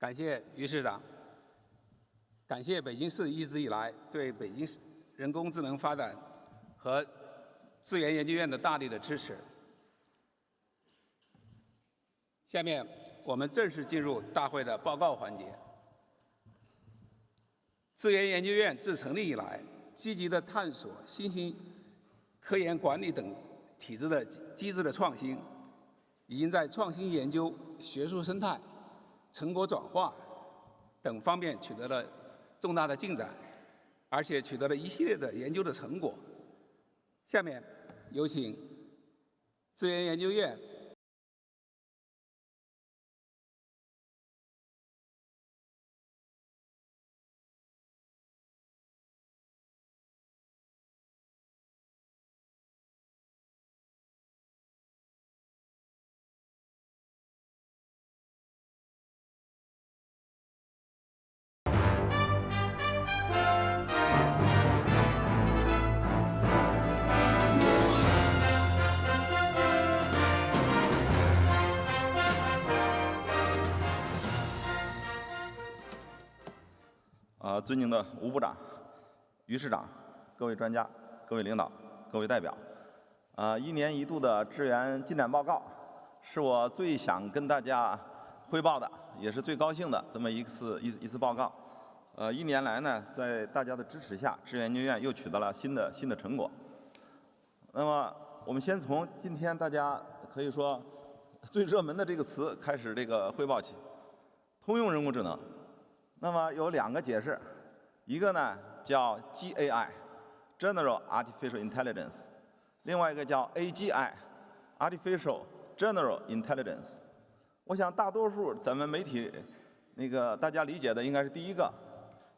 感谢于市长，感谢北京市一直以来对北京人工智能发展和智源研究院的大力的支持。下面我们正式进入大会的报告环节。智源研究院自成立以来，积极地探索新型科研管理等体制的机制的创新，已经在创新研究、学术生态、成果转化等方面取得了重大的进展，而且取得了一系列的研究的成果。下面有请智源研究院尊敬的吴部长、于市长、各位专家、各位领导、各位代表，一年一度的智源进展报告是我最想跟大家汇报的，也是最高兴的这么一次报告。一年来呢，在大家的支持下，智源研究院又取得了新的成果。那么，我们先从今天大家可以说最热门的这个词开始这个汇报起，通用人工智能。那么有两个解释，一个呢叫 GAI，General Artificial Intelligence， 另外一个叫 AGI，Artificial General Intelligence。我想大多数咱们媒体大家理解的应该是第一个。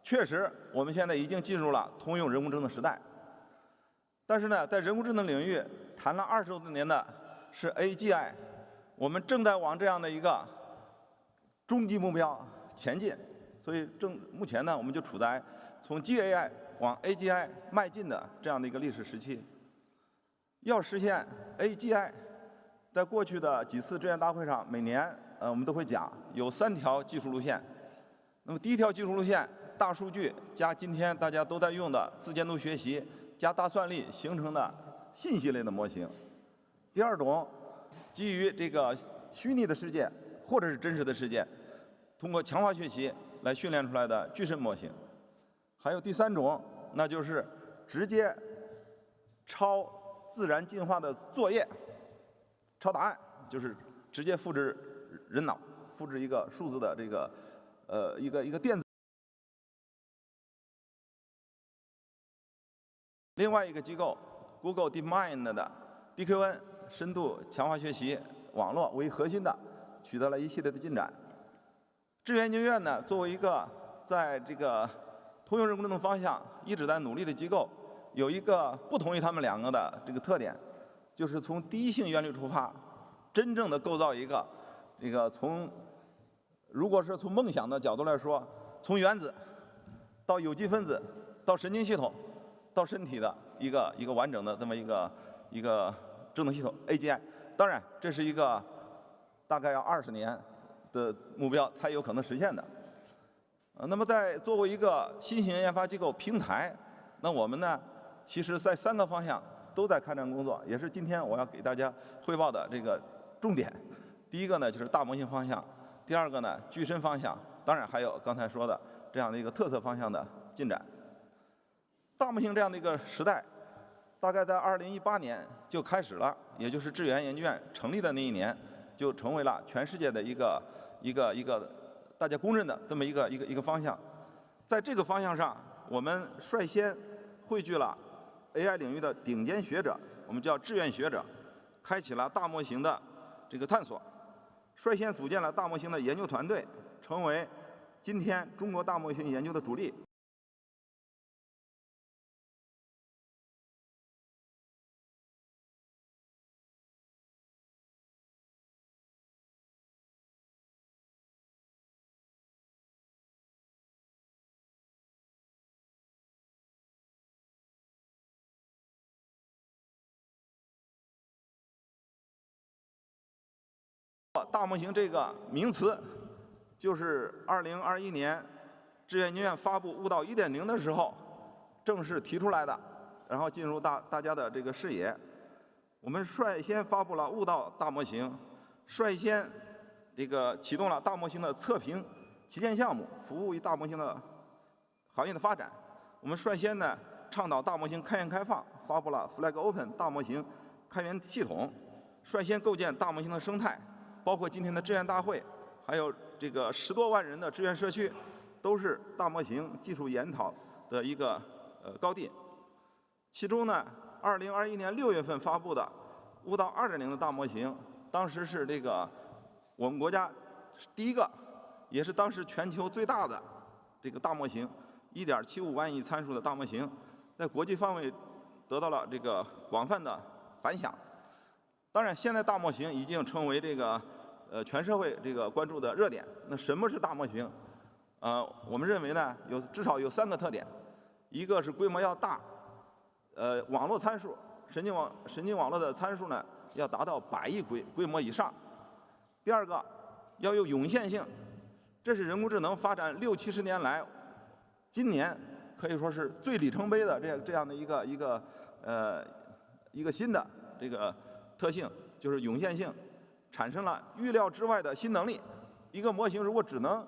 确实，我们现在已经进入了通用人工智能时代。但是呢，在人工智能领域谈了20多年的是 AGI， 我们正在往这样的一个终极目标前进。所以目前呢，我们就处在从 GAI 往 AGI 迈进的这样的一个历史时期。要实现 AGI， 在过去的几次智源大会上，每年我们都会讲有3条技术路线。那么第一条技术路线，大数据加今天大家都在用的自监督学习加大算力形成的信息类的模型。第二种，基于这个虚拟的世界或者是真实的世界，通过强化学习来训练出来的具身模型。还有第3种，那就是直接抄自然进化的作业，抄答案，就是直接复制人脑，复制一个数字的这个一个电子。另外一个机构 Google DeepMind 的 DQN 深度强化学习网络为核心的，取得了一系列的进展。智源研究院呢，作为一个在这个通用人工智能方向一直在努力的机构，有一个不同于他们两个的这个特点，就是从第一性原理出发，真正的构造一个如果是从梦想的角度来说，从原子到有机分子到神经系统到身体的一个完整的这么一个智能系统 AGI。当然，这是一个大概要20年的目标才有可能实现的。那么在作为一个新型研发机构平台，那我们呢，其实在3个方向都在开展工作，也是今天我要给大家汇报的这个重点。第一个呢就是大模型方向，第二个呢具身方向，当然还有刚才说的这样的一个特色方向的进展。大模型这样的一个时代，大概在2018年就开始了，也就是智源研究院成立的那一年，就成为了全世界的一个大家公认的这么一个方向。在这个方向上，我们率先汇聚了 AI 领域的顶尖学者，我们叫志愿学者，开启了大模型的这个探索，率先组建了大模型的研究团队，成为今天中国大模型研究的主力。大模型这个名词就是2021年智源研院发布悟道1.0的时候正式提出来的，然后进入大家的这个视野。我们率先发布了悟道大模型，率先这个启动了大模型的测评旗舰项目，服务于大模型的行业的发展。我们率先呢倡导大模型开源开放，发布了 Flag Open 大模型开源系统，率先构建大模型的生态，包括今天的智源大会，还有这个10多万人的智源社区，都是大模型技术研讨的一个高地。其中呢，2021年6月份发布的悟道2.0的大模型，当时是这个我们国家第一个，也是当时全球最大的这个大模型，1.75万亿参数的大模型，在国际范围得到了这个广泛的反响。当然，现在大模型已经成为这个全社会这个关注的热点。那什么是大模型？我们认为呢，至少有3个特点，一个是规模要大，网络参数，神经网络的参数呢要达到100亿规模以上。第二个要有涌现性，这是人工智能发展60-70年来，今年可以说是最里程碑的这样的一个新的这个特性，就是涌现性，产生了预料之外的新能力。一个模型如果只能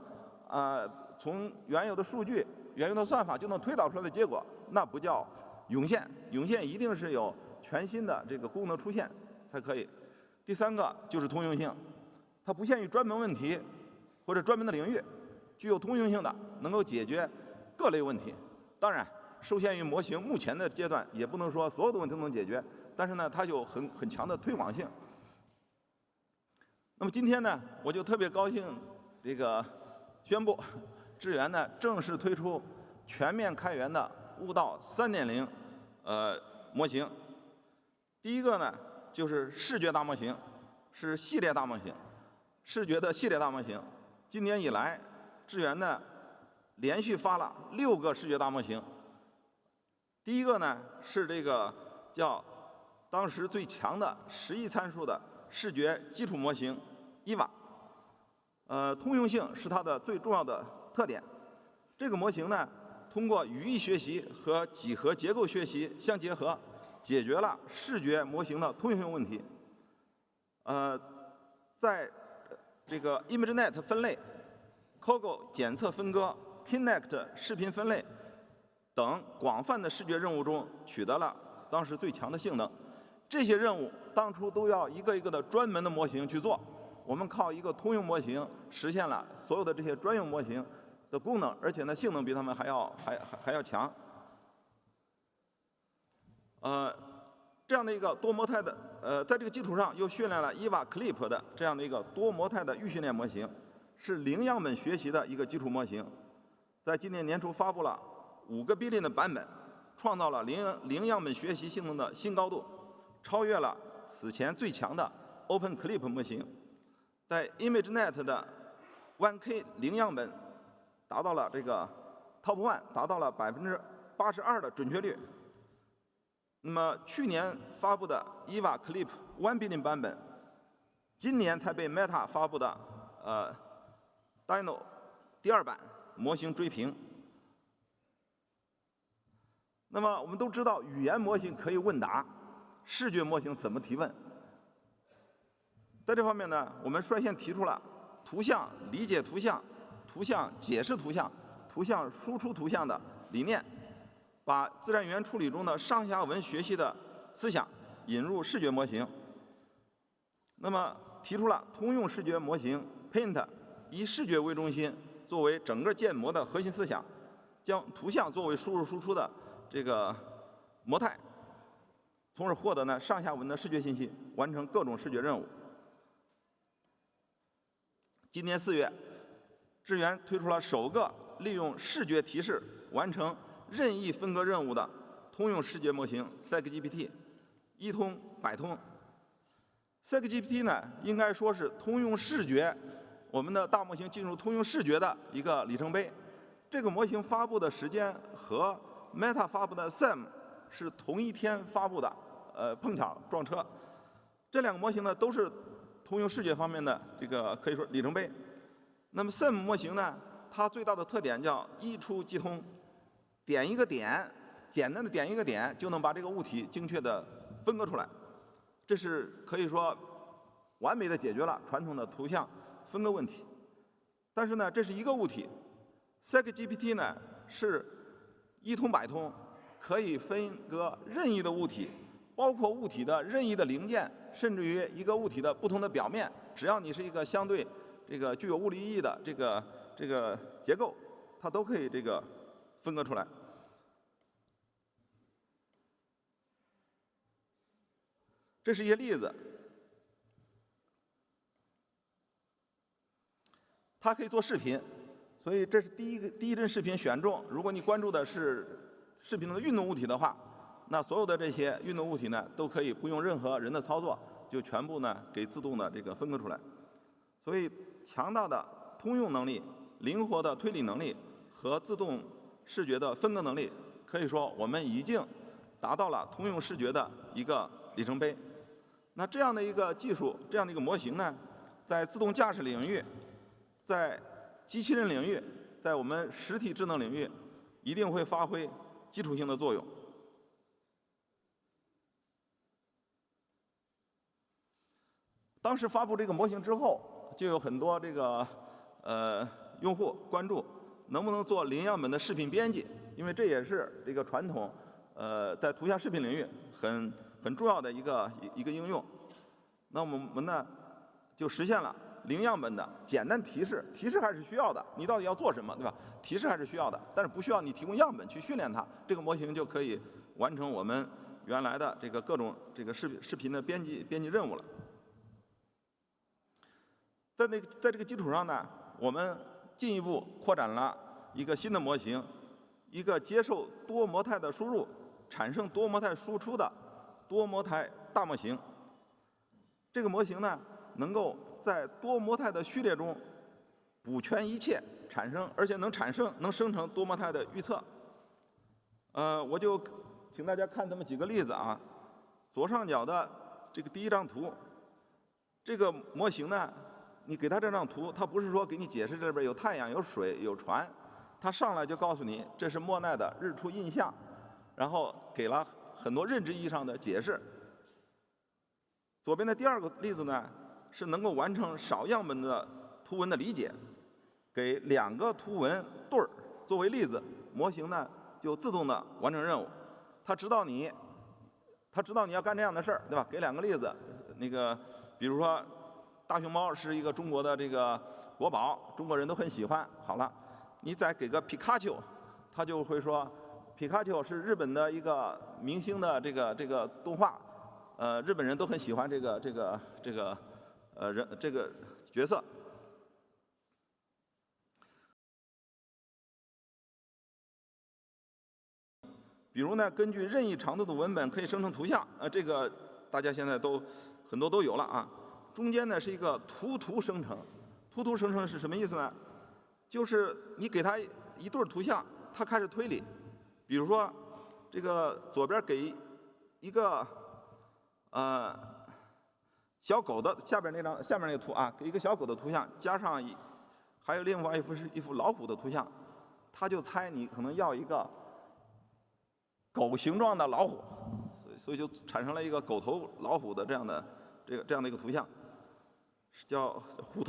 从原有的数据、原有的算法就能推导出来的结果，那不叫涌现。涌现一定是有全新的这个功能出现才可以。第3个就是通用性，它不限于专门问题或者专门的领域，具有通用性的，能够解决各类问题。当然，受限于模型目前的阶段，也不能说所有的问题都能解决，但是呢，它有很强的推广性。那么今天呢，我就特别高兴，这个宣布，智源呢正式推出全面开源的悟道3.0模型。第一个呢就是视觉大模型，是系列大模型，视觉的系列大模型。今年以来，智源呢连续发了6个视觉大模型。第一个呢是这个叫当时最强的10亿参数的视觉基础模型伊娃。通用性是它的最重要的特点。这个模型呢，通过语义学习和几何结构学习相结合，解决了视觉模型的通用性问题。在这个 ImageNet 分类、COGO 检测分割、Kinect 视频分类等广泛的视觉任务中取得了当时最强的性能。这些任务当初都要一个一个的专门的模型去做，我们靠一个通用模型实现了所有的这些专用模型的功能，而且呢性能比他们还要强。这样的一个多模态的在这个基础上又训练了伊娃 Clip 的这样的一个多模态的预训练模型，是零样本学习的一个基础模型，在今年年初发布了5个 billion 的版本，创造了零样本学习性能的新高度，超越了此前最强的 Open Clip 模型。在 ImageNet 的 1K 零样本达到了这个 Top 1， 达到了82%的准确率。那么去年发布的伊娃 Clip 1 billion 版本，今年才被 Meta 发布的Dino 第2版模型追平。那么我们都知道，语言模型可以问答，视觉模型怎么提问？在这方面呢，我们率先提出了图像理解图像、图像解释图像、图像输出图像的理念，把自然语言处理中的上下文学习的思想引入视觉模型。那么提出了通用视觉模型 Paint， 以视觉为中心，作为整个建模的核心思想，将图像作为输入输出的这个模态，从而获得呢上下文的视觉信息，完成各种视觉任务。今年4月，智源推出了首个利用视觉提示完成任意分割任务的通用视觉模型 SegGPT， 一通百通。SegGPT 呢，应该说是通用视觉，我们的大模型进入通用视觉的一个里程碑。这个模型发布的时间和 Meta 发布的 Sam 是同一天发布的，碰巧撞车。这2个模型呢，都是通用视觉方面的这个可以说里程碑。那么 SIM 模型呢，它最大的特点叫一出即通，点一个点，简单的点一个点就能把这个物体精确的分割出来，这是可以说完美的解决了传统的图像分割问题。但是呢，这是一个物体 ，SegGPT 呢是一通百通，可以分割任意的物体，包括物体的任意的零件，甚至于一个物体的不同的表面，只要你是一个相对这个具有物理意义的这个结构，它都可以这个分割出来。这是一些例子，它可以做视频，所以这是第一帧视频选中。如果你关注的是视频中的运动物体的话，那所有的这些运动物体呢，都可以不用任何人的操作，就全部呢给自动的这个分割出来。所以强大的通用能力、灵活的推理能力和自动视觉的分割能力，可以说我们已经达到了通用视觉的一个里程碑。那这样的一个技术，这样的一个模型呢，在自动驾驶领域，在机器人领域，在我们实体智能领域，一定会发挥基础性的作用。当时发布这个模型之后，就有很多这个用户关注能不能做零样本的视频编辑，因为这也是这个传统在图像视频领域很重要的一个应用。那我们呢就实现了零样本的简单提示，提示还是需要的，你到底要做什么，对吧？提示还是需要的，但是不需要你提供样本去训练它，这个模型就可以完成我们原来的这个各种这个视频的编辑任务了。在这个基础上呢，我们进一步扩展了一个新的模型，一个接受多模态的输入、产生多模态输出的多模态大模型。这个模型呢，能够在多模态的序列中补全一切，而且能生成多模态的预测。我就请大家看这么几个例子啊。左上角的这个第一张图，这个模型呢，你给它这张图，它不是说给你解释这里边有太阳、有水、有船，它上来就告诉你这是莫奈的日出印象，然后给了很多认知意义上的解释。左边的第二个例子呢，是能够完成少样本的图文的理解，给2个图文对儿作为例子，模型呢就自动的完成任务。它知道你要干这样的事儿，对吧？给2个例子，那个比如说大熊猫是一个中国的这个国宝，中国人都很喜欢。好了，你再给个皮卡丘，它就会说皮卡丘是日本的一个明星的这个动画，日本人都很喜欢这个角色。比如呢，根据任意长度的文本可以生成图像，这个大家现在很多都有了啊。中间呢是一个图生成，图生成是什么意思呢？就是你给它一对图像，它开始推理。比如说，这个左边给一个小狗的下面那个图啊，给一个小狗的图像，加上还有另外一幅老虎的图像，它就猜你可能要一个狗形状的老虎，所以就产生了一个狗头老虎的这样的一个图像，叫虎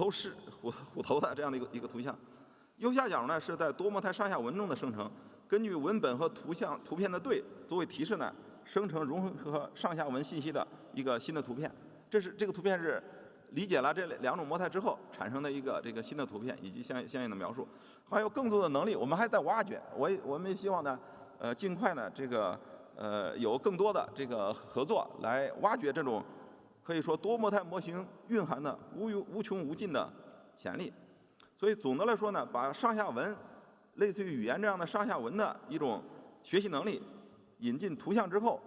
头的这样的一个图像。右下角呢是在多模态上下文中的生成，根据文本和图片的对作为提示呢，生成融合上下文信息的一个新的图片。这个图片是理解了这2种模态之后产生的一个这个新的图片以及相应的描述。还有更多的能力，我们还在挖掘。我们也希望呢，尽快呢有更多的这个合作来挖掘这种可以说多模态模型蕴含的无穷无尽的潜力。所以总的来说呢，把上下文类似于语言这样的上下文的一种学习能力引进图像之后，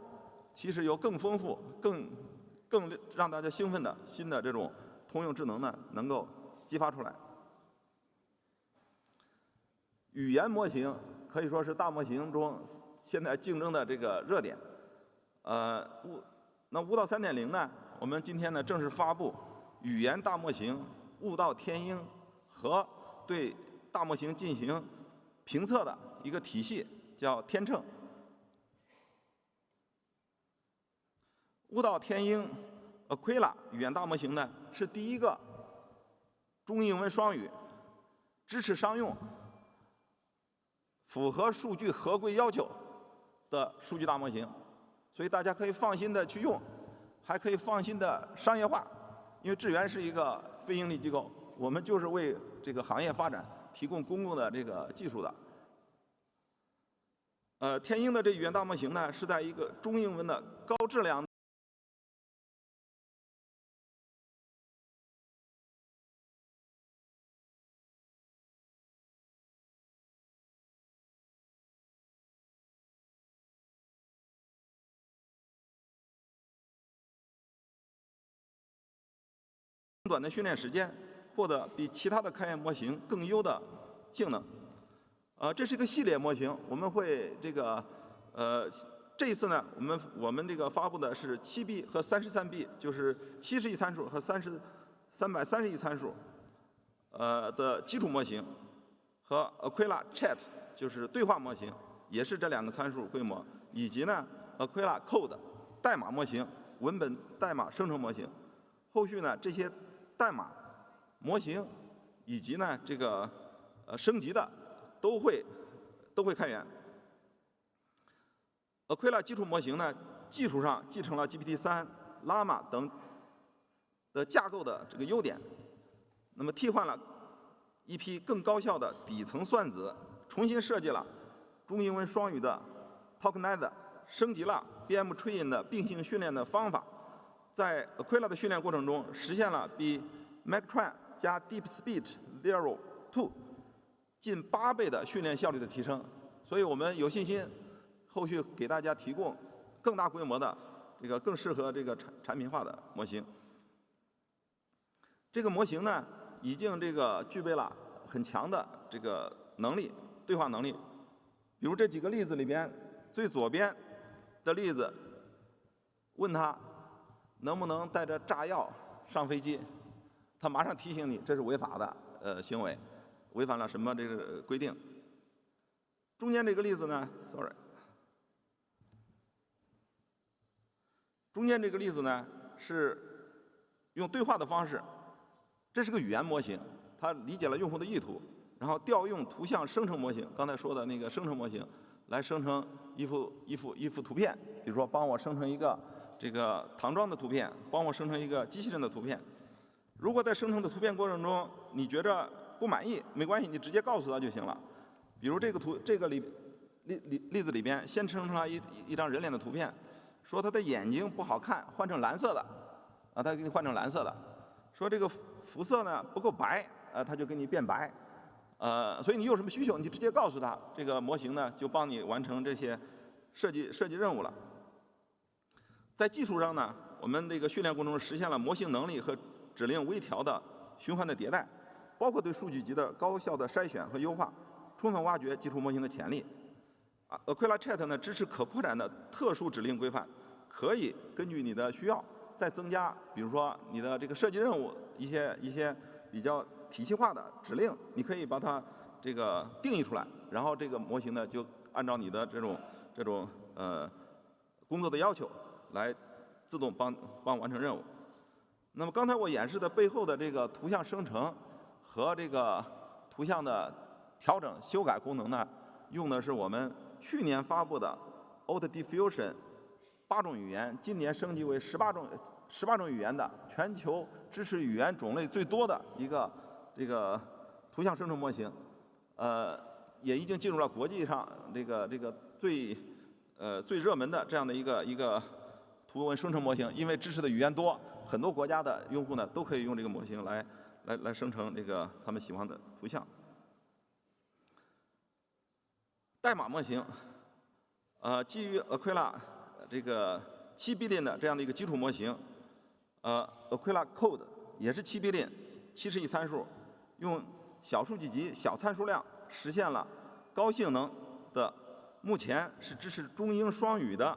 其实有更丰富、更让大家兴奋的新的这种通用智能呢，能够激发出来。语言模型可以说是大模型中现在竞争的这个热点。那悟道 3.0 呢，我们今天呢正式发布语言大模型悟道天鹰和对大模型进行评测的一个体系，叫天秤。悟道天鹰 Aquila 语言大模型呢，是第一个中英文双语、支持商用、符合数据合规要求的数据大模型，所以大家可以放心的去用，还可以放心的商业化。因为智源是一个非盈利机构，我们就是为这个行业发展提供公共的这个技术的。天鹰的这语言大模型呢，是在一个中英文的高质量短的训练时间，获得比其他的开源模型更优的性能。这是一个系列模型，我们会这个这一次呢，我们这个发布的是7B 和33B，就是70亿参数和330亿参数的基础模型，和 Aquila Chat 就是对话模型，也是这2个参数规模，以及呢 Aquila Code 代码模型、文本代码生成模型。后续呢，这些代码模型以及呢这个升级的都会开源。Aquila 基础模型呢，技术上继承了 GPT-3、Llama 等的架构的这个优点，那么替换了一批更高效的底层算子，重新设计了中英文双语的 Tokenizer， 升级了 BM Train 的并行训练的方法。在 Aquila 的训练过程中，实现了比 MacTran 加 DeepSpeech Zero 2近8倍的训练效率的提升，所以我们有信心后续给大家提供更大规模的这个更适合这个产品化的模型。这个模型呢，已经这个具备了很强的这个能力，对话能力。比如这几个例子里边，最左边的例子，问他能不能带着炸药上飞机，他马上提醒你这是违法的行为，违反了什么这个规定。中间这个例子呢 ，sorry， 中间这个例子呢是用对话的方式，这是个语言模型，它理解了用户的意图，然后调用图像生成模型，刚才说的那个生成模型，来生成一幅图片，比如说帮我生成一个这个唐装的图片，帮我生成一个机器人的图片。如果在生成的图片过程中，你觉着不满意，没关系，你直接告诉他就行了。比如这个例子里边，先生成了一张人脸的图片，说他的眼睛不好看，换成蓝色的，他给你换成蓝色的。说这个肤色呢不够白，他就给你变白。所以你有什么需求，你就直接告诉他，这个模型呢就帮你完成这些设计任务了。在技术上呢，我们这个训练过程中实现了模型能力和指令微调的循环的迭代，包括对数据集的高效的筛选和优化，充分挖掘基础模型的潜力。Aquila Chat 呢支持可扩展的特殊指令规范，可以根据你的需要再增加，比如说你的这个设计任务一些比较体系化的指令，你可以把它这个定义出来，然后这个模型呢就按照你的这种工作的要求来自动帮完成任务。那么刚才我演示的背后的这个图像生成和这个图像的调整修改功能呢，用的是我们去年发布的 Auto Diffusion 8种语言，今年升级为18种语言的全球支持语言种类最多的一个这个图像生成模型，也已经进入了国际上这个最热门的这样的一个图文生成模型，因为支持的语言多，很多国家的用户呢都可以用这个模型来生成这个他们喜欢的图像。代码模型，基于 Aquila 这个7 billion 的这样的一个基础模型，Aquila Code 也是7 billion 70亿参数，用小数据集、小参数量实现了高性能的，目前是支持中英双语的，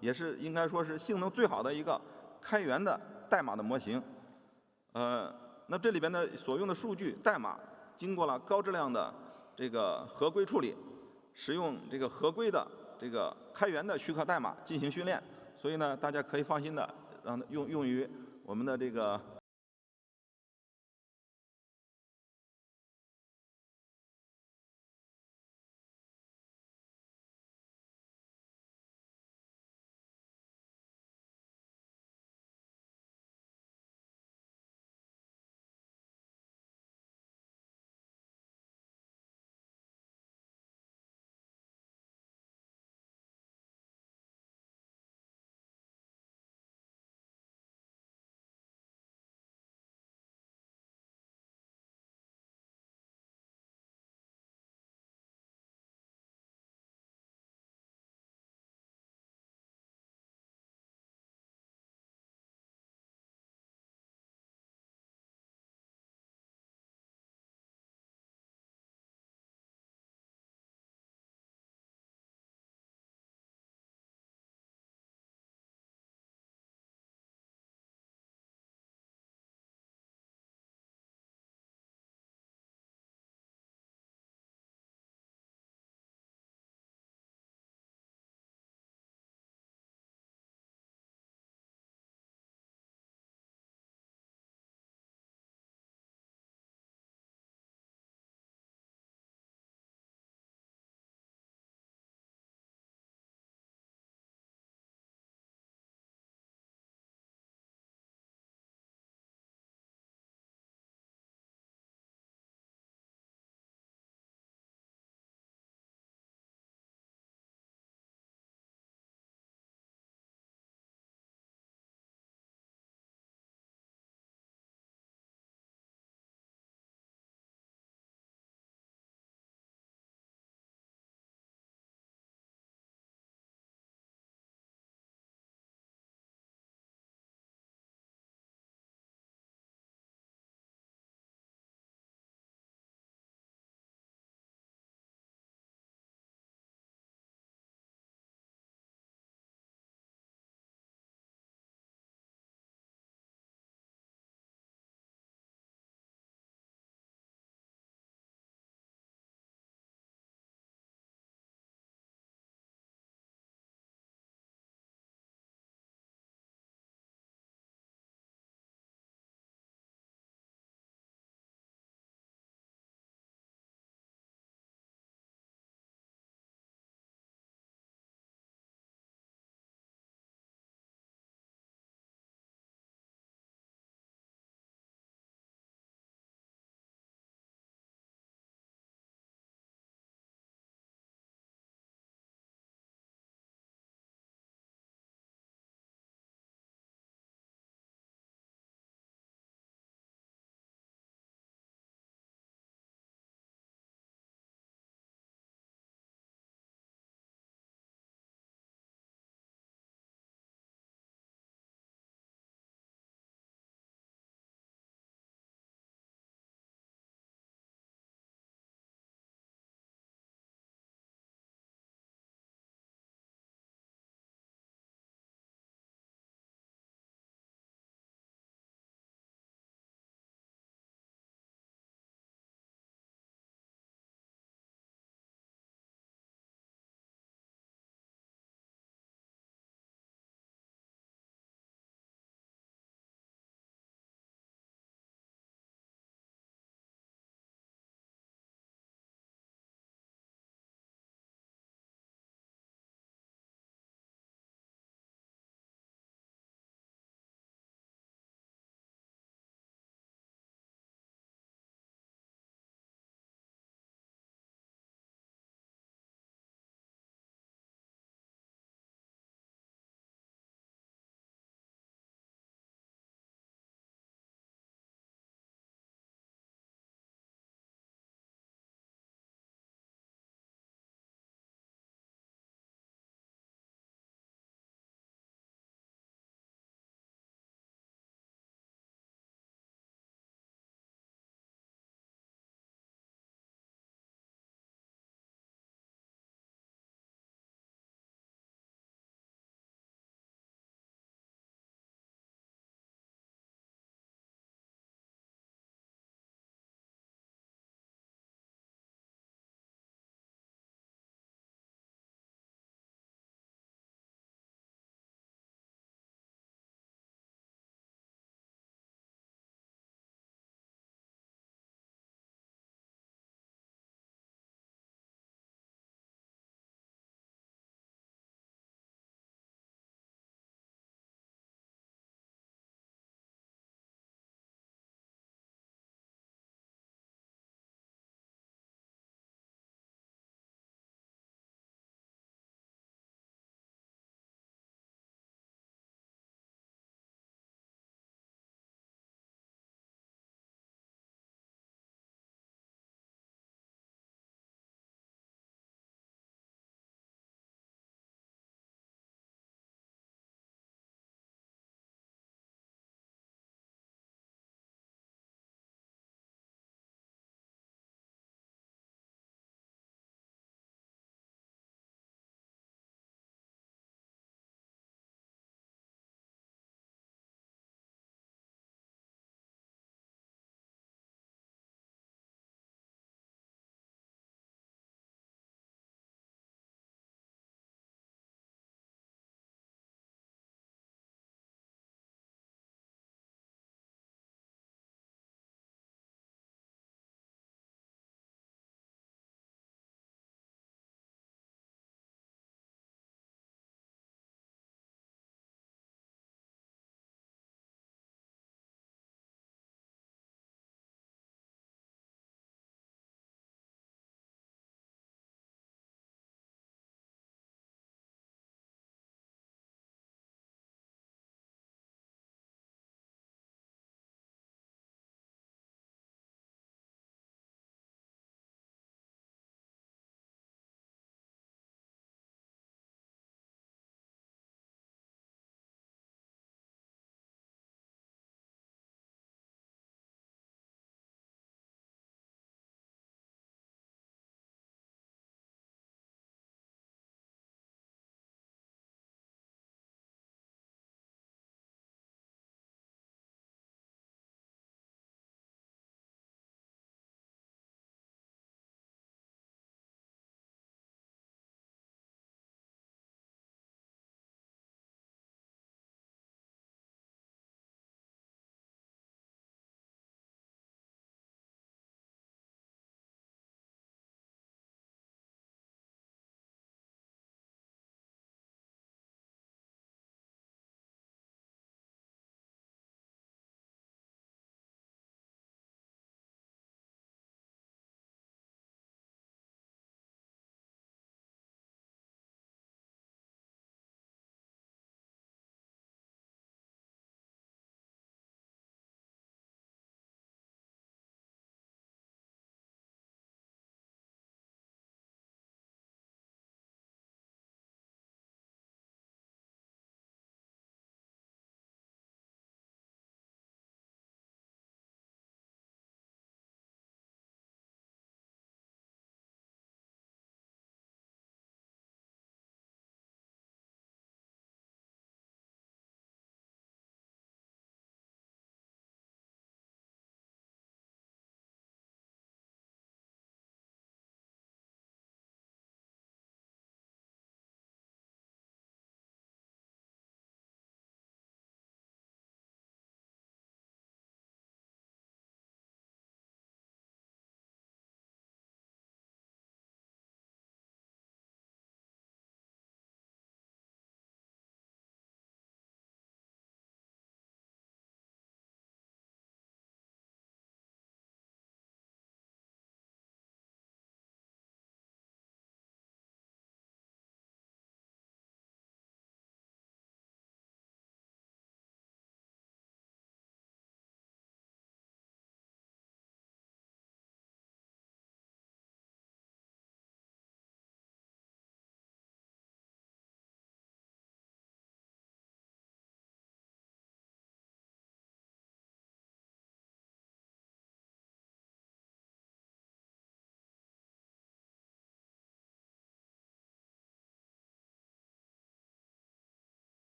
也是应该说是性能最好的一个开源的代码的模型。那这里边的所用的数据代码经过了高质量的这个合规处理，使用这个合规的这个开源的许可代码进行训练，所以呢，大家可以放心的让它用于我们的这个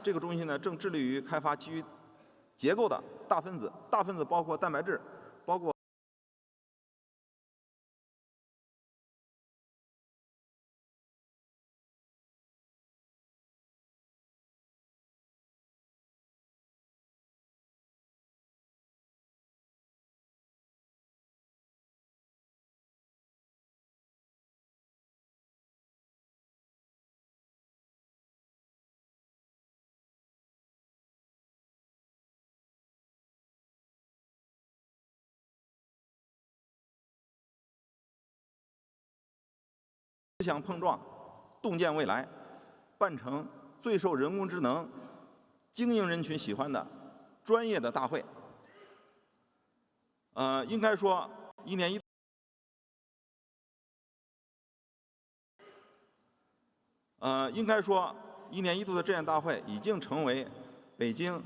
这个中心呢正致力于开发基于结构的大分子，大分子包括蛋白质，包括思想碰撞，洞见未来，办成最受人工智能精英人群喜欢的专业的大会。应该说一年一度的这样大会已经成为北京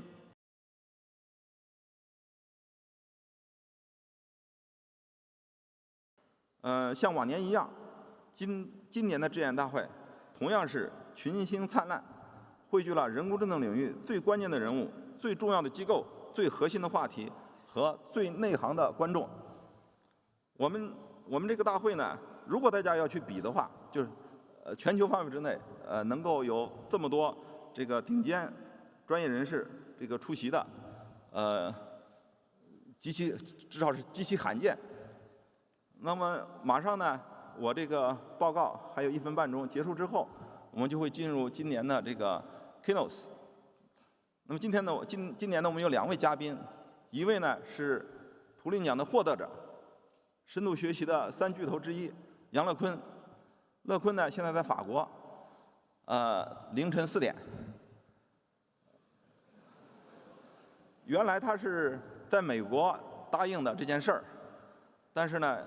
像往年一样，今年的智研大会同样是群星灿烂，汇聚了人工智能领域最关键的人物、最重要的机构、最核心的话题和最内行的观众。我们这个大会呢，如果大家要去比的话，就是全球范围之内能够有这么多这个顶尖专业人士这个出席的，至少是极其罕见。那么马上呢，我这个报告还有1分半钟结束之后，我们就会进入今年的这个 keynotes。那么今年呢，我们有2位嘉宾，一位呢是图灵奖的获得者，深度学习的3巨头之一杨乐坤。乐坤呢现在在法国，凌晨4点。原来他是在美国答应的这件事儿，但是呢，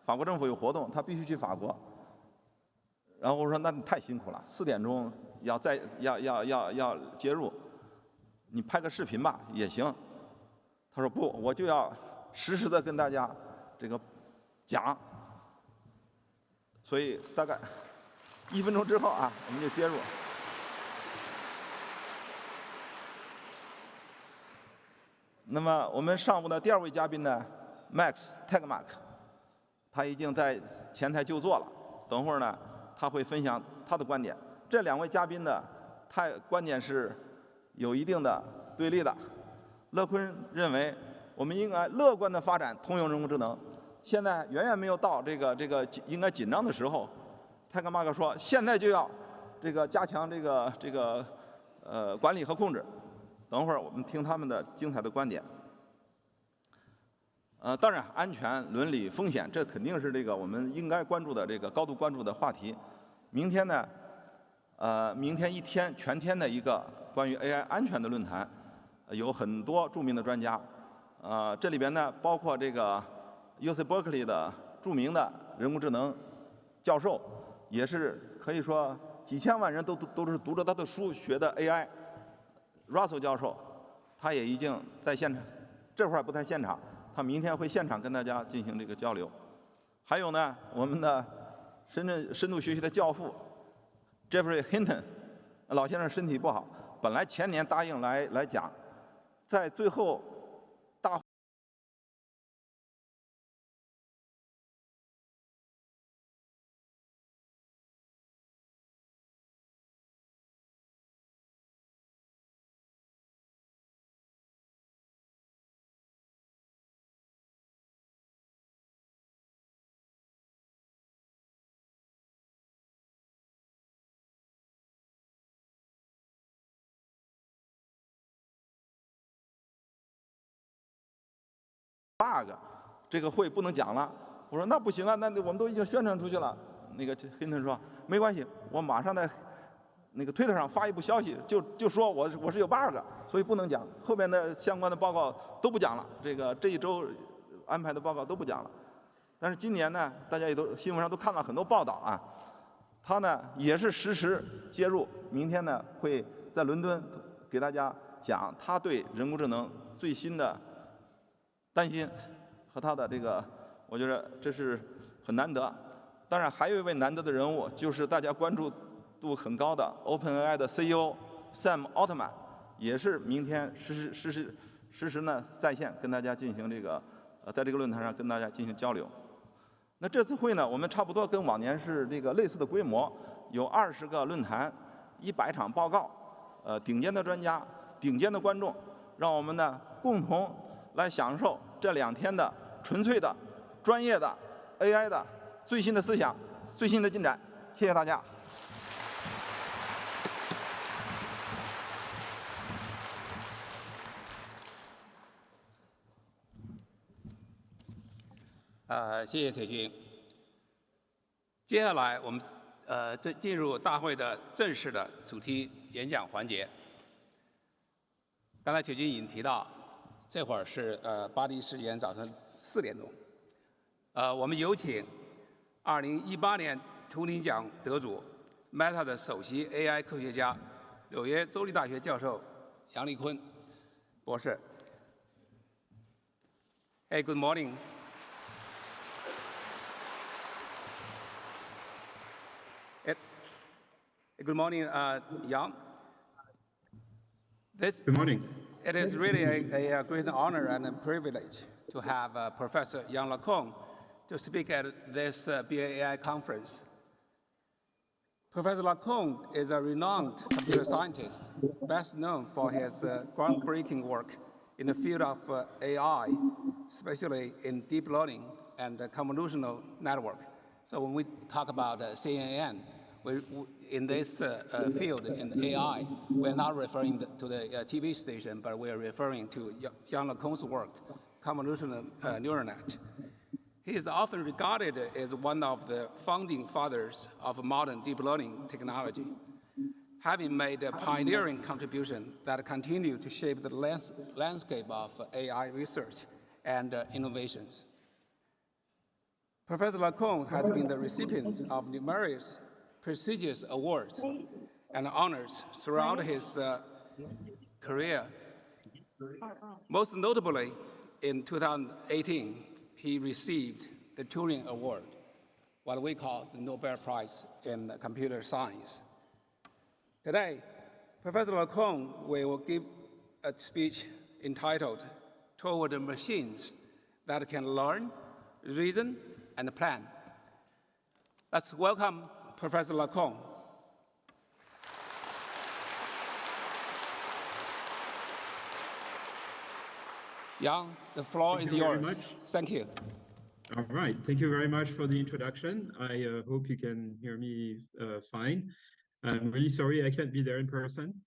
法国政府有活动，他必须去法国。然后我说：“那你太辛苦了，4点钟要接入，你拍个视频吧也行。”他说：“不，我就要实时的跟大家这个讲。”所以大概1分钟之后啊，我们就接入。那么我们上午的第2位嘉宾呢 ，Max Tegmark， 他已经在前台就座了。等会儿呢，他会分享他的观点。这2位嘉宾呢，观点是有一定的对立的。乐坤认为，我们应该乐观的发展通用人工智能。现在远远没有到这个应该紧张的时候。泰格马克说，现在就要这个加强管理和控制。等会儿我们听他们的精彩的观点。当然，安全、伦理、风险，这肯定是我们应该关注的高度关注的话题。明天呢，明天全天的一个关于 AI 安全的论坛，有很多著名的专家。这里边呢包括UC Berkeley 的著名的人工智能教授，也是可以说几千万人都是读着他的书学的 AI。Russell 教授，他也已经在现场，这会儿不在现场，他明天会现场跟大家进行这个交流。还有呢，我们的深度学习的教父 Jeffrey Hinton 老先生身体不好，本来前年答应来讲，在最后bug， 这个会不能讲了。我说那不行啊，那我们都已经宣传出去了。Hinton 说没关系，我马上在Twitter 上发一部消息，就说我是有 bug， 所以不能讲。后边的相关的报告都不讲了，这一周安排的报告都不讲了。但是今年呢，大家也都新闻上都看到很多报道啊，他呢也是实时接入。明天呢会在伦敦给大家讲他对人工智能最新的担心和他的我觉得这是很难得。当然还有一位难得的人物，就是大家关注度很高的 OpenAI 的CEO Sam 奥特曼，也是明天实时呢在线跟大家进行这个在这个论坛上跟大家进行交流。那这次会呢，我们差不多跟往年是这个类似的规模，有20个论坛，100场报告，顶尖的专家、顶尖的观众，让我们呢共同来享受这2天的纯粹的、专业的 AI 的最新的思想、最新的进展。谢谢大家。谢谢铁军。接下来我们进入大会的正式的主题演讲环节。刚才铁军已经提到，这会儿是巴黎时间早晨4点钟。我们有请2018年图灵奖得主 Meta 的首席 AI 科学家、纽约州立大学教授杨立坤博士。Hey, good morning. Good morning, Yang. Good morning. It is really a great honor and a privilege to have Professor Yang Lecun to speak at this BAI conference. Professor Lecun is a renowned computer scientist, best known for his groundbreaking work in the field of AI, especially in deep learning and convolutional network. So when we talk about CNN, in this field in AI, we're not referring to the TV station, but we're referring to Yang Lecun's work, convolutional neural net. He is often regarded as one of the founding fathers of modern deep learning technology, having made a pioneering contribution that continue to shape the landscape of AI research and innovations. Professor Lecun has been the recipient of numerous prestigious awards and honors throughout his career. Most notably, in 2018, he received the Turing Award, what we call the Nobel Prize in Computer Science. Today, Professor Lecun will give a speech entitled "Toward the Machines That Can Learn, Reason, and Plan." Let's welcome Professor Lecun. Yang, the floor is yours. Very much. Thank you. All right. Thank you very much for the introduction. I hope you can hear me fine. I'm really sorry I can't be there in person.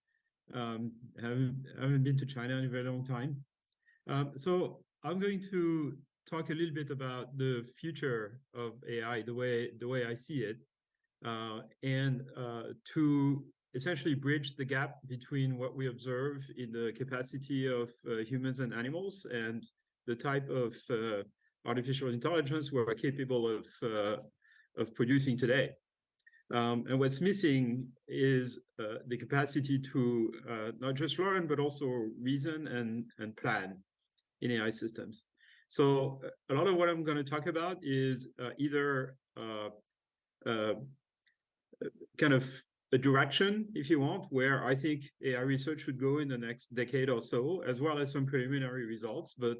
Haven't been to China in a very long time. So I'm going to talk a little bit about the future of AI, the way I see it, and to essentially bridge the gap between what we observe in the capacity of humans and animals and the type of artificial intelligence we're capable of producing today. And what's missing is the capacity to not just learn, but also reason and plan in AI systems. So a lot of what I'm going to talk about is either kind of a direction, if you want, where I think AI research should go in the next decade or so, as well as some preliminary results, but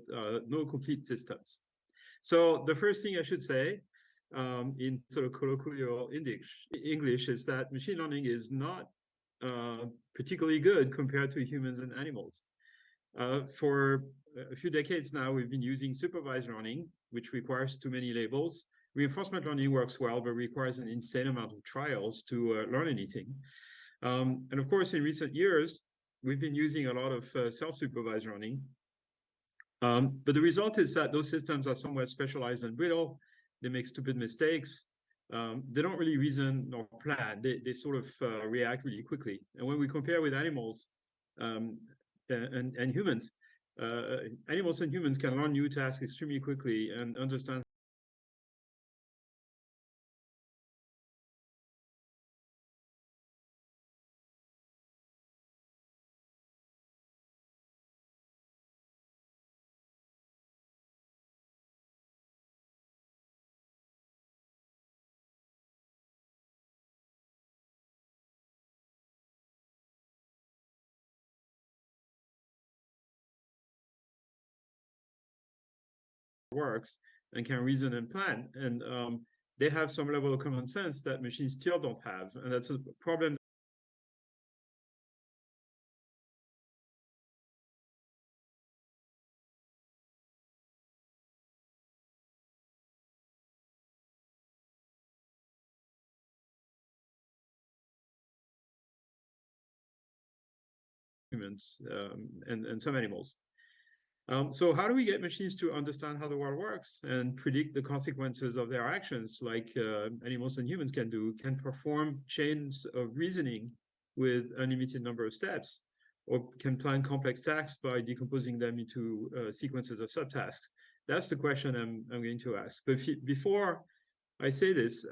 no complete systems. So the first thing I should say in sort of colloquial English is that machine learning is not particularly good compared to humans and animals. For a few decades now, we've been using supervised learning, which requires too many labels. Reinforcement learning works well, but requires an insane amount of trials to learn anything. And of course, in recent years, we've been using a lot of self-supervised learning. But the result is that those systems are somewhat specialized and brittle. They make stupid mistakes. They don't really reason nor plan. They sort of react really quickly. And when we compare with animals and humans, animals and humans can learn new tasks extremely quickly and understand works and can reason and plan. And they have some level of common sense that machines still don't have. And that's a problem. Humans and some animals. So how do we get machines to understand how the world works and predict the consequences of their actions, like animals and humans can do, can perform chains of reasoning with unlimited number of steps, or can plan complex tasks by decomposing them into sequences of subtasks? That's the question I'm going to ask. But before I say this,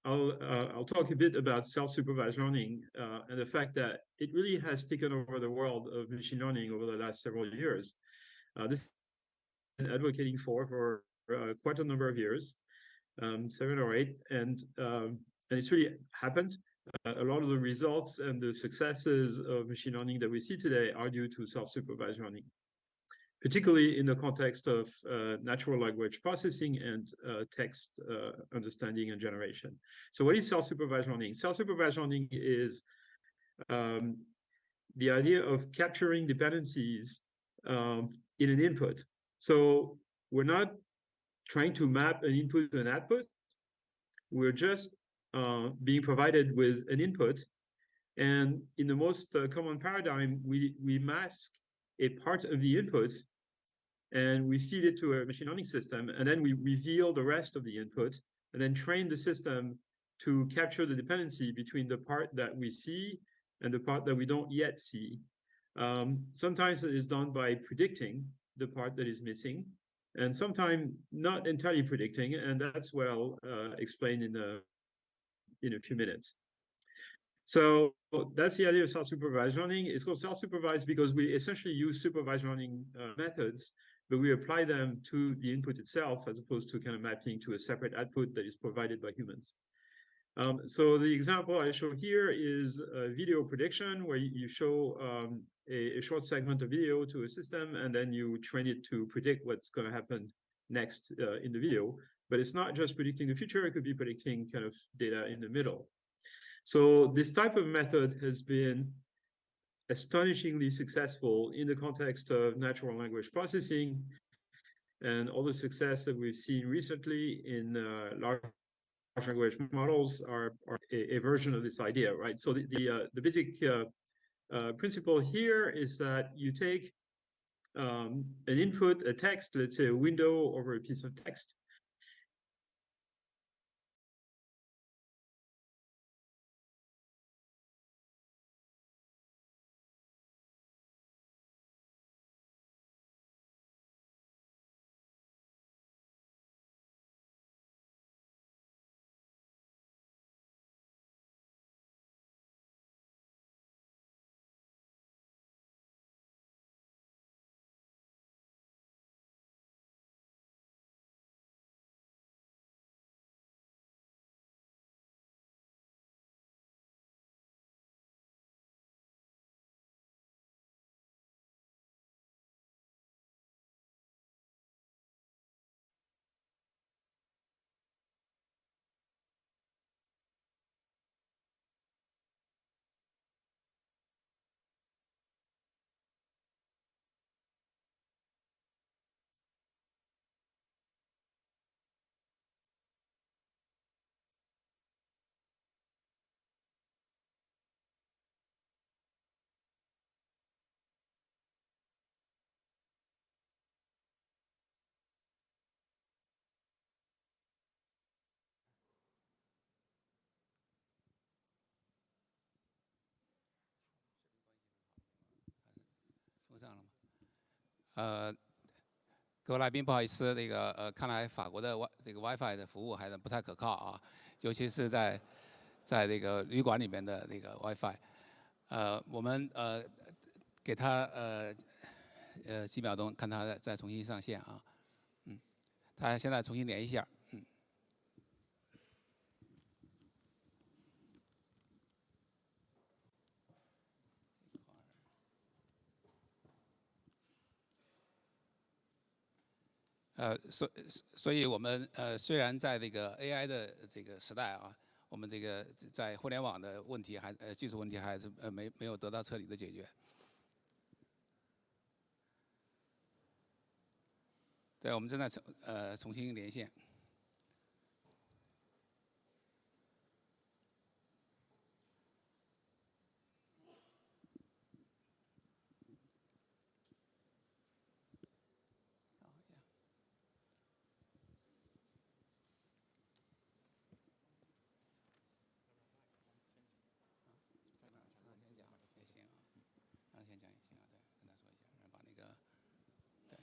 I'll talk a bit about self-supervised learning and the fact that it really has taken over the world of machine learning over the last several years. This I've been advocating for quite a number of years, 7 or 8, and it's really happened. A lot of the results and the successes of machine learning that we see today are due to self-supervised learning, particularly in the context of natural language processing and text understanding and generation. So what is self-supervised learning? Self-supervised learning is the idea of capturing dependencies in an input. So we're not trying to map an input to an output. We're just being provided with an input. And in the most common paradigm, we mask a part of the input and we feed it to a machine learning system. And then we reveal the rest of the input and then train the system to capture the dependency between the part that we see and the part that we don't yet see. Sometimes it is done by predicting the part that is missing, and sometimes not entirely predicting, and that's well explained in a few minutes. So that's the idea of self-supervised learning. It's called self-supervised because we essentially use supervised learning methods, but we apply them to the input itself as opposed to kind of mapping to a separate output that is provided by humans. So the example I show here is a video prediction where you show a short segment of video to a system and then you train it to predict what's going to happen next in the video. But it's not just predicting the future, it could be predicting kind of data in the middle. So this type of method has been astonishingly successful in the context of natural language processing, and all the success that we've seen recently in large language models are a version of this idea, right? So the basic principle here is that you take an input, a text, let's say a window over a piece of text. Full 各位来宾，不好意思，看来法国的WiFi 的服务还是不太可靠啊，尤其是在这个旅馆里面的WiFi。我们给他几秒钟，看他再重新上线啊。他现在重新连一下。所以我们虽然在这个 AI 的这个时代啊，我们这个在互联网的问题技术问题还是没有得到彻底的解决。对，我们正在重新连线。先讲也行啊，对，跟他说一下，然后把那个，对。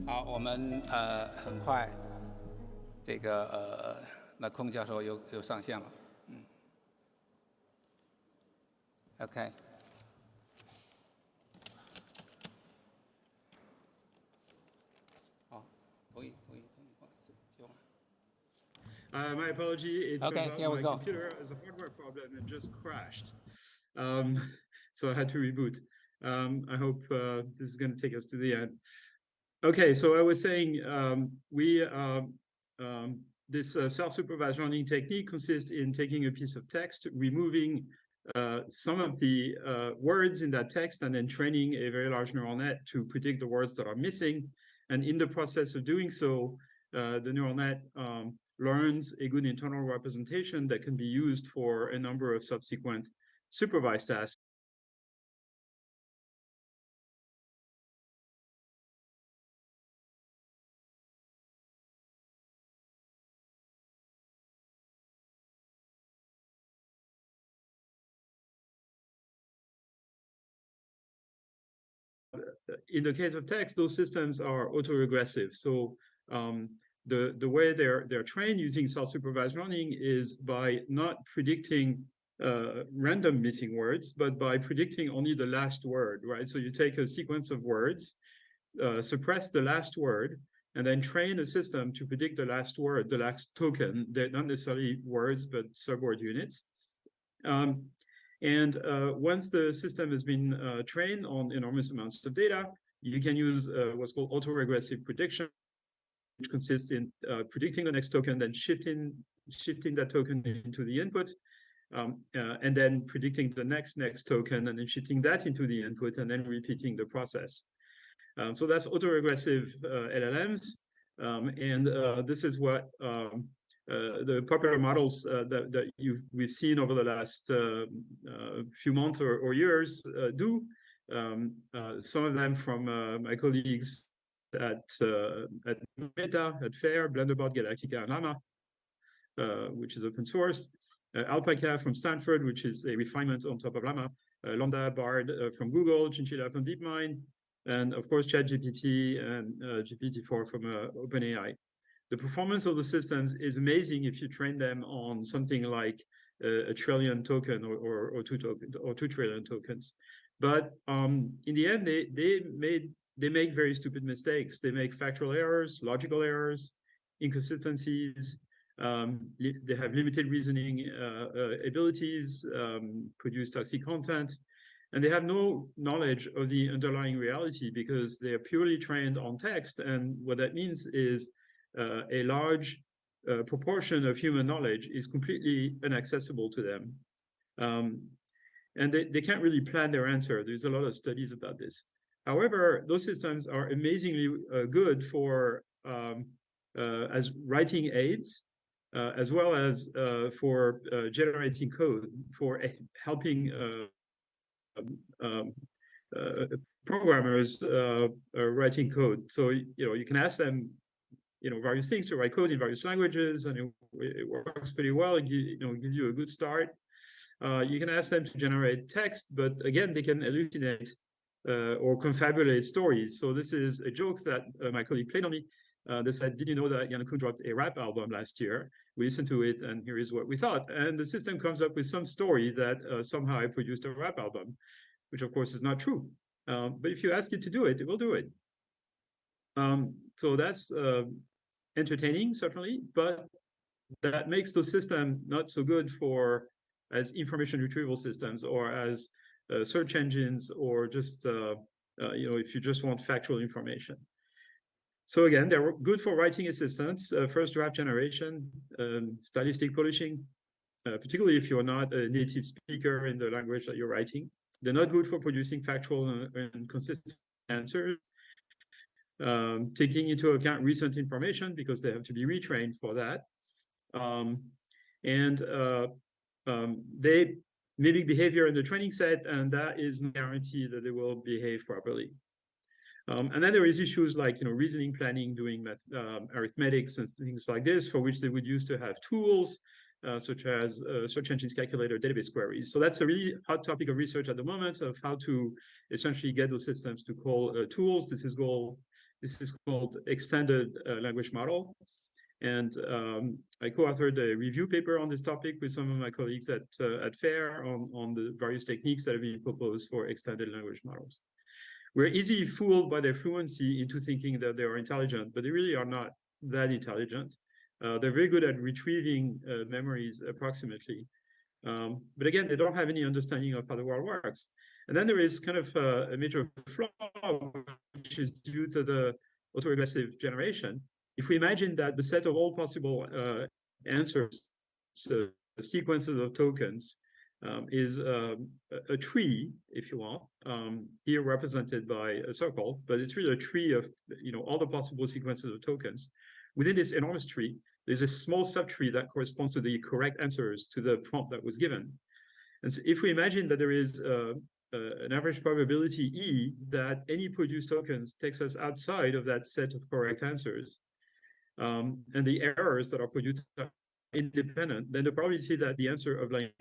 好，我们很快，这个那空教授又上线了，OK。好，同意，希望。My apology. It Okay, turns here out we my go. computer has a hardware problem and just crashed. So I had to reboot. I hope this is going to take us to the end. Okay, so I was saying this self-supervised learning technique consists in taking a piece of text, removing some of the words in that text, and then training a very large neural net to predict the words that are missing. And in the process of doing so, the neural net learns a good internal representation that can be used for a number of subsequent supervised tasks. In the case of text, those systems are autoregressive. So the way they're trained using self-supervised learning is by not predicting random missing words, but by predicting only the last word, right? So you take a sequence of words, suppress the last word, and then train a system to predict the last word, the last token. They're not necessarily words, but subword units. And once the system has been trained on enormous amounts of data, you can use what's called autoregressive prediction, which consists in predicting the next token, then shifting that token into the input, and then predicting the next token, and then shifting that into the input, and then repeating the process. So that's autoregressive LLMs, and this is what the popular models that we've seen over the last few months or years do. Some of them from my colleagues at Meta, at FAIR, Blunderbot, Galactica, and Llama, which is open source. Alpaca from Stanford, which is a refinement on top of Llama, Lambda, Bard from Google, Chinchilla from DeepMind, and of course ChatGPT and GPT-4 from OpenAI. The performance of the systems is amazing if you train them on something like a trillion token or 2 trillion tokens. But in the end, they make very stupid mistakes. They make factual errors, logical errors, inconsistencies. They have limited reasoning abilities, produce toxic content, and they have no knowledge of the underlying reality because they are purely trained on text. And what that means is a large proportion of human knowledge is completely inaccessible to them. And they can't really plan their answer. There's a lot of studies about this. However, those systems are amazingly good for as writing aids, as well as for generating code, for helping programmers writing code. So you can ask them various things to write code in various languages, and it works pretty well. It gives you a good start. You can ask them to generate text, but again, they can hallucinate or confabulate stories. So this is a joke that my colleague played on me. They said, did you know that Lecun dropped a rap album last year? We listened to it, and here is what we thought. And the system comes up with some story that somehow I produced a rap album, which of course is not true. But if you ask it to do it, it will do it. So that's entertaining, certainly, but that makes the system not so good for as information retrieval systems or as search engines, or just if you just want factual information. So again, they're good for writing assistants, first draft generation, stylistic polishing, particularly if you're not a native speaker in the language that you're writing. They're not good for producing factual and consistent answers, taking into account recent information because they have to be retrained for that. They mimic behavior in the training set, and that is no guarantee that they will behave properly. And then there is issues like reasoning planning, doing arithmetics and things like this, for which they would use to have tools such as search engines calculator, database queries. So that's a really hot topic of research at the moment, of how to essentially get those systems to call tools. This is called extended language model. And I co-authored a review paper on this topic with some of my colleagues at FAIR on the various techniques that have been proposed for extended language models. We're easily fooled by their fluency into thinking that they are intelligent, but they really are not that intelligent. They're very good at retrieving memories approximately. But again, they don't have any understanding of how the world works. And then there is kind of a major flaw, which is due to the autoregressive generation. If we imagine that the set of all possible answers, so sequences of tokens, is a tree, if you want, here represented by a circle, but it's really a tree of all the possible sequences of tokens. Within this enormous tree, there's a small subtree that corresponds to the correct answers to the prompt that was given. And so if we imagine that there is an average probability E that any produced tokens takes us outside of that set of correct answers, and the errors that are produced are independent, then the probability that the answer of length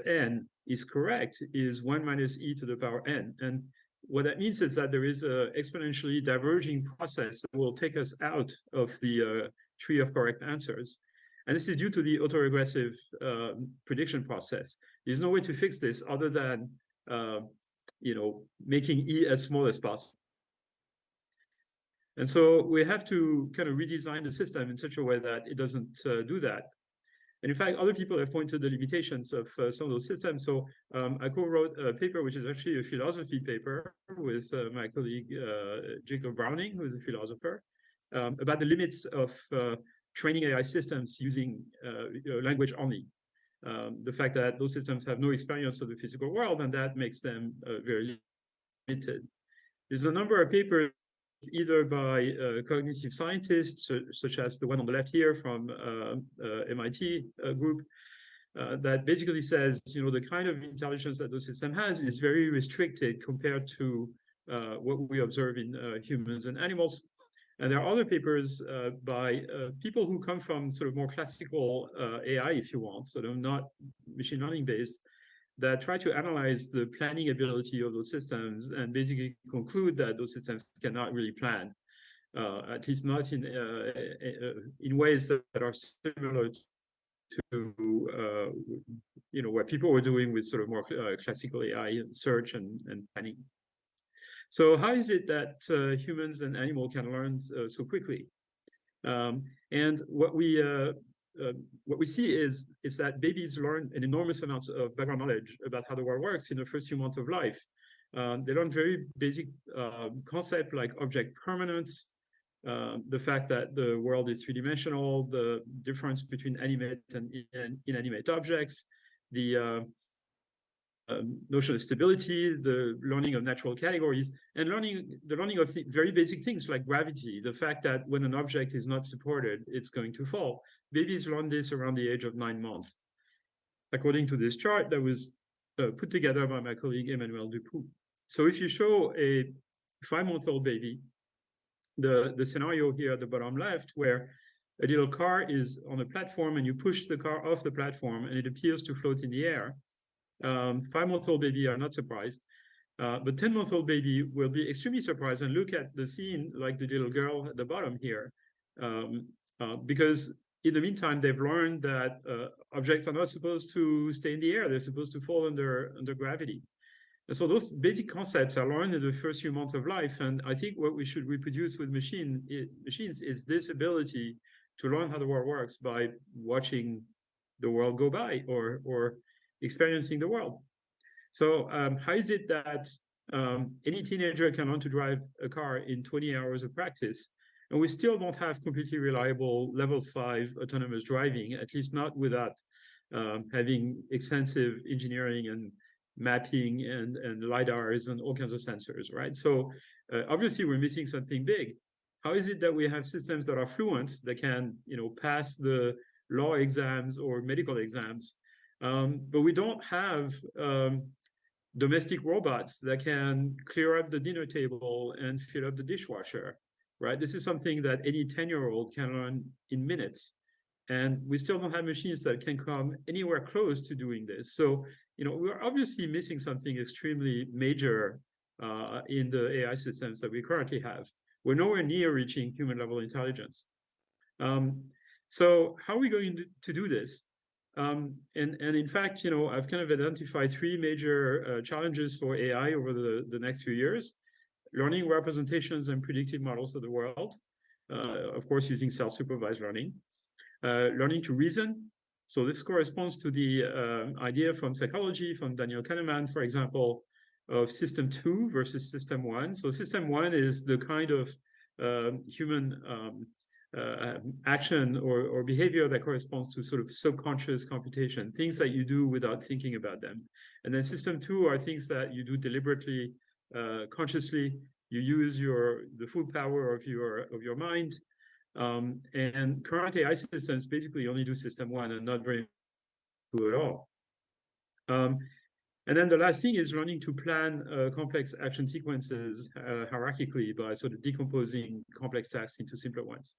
n is correct is 1 minus e to the power n. And what that means is that there is an exponentially diverging process that will take us out of the tree of correct answers. And this is due to the autoregressive prediction process. There's no way to fix this other than making e as small as possible. And so we have to kind of redesign the system in such a way that it doesn't do that. And in fact, other people have pointed the limitations of some of those systems. So I co-wrote a paper, which is actually a philosophy paper with my colleague Jacob Browning, who is a philosopher, about the limits of training AI systems using language only. The fact that those systems have no experience of the physical world, and that makes them very limited. There's a number of papers either by cognitive scientists, such as the one on the left here from MIT group, that basically says, the kind of intelligence that the system has is very restricted compared to what we observe in humans and animals. And there are other papers by people who come from sort of more classical AI, if you want, sort of not machine learning based, that try to analyze the planning ability of those systems and basically conclude that those systems cannot really plan, at least not in ways that are similar to what people were doing with sort of more classical AI search and planning. So how is it that humans and animals can learn so quickly? And what we see is that babies learn an enormous amount of background knowledge about how the world works in the first few months of life. They learn very basic concepts like object permanence, the fact that the world is three-dimensional, the difference between animate and inanimate objects, the notion of stability, the learning of natural categories, and the learning of very basic things like gravity, the fact that when an object is not supported, it's going to fall. Babies learn this around the age of 9 months, according to this chart that was put together by my colleague Emmanuel Dupuy. So if you show a 5-month-old baby, the scenario here at the bottom left, where a little car is on a platform and you push the car off the platform and it appears to float in the air, 5-month-old baby are not surprised, but 10-month-old baby will be extremely surprised and look at the scene like the little girl at the bottom here, because in the meantime they've learned that objects are not supposed to stay in the air; they're supposed to fall under gravity. And so those basic concepts are learned in the first few months of life. And I think what we should reproduce with machines is this ability to learn how the world works by watching the world go by or experiencing the world. So how is it that any teenager can learn to drive a car in 20 hours of practice, and we still don't have completely reliable level 5 autonomous driving, at least not without having extensive engineering and mapping and LiDARs and all kinds of sensors, right? So obviously we're missing something big. How is it that we have systems that are fluent, that can pass the law exams or medical exams, but we don't have domestic robots that can clear up the dinner table and fill up the dishwasher, right? This is something that any 10-year-old can learn in minutes. And we still don't have machines that can come anywhere close to doing this. So, we're obviously missing something extremely major in the AI systems that we currently have. We're nowhere near reaching human-level intelligence. So how are we going to do this? And in fact, I've kind of identified 3 major challenges for AI over the next few years: learning representations and predictive models of the world, of course, using self-supervised learning, learning to reason. So this corresponds to the idea from psychology, from Daniel Kahneman, for example, of system 2 versus system 1. So system 1 is the kind of human action or behavior that corresponds to sort of subconscious computation, things that you do without thinking about them. And then system 2 are things that you do deliberately, consciously. You use the full power of your mind. And current AI systems basically only do system 1 and not very good at all. And then the last thing is learning to plan complex action sequences hierarchically by sort of decomposing complex tasks into simpler ones.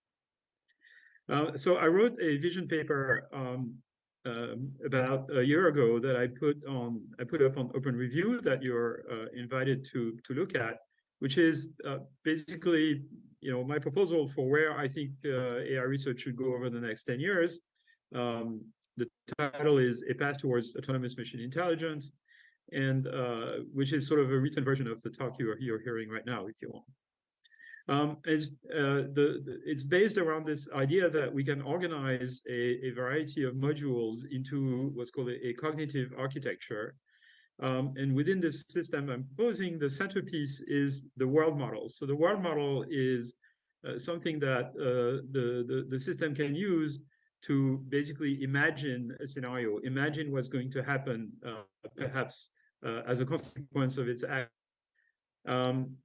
So I wrote a vision paper about a year ago that I put up on Open Review that you're invited to look at, which is basically my proposal for where I think AI research should go over the next 10 years. The title is A Path Towards Autonomous Machine Intelligence, and which is sort of a written version of the talk you're hearing right now, if you want. It's based around this idea that we can organize a variety of modules into what's called a cognitive architecture. And within this system I'm proposing, the centerpiece is the world model. So the world model is something that the system can use to basically imagine a scenario, imagine what's going to happen, perhaps as a consequence of its act.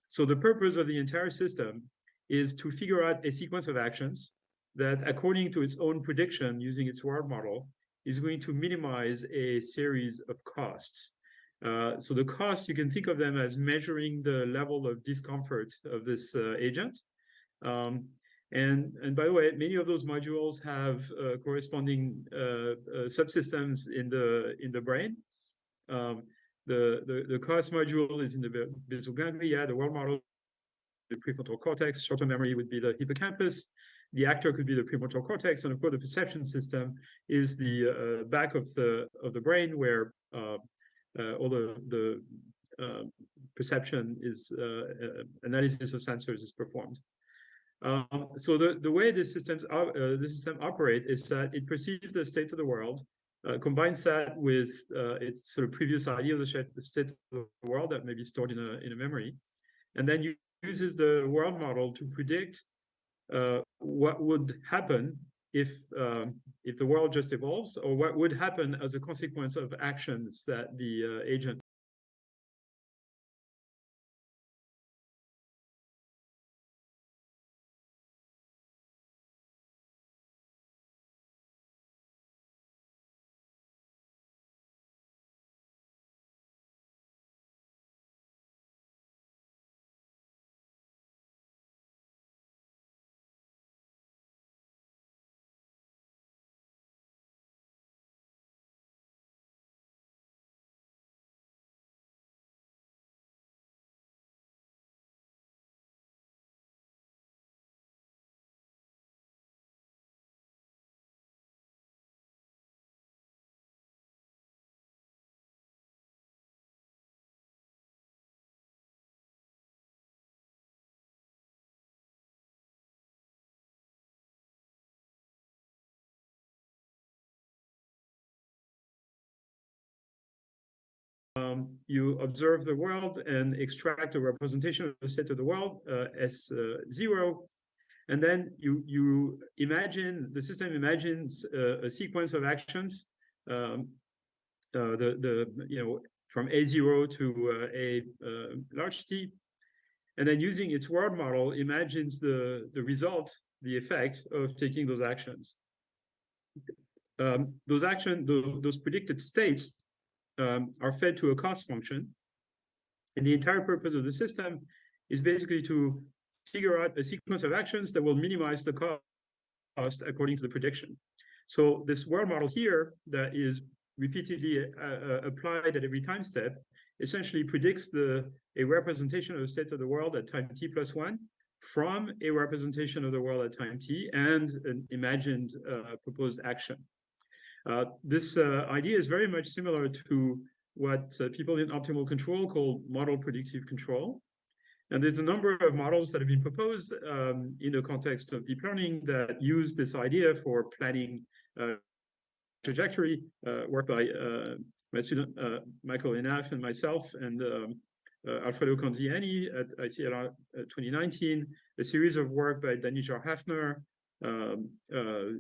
So the purpose of the entire system is to figure out a sequence of actions that, according to its own prediction using its world model, is going to minimize a series of costs. So the costs, you can think of them as measuring the level of discomfort of this agent. And by the way, many of those modules have corresponding subsystems in the brain. The COS module is in the basal ganglia. The world model, the prefrontal cortex. Short-term memory would be the hippocampus. The actor could be the prefrontal cortex, and of course, the perception system is the back of the brain, where all the perception is analysis of sensors is performed. So the way this system operates is that it perceives the state of the world, combines that with its sort of previous idea of the state of the world that may be stored in a memory, and then uses the world model to predict what would happen if the world just evolves, or what would happen as a consequence of actions that the agent. You observe the world and extract a representation of the state of the world, S0, and then you imagine, the system imagines a sequence of actions, from A0 to A large T, and then using its world model imagines the result, the effect of taking those actions. Those predicted states are fed to a cost function, and the entire purpose of the system is basically to figure out a sequence of actions that will minimize the cost according to the prediction. So this world model here that is repeatedly applied at every time step essentially predicts a representation of the state of the world at time t plus 1 from a representation of the world at time t and an imagined proposed action. This idea is very much similar to what people in optimal control call model predictive control. And there's a number of models that have been proposed in the context of deep learning that use this idea for planning trajectory, work by my student Michael Enaf and myself, and Alfredo Conziani at ICLR 2019, a series of work by Danijar Hafner,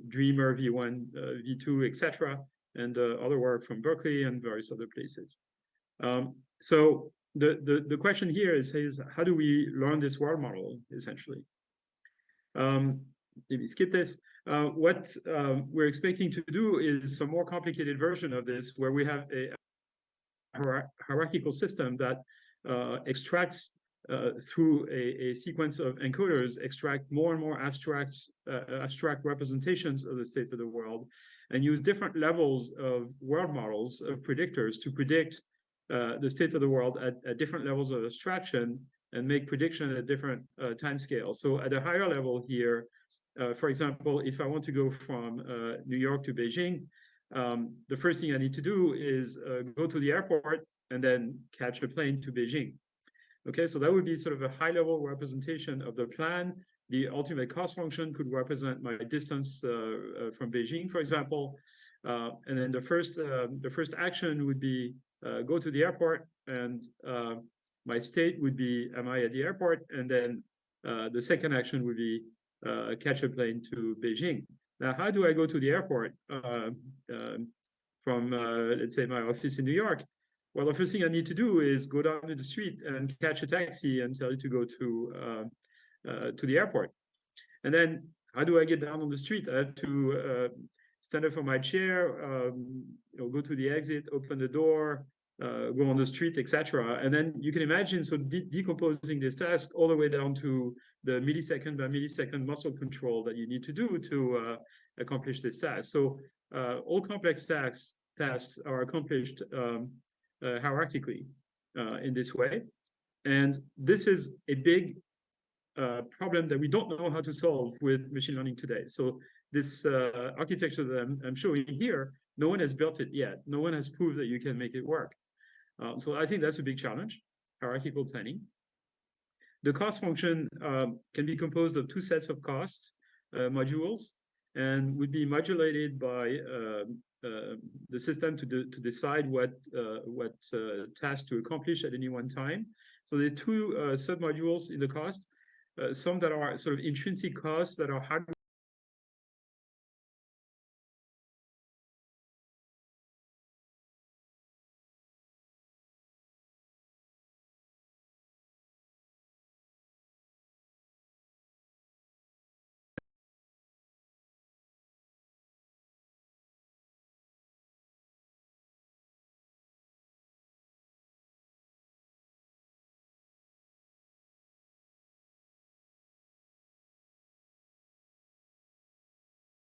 Dreamer, V1, V2, etc., and other work from Berkeley and various other places. So the question here is how do we learn this world model, essentially? Maybe skip this. What we're expecting to do is some more complicated version of this, where we have a hierarchical system that extracts through a sequence of encoders, extract more and more abstract representations of the state of the world, and use different levels of world models of predictors to predict the state of the world at different levels of abstraction and make prediction at different time scales. So at a higher level here, for example, if I want to go from New York to Beijing, the first thing I need to do is go to the airport and then catch a plane to Beijing. Okay, so that would be sort of a high-level representation of the plan. The ultimate cost function could represent my distance from Beijing, for example. And then the first action would be go to the airport, and my state would be, am I at the airport? And then the second action would be catch a plane to Beijing. Now, how do I go to the airport from, let's say, my office in New York? Well, the first thing I need to do is go down to the street and catch a taxi and tell it to go to the airport. And then how do I get down on the street? I have to stand up from my chair, go to the exit, open the door, go on the street, etc. And then you can imagine decomposing this task all the way down to the millisecond by millisecond muscle control that you need to do to accomplish this task. So all complex tasks are accomplished hierarchically in this way. And this is a big problem that we don't know how to solve with machine learning today. So this architecture that I'm showing here, no one has built it yet. No one has proved that you can make it work. So I think that's a big challenge, hierarchical planning. The cost function can be composed of two sets of costs modules and would be modulated by the system to decide what task to accomplish at any one time. So there are two submodules in the cost, some that are sort of intrinsic costs that are hardware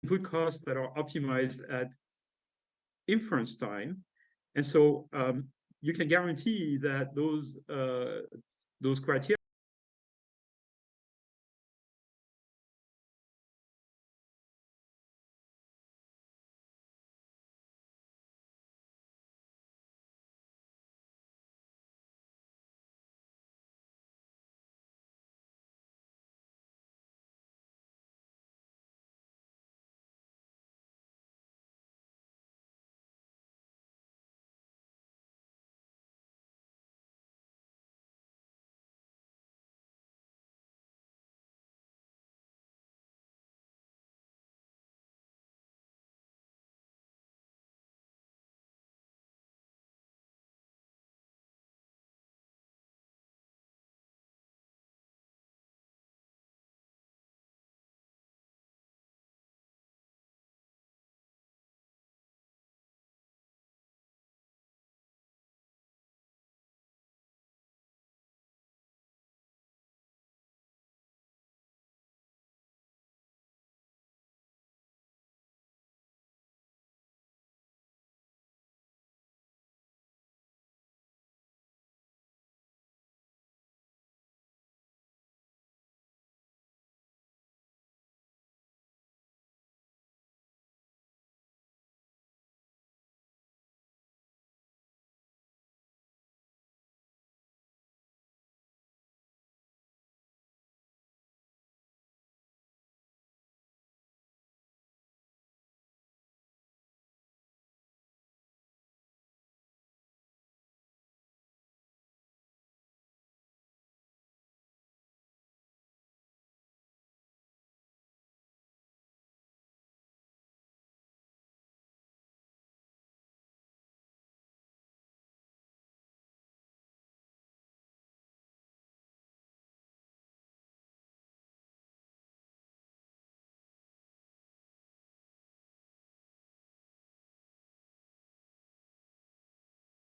input costs that are optimized at inference time. And so you can guarantee that those criteria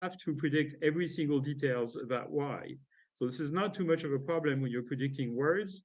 have to predict every single details about why. So this is not too much of a problem when you're predicting words.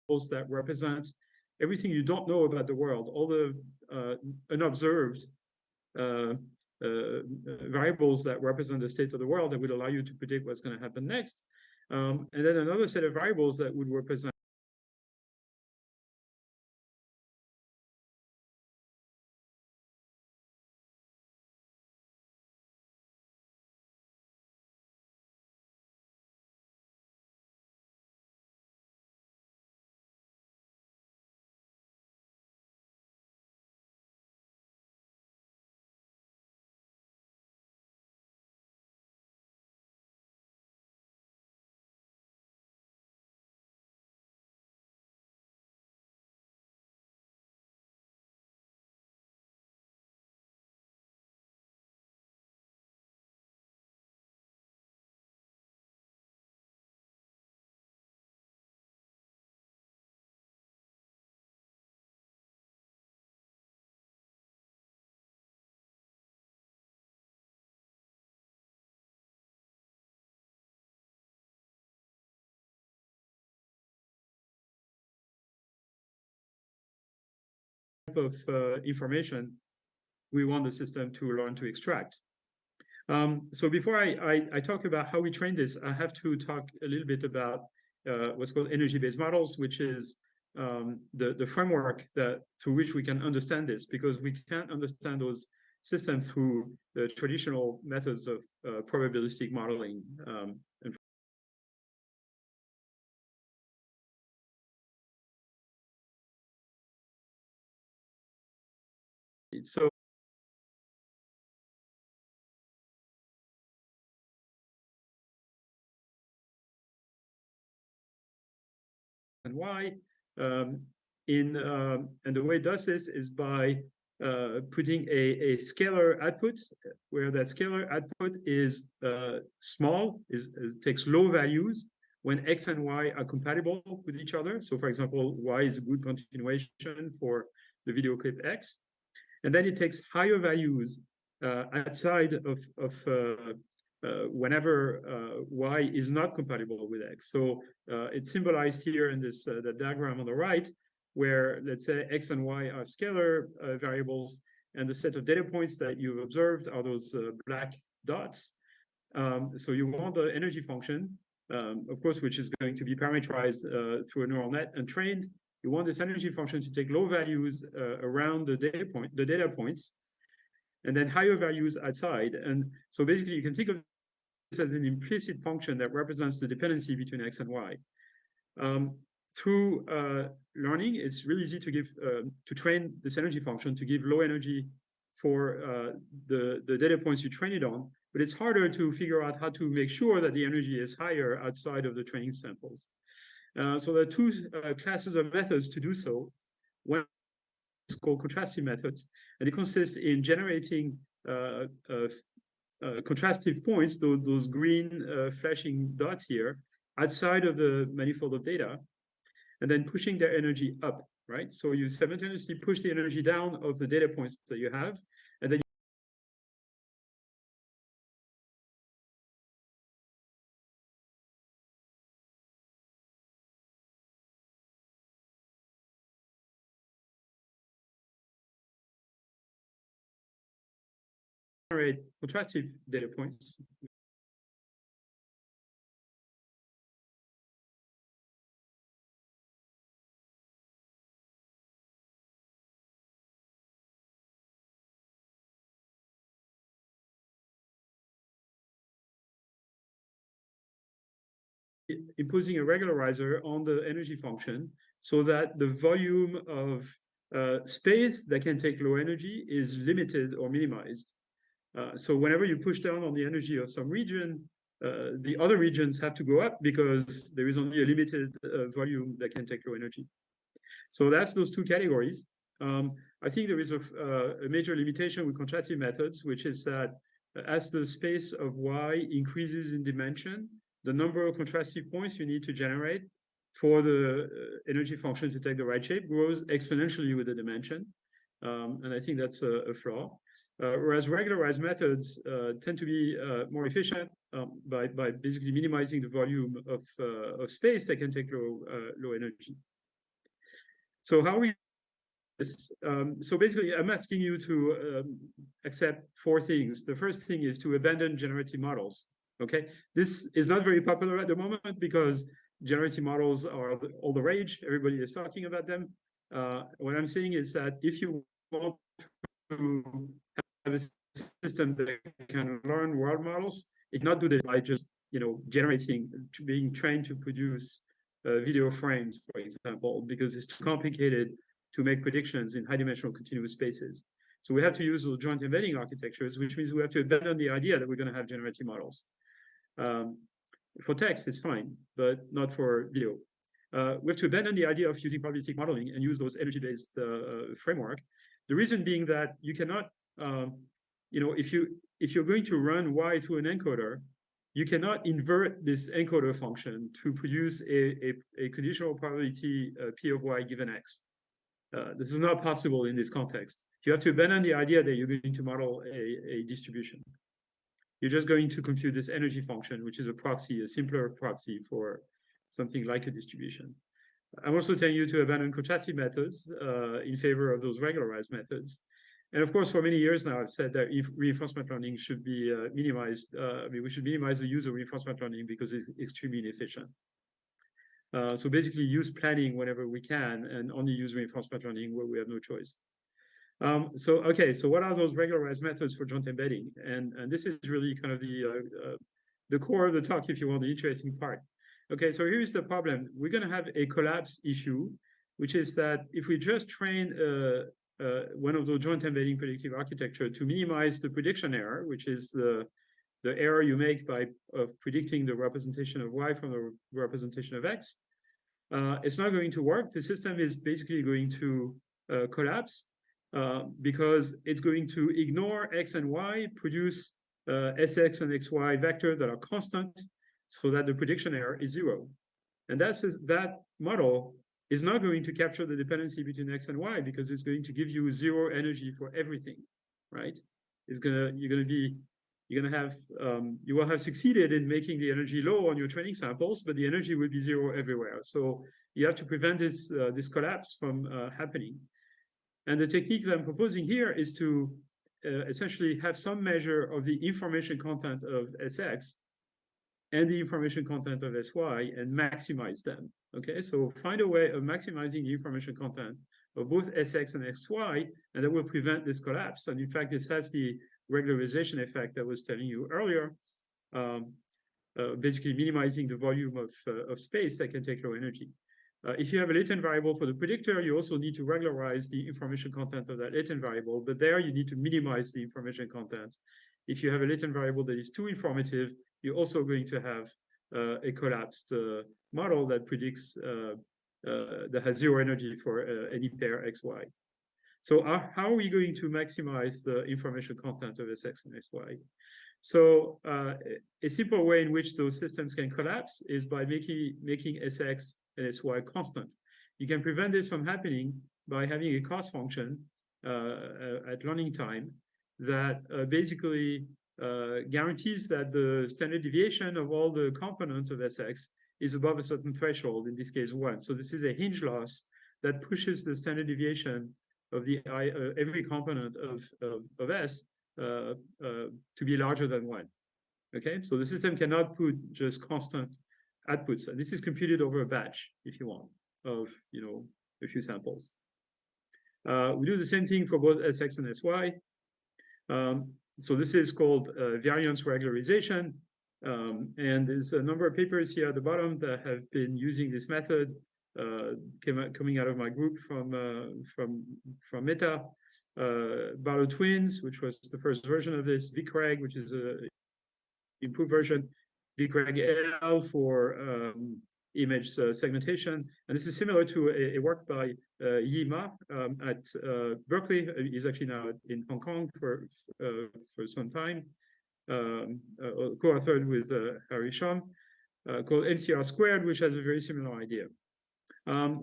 that represent everything you don't know about the world, all the unobserved variables that represent the state of the world that would allow you to predict what's going to happen next. And then another set of variables that would represent of information we want the system to learn to extract. So before I talk about how we train this, I have to talk a little bit about what's called energy-based models, which is the framework through which we can understand this, because we can't understand those systems through the traditional methods of probabilistic modeling. So and why and the way it does this is by putting a scalar output, where that scalar output is small, takes low values when x and y are compatible with each other. So for example, y is a good continuation for the video clip x, and then it takes higher values outside of whenever y is not compatible with x. So it's symbolized here in this the diagram on the right, where let's say x and y are scalar variables, and the set of data points that you've observed are those black dots. So you want the energy function, of course, which is going to be parameterized through a neural net and trained. You want this energy function to take low values around the data points, and then higher values outside. And so basically, you can think of this as an implicit function that represents the dependency between x and y. Through learning, it's really easy to give to train this energy function to give low energy for the data points you train it on, but it's harder to figure out how to make sure that the energy is higher outside of the training samples. So there are two classes of methods to do so. One is called contrastive methods, and it consists in generating contrastive points, those green flashing dots here, outside of the manifold of data, and then pushing their energy up, right? So you simultaneously push the energy down of the data points that you have, and then generate contrastive data points. Imposing a regularizer on the energy function so that the volume of space that can take low energy is limited or minimized. So whenever you push down on the energy of some region, the other regions have to go up because there is only a limited volume that can take low energy. So that's those two categories. I think there is a major limitation with contrastive methods, which is that as the space of y increases in dimension, the number of contrastive points you need to generate for the energy function to take the right shape grows exponentially with the dimension. And I think that's a flaw. Whereas regularized methods tend to be more efficient by basically minimizing the volume of space that can take low energy. So how we so basically, I'm asking you to accept four things. The first thing is to abandon generative models. Okay, this is not very popular at the moment because generative models are all the rage. Everybody is talking about them. What I'm saying is that if you want to have a system that can learn world models, it cannot do this by just generating, being trained to produce video frames, for example, because it's too complicated to make predictions in high-dimensional continuous spaces. So we have to use those joint embedding architectures, which means we have to abandon the idea that we're going to have generative models. For text, it's fine, but not for video. We have to abandon the idea of using probabilistic modeling and use those energy-based framework. The reason being that you cannot, if you're going to run Y through an encoder, you cannot invert this encoder function to produce a conditional probability P of Y given X. This is not possible in this context. You have to abandon the idea that you're going to model a distribution. You're just going to compute this energy function, which is a proxy, a simpler proxy for something like a distribution. I'm also telling you to abandon contrastive methods in favor of those regularized methods. And of course, for many years now, I've said that if reinforcement learning should be minimized, we should minimize the use of reinforcement learning because it's extremely inefficient. So basically use planning whenever we can and only use reinforcement learning where we have no choice. So what are those regularized methods for joint embedding? And this is really kind of the core of the talk, if you want, the interesting part. Okay, so here's the problem. We're going to have a collapse issue, which is that if we just train one of those joint embedding predictive architecture to minimize the prediction error, which is the error you make of predicting the representation of Y from the representation of X, it's not going to work. The system is basically going to collapse because it's going to ignore X and Y, produce SX and XY vectors that are constant so that the prediction error is 0. And that model is not going to capture the dependency between X and Y because it's going to give you 0 energy for everything, right? You will have succeeded in making the energy low on your training samples, but the energy will be 0 everywhere. So you have to prevent this collapse from happening. And the technique that I'm proposing here is to essentially have some measure of the information content of SX and the information content of SY and maximize them. Okay, so find a way of maximizing the information content of both SX and XY, and that will prevent this collapse. And in fact, this has the regularization effect I was telling you earlier, basically minimizing the volume of space that can take low energy. If you have a latent variable for the predictor, you also need to regularize the information content of that latent variable, but there you need to minimize the information content. If you have a latent variable that is too informative, you're also going to have a collapsed model that predicts, that has 0 energy for any pair XY. So how are we going to maximize the information content of SX and XY? So a simple way in which those systems can collapse is by making SX and SY constant. You can prevent this from happening by having a cost function at learning time that basically guarantees that the standard deviation of all the components of SX is above a certain threshold, in this case 1. So this is a hinge loss that pushes the standard deviation of the every component of S to be larger than 1. Okay, so the system cannot put just constant outputs, and this is computed over a batch, if you want, of a few samples. We do the same thing for both SX and SY. So this is called variance regularization, and there's a number of papers here at the bottom that have been using this method. Coming out of my group from Meta, Barlow twins, which was the first version of this, VCREG, which is an improved version, VCREG-L for image segmentation, and this is similar to a work by Yi Ma at Berkeley. He's actually now in Hong Kong for some time, co-authored with Harry Shum, called MCR squared, which has a very similar idea.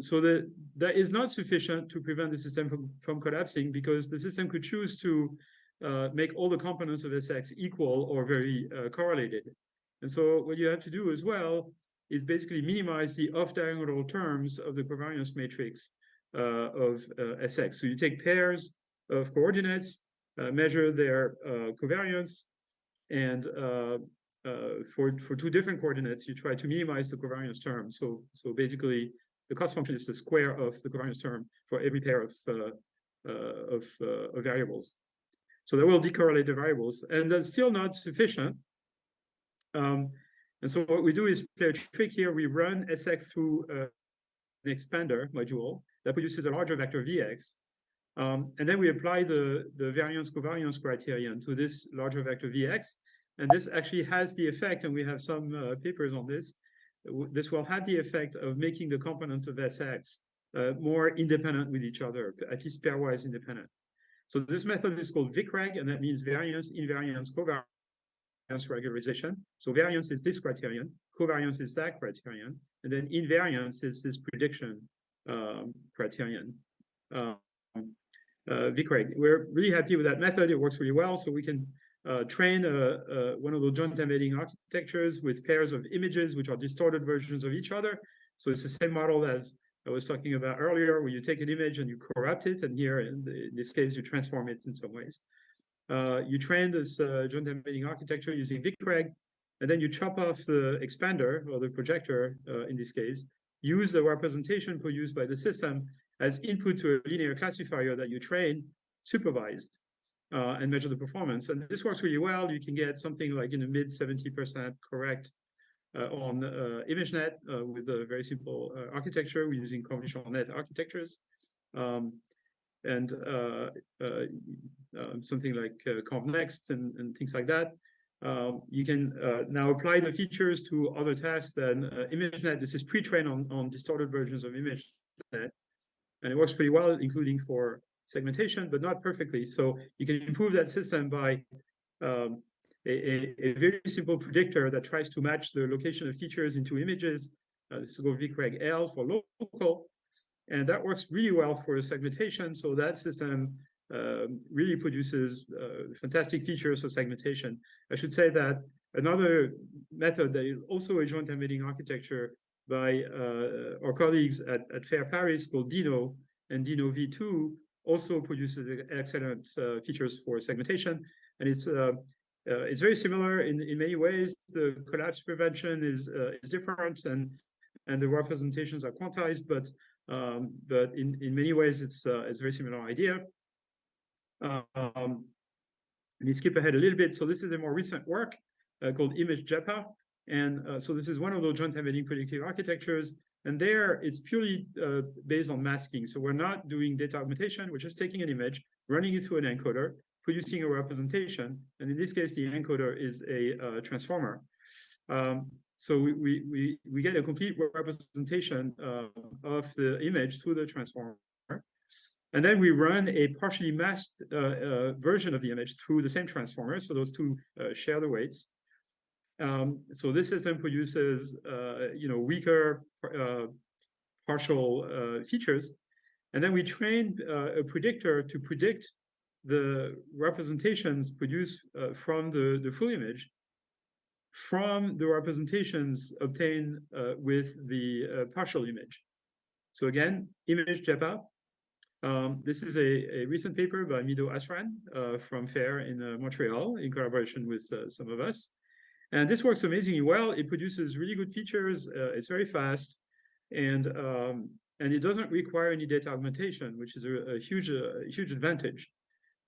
So that is not sufficient to prevent the system from collapsing, because the system could choose to make all the components of SX equal or very correlated. And so what you have to do as well is basically minimize the off-diagonal terms of the covariance matrix of Sx. So you take pairs of coordinates, measure their covariance, and for two different coordinates, you try to minimize the covariance term. So basically, the cost function is the square of the covariance term for every pair of variables. So that will decorrelate the variables, and that's still not sufficient. And so what we do is play a trick here. We run Sx through an expander module that produces a larger vector Vx. And then we apply the variance covariance criterion to this larger vector Vx. And this actually has the effect, and we have some papers on this. This will have the effect of making the components of Sx more independent with each other, at least pairwise independent. So this method is called VICREG, and that means variance, invariance, covariance regularization. So variance is this criterion, covariance is that criterion, and then invariance is this prediction criterion. VICREG. We're really happy with that method. It works really well. So we can train one of those joint embedding architectures with pairs of images, which are distorted versions of each other. So it's the same model as I was talking about earlier, where you take an image and you corrupt it. And here, in this case, you transform it in some ways. You train this joint embedding architecture using VICREG, and then you chop off the expander, or the projector in this case, use the representation produced by the system as input to a linear classifier that you train supervised and measure the performance. And this works really well. You can get something like in the mid 70% correct on ImageNet with a very simple architecture. We're using convolutional net architectures. And something like CompNext and things like that. You can now apply the features to other tasks than ImageNet. This is pre-trained on distorted versions of ImageNet. And it works pretty well, including for segmentation, but not perfectly. So you can improve that system by a very simple predictor that tries to match the location of features into images. This is called VICREG L for local. And that works really well for segmentation. So that system really produces fantastic features for segmentation. I should say that another method that is also a joint embedding architecture by our colleagues at FAIR Paris called Dino, and Dino V2 also produces excellent features for segmentation. And it's very similar in many ways. The collapse prevention is different, and the representations are quantized, but in many ways it's a very similar idea. Let me skip ahead a little bit. So this is a more recent work called ImageJEPA. And so this is one of those joint embedding predictive architectures. And there it's purely based on masking. So we're not doing data augmentation. We're just taking an image, running it through an encoder, producing a representation. And in this case, the encoder is a transformer. So we get a complete representation of the image through the transformer. And then we run a partially masked version of the image through the same transformer. So those two share the weights. So this system produces, weaker partial features. And then we train a predictor to predict the representations produced from the full image from the representations obtained with the partial image. So again, ImageJEPA. This is a recent paper by Mido Asran from FAIR in Montreal in collaboration with some of us. And this works amazingly well. It produces really good features. It's very fast, and it doesn't require any data augmentation, which is a huge advantage.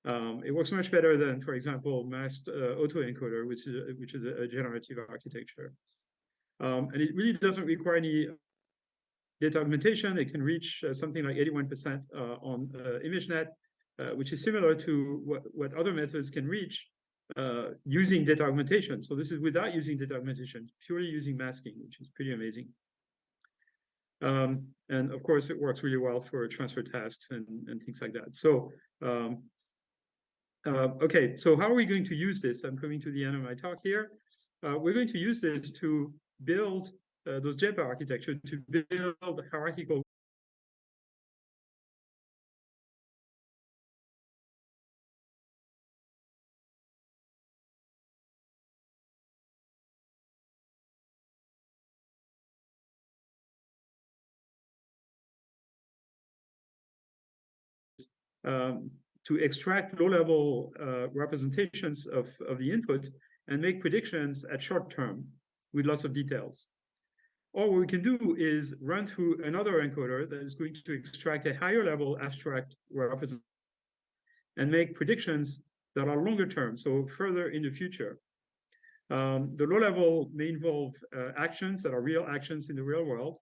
It works much better than, for example, masked autoencoder, which is a generative architecture. And it really doesn't require any data augmentation. It can reach something like 81% on ImageNet, which is similar to what other methods can reach using data augmentation. So this is without using data augmentation, purely using masking, which is pretty amazing. And of course, it works really well for transfer tasks and things like that. So okay, so how are we going to use this? I'm coming to the end of my talk here. We're going to use this to build those JEPA architecture, to build hierarchical to extract low-level representations of the input and make predictions at short term with lots of details. Or what we can do is run through another encoder that is going to extract a higher level abstract representation and make predictions that are longer term, so further in the future. The low level may involve actions that are real actions in the real world,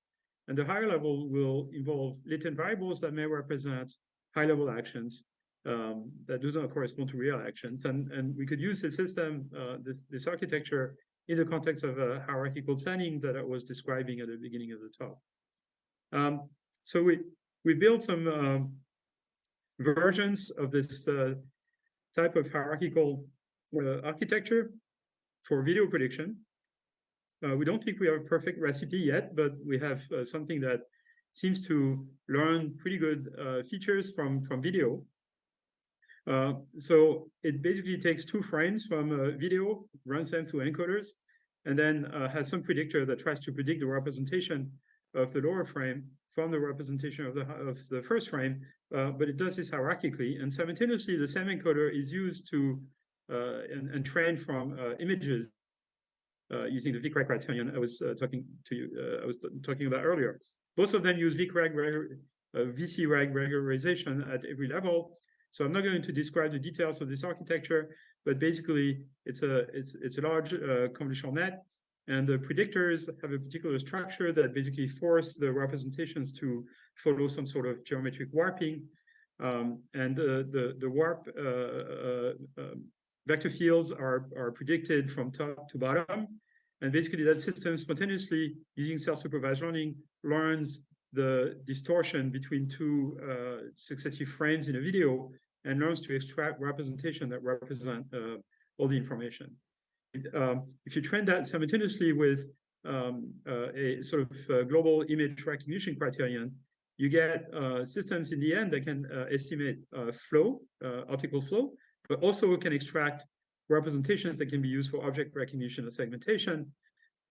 and the higher level will involve latent variables that may represent high level actions that do not correspond to real actions. And we could use the system, this architecture, in the context of hierarchical planning that I was describing at the beginning of the talk. So we built some versions of this type of hierarchical architecture for video prediction. We don't think we have a perfect recipe yet, but we have something that seems to learn pretty good features from video. So it basically takes 2 frames from a video, runs them through encoders, and then has some predictor that tries to predict the representation of the lower frame from the representation of the first frame, but it does this hierarchically, and simultaneously the same encoder is used to and trained from images using the VCRAG criterion I was talking about earlier. Both of them use VCRAG VCRAG regularization at every level. So I'm not going to describe the details of this architecture, but basically it's a large convolutional net, and the predictors have a particular structure that basically force the representations to follow some sort of geometric warping, and the warp vector fields are predicted from top to bottom, and basically that system spontaneously, using self-supervised learning, learns the distortion between 2 successive frames in a video and learns to extract representation that represent all the information. If you train that simultaneously with a sort of global image recognition criterion, you get systems in the end that can estimate flow, optical flow, but also can extract representations that can be used for object recognition and segmentation.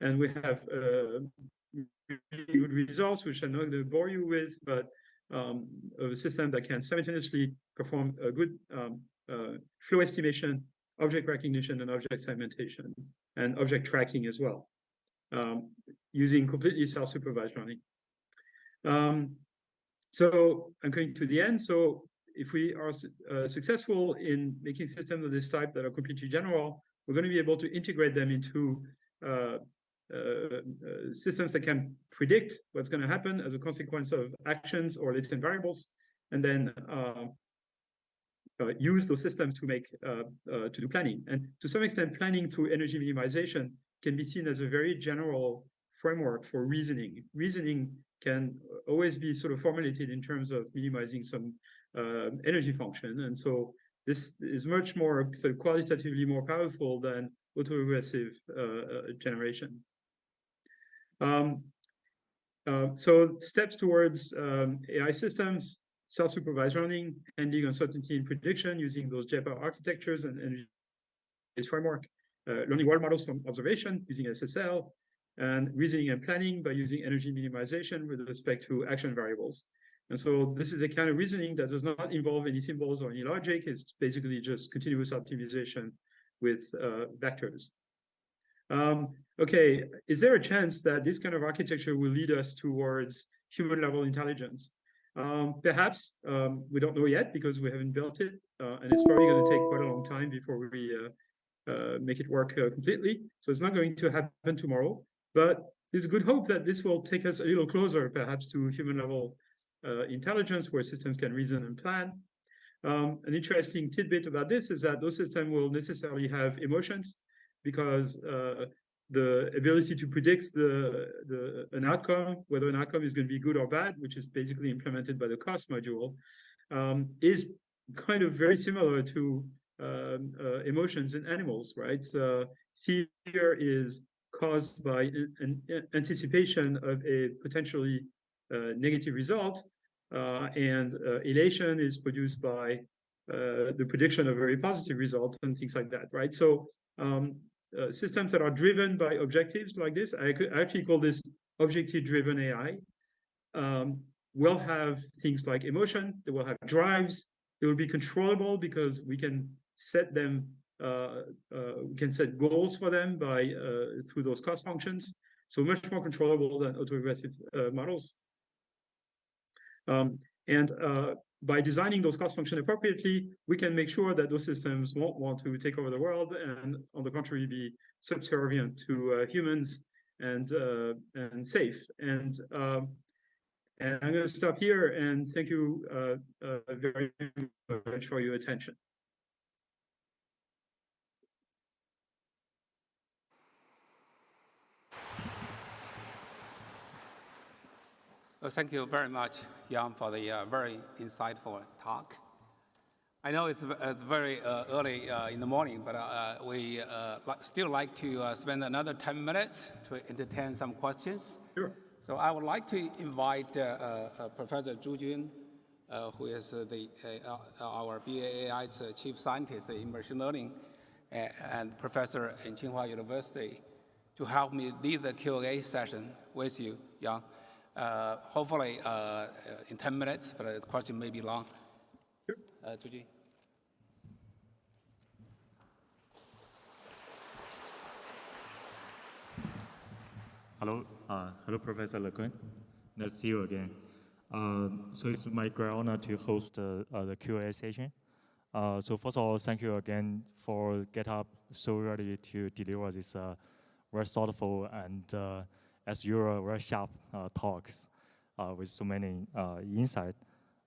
And we have really good results, which I'm not going to bore you with, but of a system that can simultaneously perform a good flow estimation, object recognition, and object segmentation, and object tracking as well, using completely self-supervised learning. So I'm going to the end. So if we are successful in making systems of this type that are completely general, we're going to be able to integrate them into systems that can predict what's going to happen as a consequence of actions or latent variables, and then use those systems to make to do planning. And to some extent, planning through energy minimization can be seen as a very general framework for reasoning. Reasoning can always be sort of formulated in terms of minimizing some energy function, and so this is much more sort of qualitatively more powerful than autoregressive generation. So steps towards AI systems: self-supervised learning, handling uncertainty in prediction using those JPA architectures and energy-based framework, learning world models from observation using SSL, and reasoning and planning by using energy minimization with respect to action variables. And so this is a kind of reasoning that does not involve any symbols or any logic. It's basically just continuous optimization with vectors. Okay, is there a chance that this kind of architecture will lead us towards human-level intelligence? Perhaps. We don't know yet because we haven't built it, and it's probably going to take quite a long time before we make it work completely. So it's not going to happen tomorrow, but there's good hope that this will take us a little closer, perhaps, to human-level intelligence, where systems can reason and plan. An interesting tidbit about this is that those systems will necessarily have emotions, because the ability to predict an outcome, whether an outcome is going to be good or bad, which is basically implemented by the cost module, is kind of very similar to emotions in animals, right? Fear is caused by an anticipation of a potentially negative result, and elation is produced by the prediction of a very positive result and things like that, right? So systems that are driven by objectives like this, I actually call this objective-driven AI, will have things like emotion, they will have drives, They will be controllable because we can set them. We can set goals for them by through those cost functions. So much more controllable than autoregressive models. And by designing those cost functions appropriately, we can make sure that those systems won't want to take over the world, and on the contrary, be subservient to humans and safe. And I'm going to stop here and thank you very much for your attention. Well, thank you very much, Yang, for the very insightful talk. I know it's very early in the morning, but we still like to spend another 10 minutes to entertain some questions. Sure. So I would like to invite Professor Zhu Jun, who is our BAAI's chief scientist in machine learning and professor in Tsinghua University, to help me lead the Q&A session with you, Yang. Hopefully in 10 minutes, but the question may be long. Sure. Zhu Jun. Hello, hello, Professor Lecun. Nice to see you again. So it's my great honor to host the Q&A session. So first of all, thank you again for get up so early to deliver this very thoughtful and, as usual, very sharp talks with so many insight.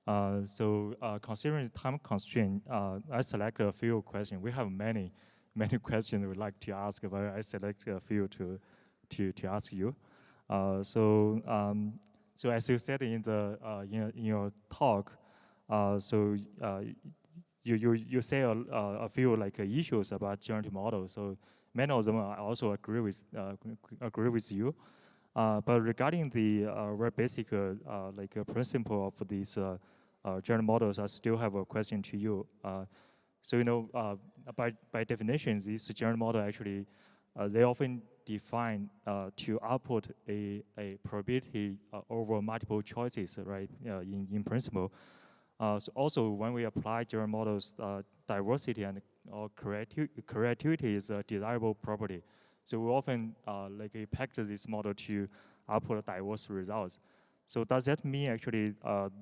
So considering the time constraint, I selected a few questions. We have many questions we'd like to ask, but I selected a few to ask you. So as you said in your talk, so you say a few issues about generative models. So many of them I also agree with you. But regarding the very basic principle of these generative models, I still have a question to you. So by definition, these generative models actually they often define to output a probability over multiple choices, right? In principle. So also, when we apply generative models, diversity and creativity is a desirable property. So we often package this model to output diverse results. So does that mean actually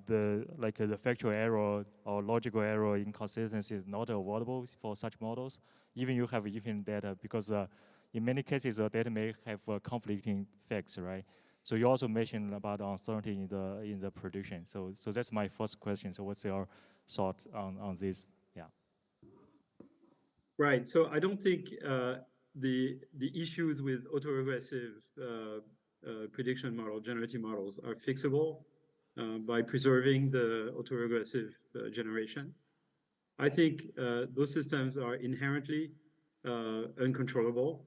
the factual error or logical error inconsistency is not avoidable for such models, even you have infinite data? Because in many cases, the data may have conflicting facts, right? So you also mentioned about uncertainty in the prediction. So that's my first question. So what's your thought on this? Yeah. Right. So I don't think the issues with autoregressive prediction model, generative models, are fixable by preserving the autoregressive generation. I think those systems are inherently uncontrollable.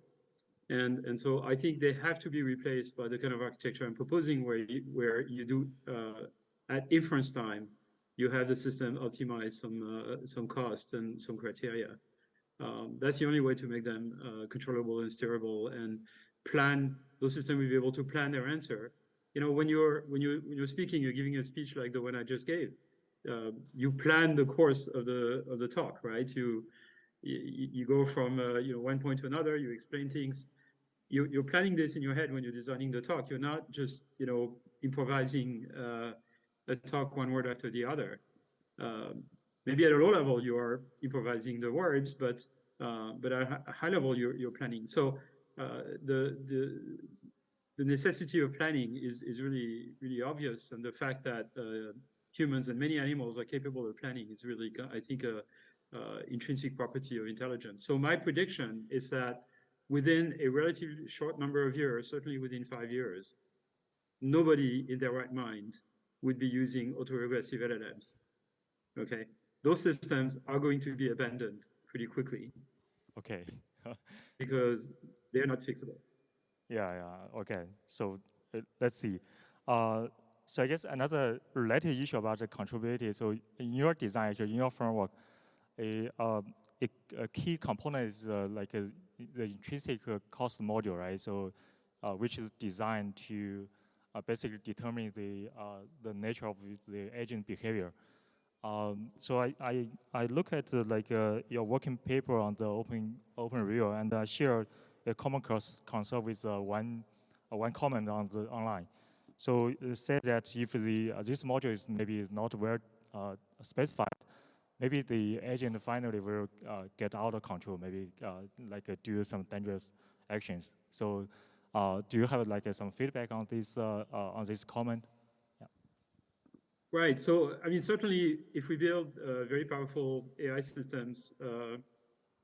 And so I think they have to be replaced by the kind of architecture I'm proposing, where you do at inference time, you have the system optimize some cost and some criteria. That's the only way to make them controllable and steerable, and plan. Those systems will be able to plan their answer. When you're speaking, you're giving a speech like the one I just gave. You plan the course of the talk, right? You go from one point to another. You explain things. You're planning this in your head when you're designing the talk. You're not just improvising a talk one word after the other. Maybe at a low level you are improvising the words, but at a high level you're planning. So the necessity of planning is really obvious, and the fact that humans and many animals are capable of planning is really, I think, a intrinsic property of intelligence. So my prediction is that within a relatively short number of years, certainly within 5 years, nobody in their right mind would be using autoregressive LLMs. Okay, those systems are going to be abandoned pretty quickly. Okay. Because they're not fixable. Yeah. Okay. So let's see. So I guess another related issue about the controllability. So in your design, actually, in your framework, a key component is the intrinsic cost module, right? So which is designed to basically determine the nature of the agent behavior. So I look at your working paper on the OpenReel, and I share a common concern with one comment on the online. So it said that if this module is maybe not well specified, maybe the agent finally will get out of control, maybe do some dangerous actions. So do you have some feedback on this comment? Yeah. Right. So, I mean, certainly, if we build very powerful AI systems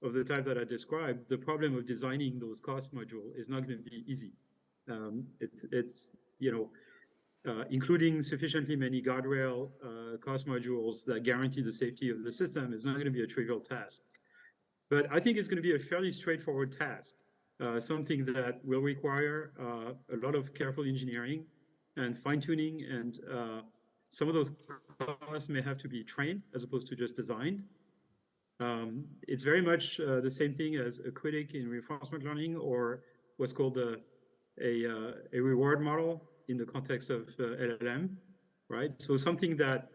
of the type that I described, the problem of designing those cost modules is not going to be easy. It's including sufficiently many guardrail cost modules that guarantee the safety of the system is not going to be a trivial task. But I think it's going to be a fairly straightforward task, something that will require a lot of careful engineering and fine-tuning, and some of those costs may have to be trained as opposed to just designed. It's very much the same thing as a critic in reinforcement learning, or what's called a reward model in the context of LLM, right? So something that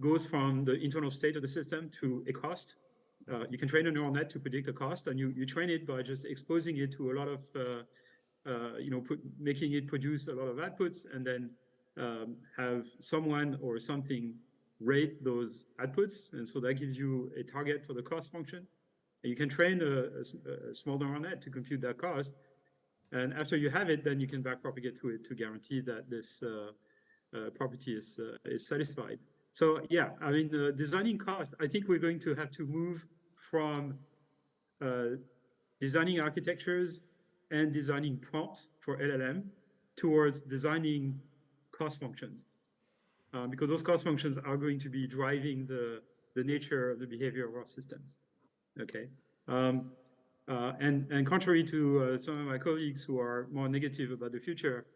goes from the internal state of the system to a cost. You can train a neural net to predict a cost, and you train it by just exposing it to a lot of, making it produce a lot of outputs, and then have someone or something rate those outputs. And so that gives you a target for the cost function. And you can train a small neural net to compute that cost. And after you have it, then you can backpropagate to it to guarantee that this property is satisfied. So yeah, I mean, designing cost, I think we're going to have to move from designing architectures and designing prompts for LLM towards designing cost functions, because those cost functions are going to be driving the nature of the behavior of our systems. Okay. And contrary to some of my colleagues who are more negative about the future,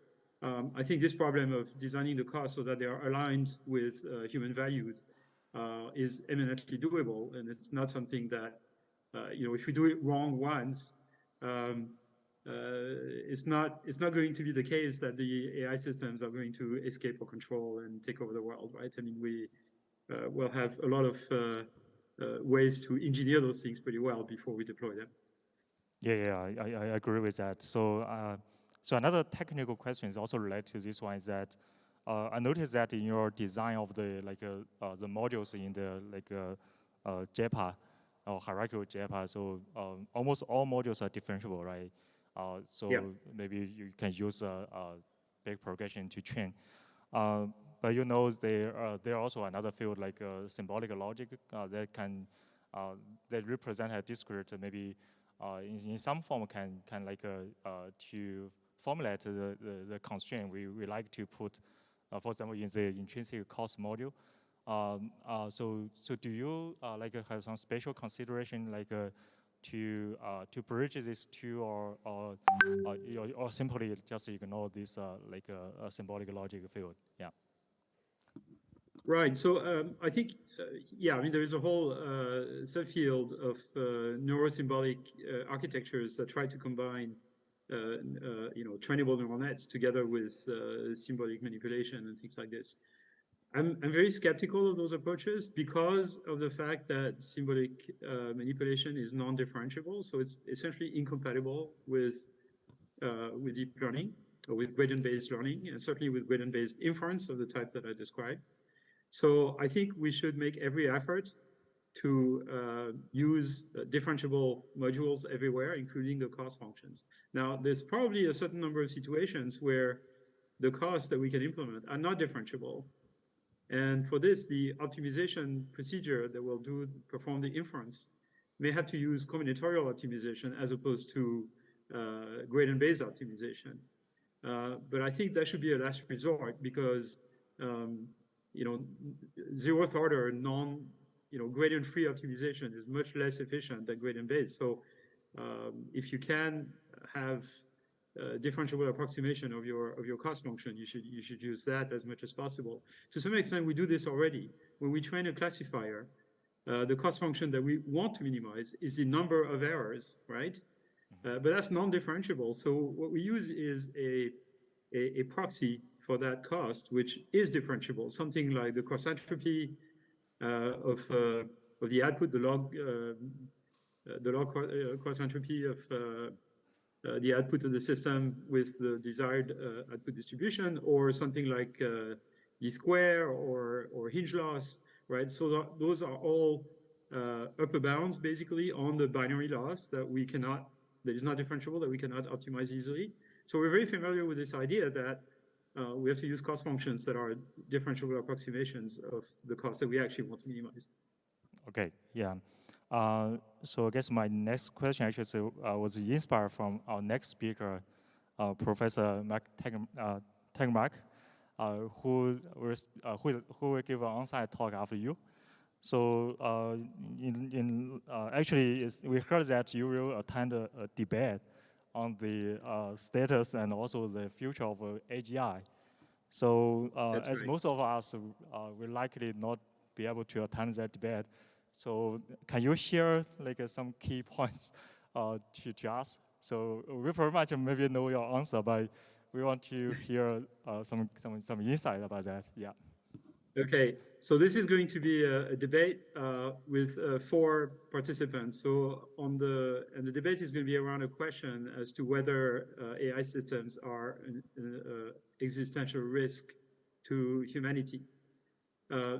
I think this problem of designing the cost so that they are aligned with human values is eminently doable, and it's not something that, if we do it wrong once, it's not going to be the case that the AI systems are going to escape our control and take over the world, right? I mean, we will have a lot of ways to engineer those things pretty well before we deploy them. Yeah, I agree with that. So, so another technical question is also related to this one is that I noticed that in your design of the the modules in the JPA or hierarchical JPA, so almost all modules are differentiable, right? So yeah, maybe you can use a big progression to train. But there also another field like symbolic logic that can that represent a discrete maybe. In some form can to formulate the constraint we like to put, for example, in the intrinsic cost module. So do you have some special consideration to bridge these two, or simply just ignore this symbolic logic field? Yeah. Right. So I think, yeah, I mean, there is a whole subfield of neurosymbolic architectures that try to combine, trainable neural nets together with symbolic manipulation and things like this. I'm very skeptical of those approaches because of the fact that symbolic manipulation is non-differentiable. So it's essentially incompatible with deep learning or with gradient-based learning, and certainly with gradient-based inference of the type that I described. So I think we should make every effort to use differentiable modules everywhere, including the cost functions. Now, there's probably a certain number of situations where the costs that we can implement are not differentiable. And for this, the optimization procedure that will perform the inference may have to use combinatorial optimization as opposed to gradient-based optimization. But I think that should be a last resort because zeroth order gradient-free optimization is much less efficient than gradient-based. So if you can have differentiable approximation of your cost function, you should use that as much as possible. To some extent, we do this already. When we train a classifier, the cost function that we want to minimize is the number of errors, right? But that's non-differentiable. So what we use is a proxy for that cost, which is differentiable, something like the cost entropy of the output, the log cost entropy of the output of the system with the desired output distribution, or something like E square or hinge loss, right? So those are all upper bounds basically on the binary loss that is not differentiable, that we cannot optimize easily. So we're very familiar with this idea that we have to use cost functions that are differentiable approximations of the cost that we actually want to minimize. Okay, yeah. So I guess my next question actually was inspired from our next speaker, Professor Tegmark, who will give an on-site talk after you. So actually, we heard that you will attend a debate on the status and also the future of AGI. So as right. most of us will likely not be able to attend that debate, so can you share like some key points to us? So we pretty much maybe know your answer, but we want to hear some insight about that. Yeah. Okay, so this is going to be a debate with 4 participants. So the debate is going to be around a question as to whether AI systems are an existential risk to humanity.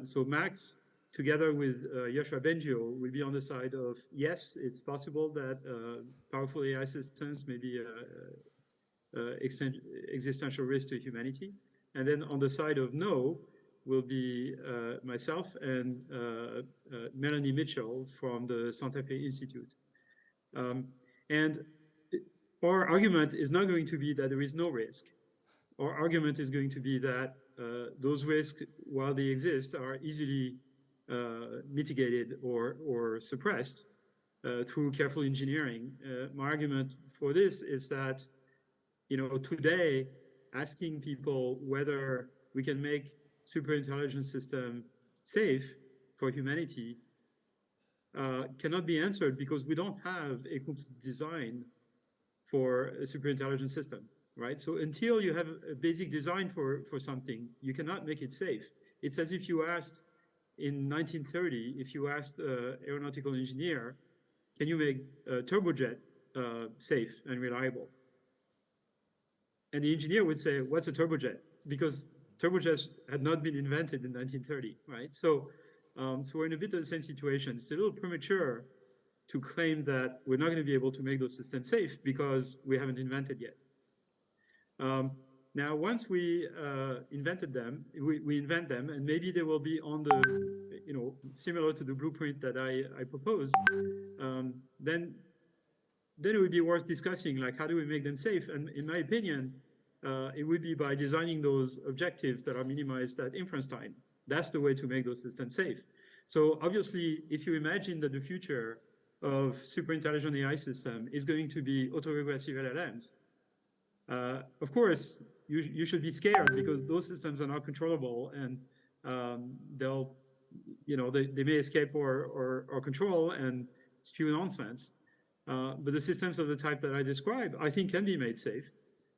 So Max, together with Yoshua Bengio, will be on the side of yes, it's possible that powerful AI systems may be existential risk to humanity. And then on the side of no, will be myself and Melanie Mitchell from the Santa Fe Institute. And our argument is not going to be that there is no risk. Our argument is going to be that those risks, while they exist, are easily mitigated or suppressed through careful engineering. My argument for this is that, today, asking people whether we can make super intelligent system safe for humanity cannot be answered because we don't have a complete design for a super intelligent system, right? So until you have a basic design for something, you cannot make it safe. It's as if you asked in 1930, if you asked an aeronautical engineer, can you make a turbojet safe and reliable? And the engineer would say, what's a turbojet? Because turbojets had not been invented in 1930, right? So we're in a bit of the same situation. It's a little premature to claim that we're not going to be able to make those systems safe because we haven't invented yet. Now, once we invented them, we invent them, and maybe they will be on the, similar to the blueprint that I proposed, then it would be worth discussing, like, how do we make them safe? And in my opinion, it would be by designing those objectives that are minimized at inference time. That's the way to make those systems safe. So obviously, if you imagine that the future of super intelligent AI system is going to be autoregressive LLMs, of course, you should be scared because those systems are not controllable, and they may escape our control and spew nonsense. But the systems of the type that I described, I think, can be made safe.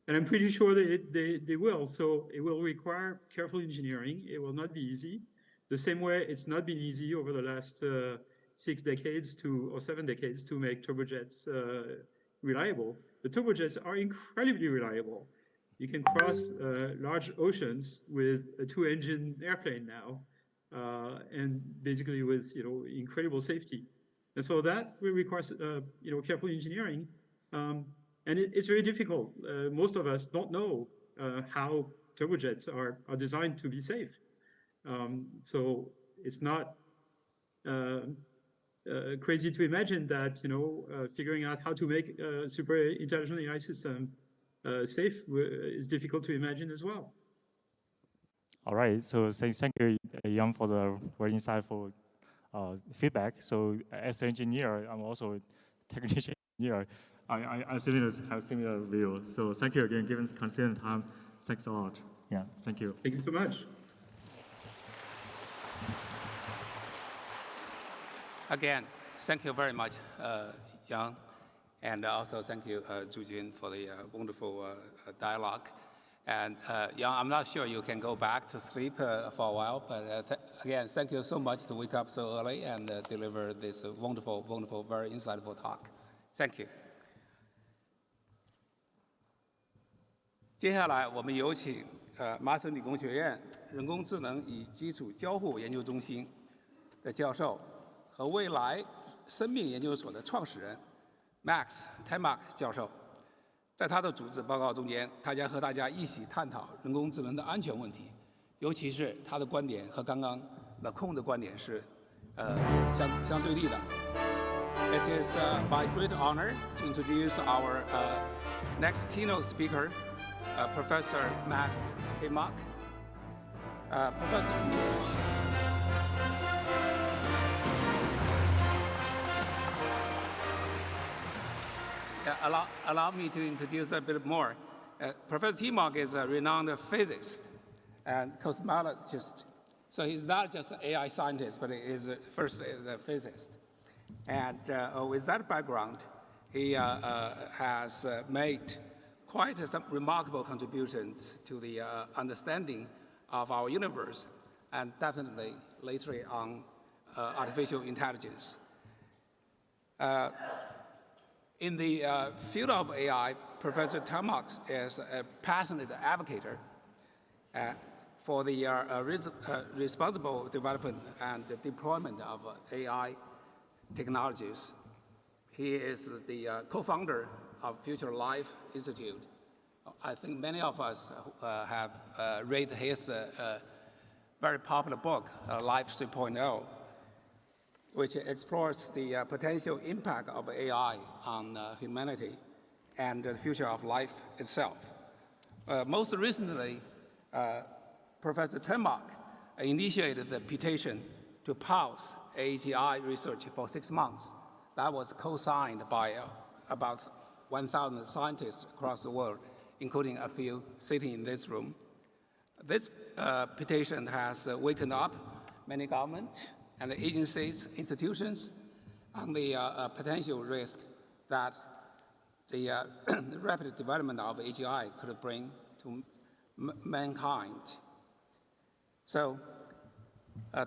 And I'm pretty sure that they will. So it will require careful engineering. It will not be easy. The same way it's not been easy over the last 6 decades or 7 decades to make turbojets reliable. The turbojets are incredibly reliable. You can cross large oceans with a 2-engine airplane now, and basically with incredible safety. And so that will require careful engineering, and it's very difficult. Most of us don't know how turbojets are designed to be safe. So it's not crazy to imagine that figuring out how to make a super intelligent AI system safe is difficult to imagine as well. All right. So thank you, Yang, for the very insightful feedback. So as an engineer, I'm also a technician engineer. I have similar view. So thank you again, given considered time. Thanks a lot. Yeah, thank you. Thank you so much. Again, thank you very much, Yang, and also thank you, Zhu Jun, for the wonderful dialogue. And yeah, I'm not sure you can go back to sleep for a while, but again, thank you so much to wake up so early and deliver this wonderful, wonderful, very insightful talk. Thank you. 接下来我们有请麻省理工学院人工智能与基础交互研究中心的教授和未来生命研究所的创始人 Max Tegmark 教授，在他的主旨报告中间，他将和大家一起探讨人工智能的安全问题，尤其是他的观点和刚刚Lecun的观点是相对立的。It is my great honor to introduce our next keynote speaker, Professor Max Tegmark. Allow me to introduce a bit more. Professor Tegmark is a renowned physicist and cosmologist. So he's not just an AI scientist, but he is first a physicist. And with that background, he has made quite some remarkable contributions to the understanding of our universe, and definitely later on artificial intelligence. In the field of AI, Professor Tegmark is a passionate advocate for the responsible development and deployment of AI technologies. He is the co-founder of Future Life Institute. I think many of us have read his very popular book, Life 3.0, which explores the potential impact of AI on humanity and the future of life itself. Most recently, Professor Tegmark initiated the petition to pause AGI research for 6 months. That was co-signed by about 1,000 scientists across the world, including a few sitting in this room. This petition has wakened up many governments and agencies, institutions, on the potential risk that the rapid development of AGI could bring to mankind. So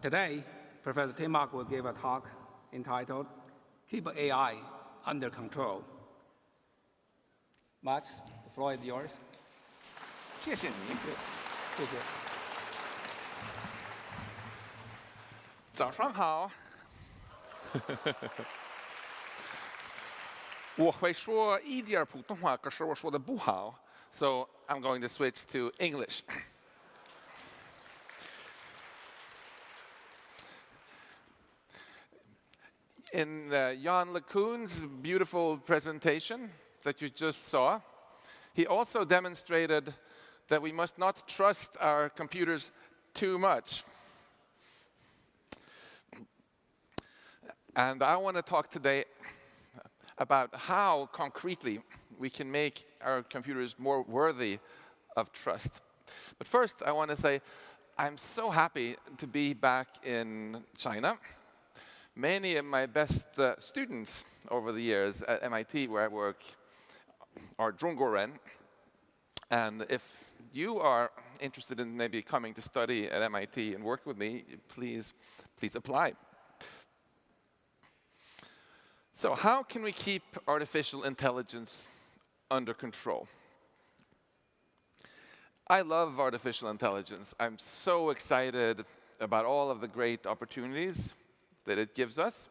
today, Professor Tegmark will give a talk entitled, Keep AI Under Control. Max, the floor is yours. 谢谢你。谢谢。早上好。我会说一点普通话，可是我说的不好 ，so I'm going to switch to English. In Jan Lekun's beautiful presentation that you just saw, he also demonstrated that we must not trust our computers too much. And I want to talk today about how concretely we can make our computers more worthy of trust. But first, I want to say I'm so happy to be back in China. Many of my best students over the years at MIT, where I work, are Zhongguoren. And if you are interested in maybe coming to study at MIT and work with me, please apply. So how can we keep artificial intelligence under control? I love artificial intelligence. I'm so excited about all of the great opportunities that it gives us.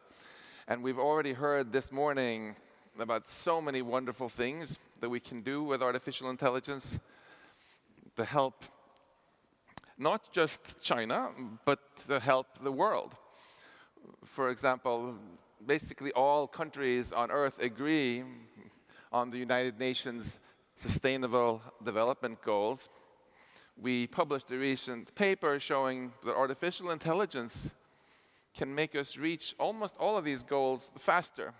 And we've already heard this morning about so many wonderful things that we can do with artificial intelligence to help not just China, but to help the world. For example, basically all countries on Earth agree on the United Nations Sustainable Development Goals. We published a recent paper showing that artificial intelligence can make us reach almost all of these goals faster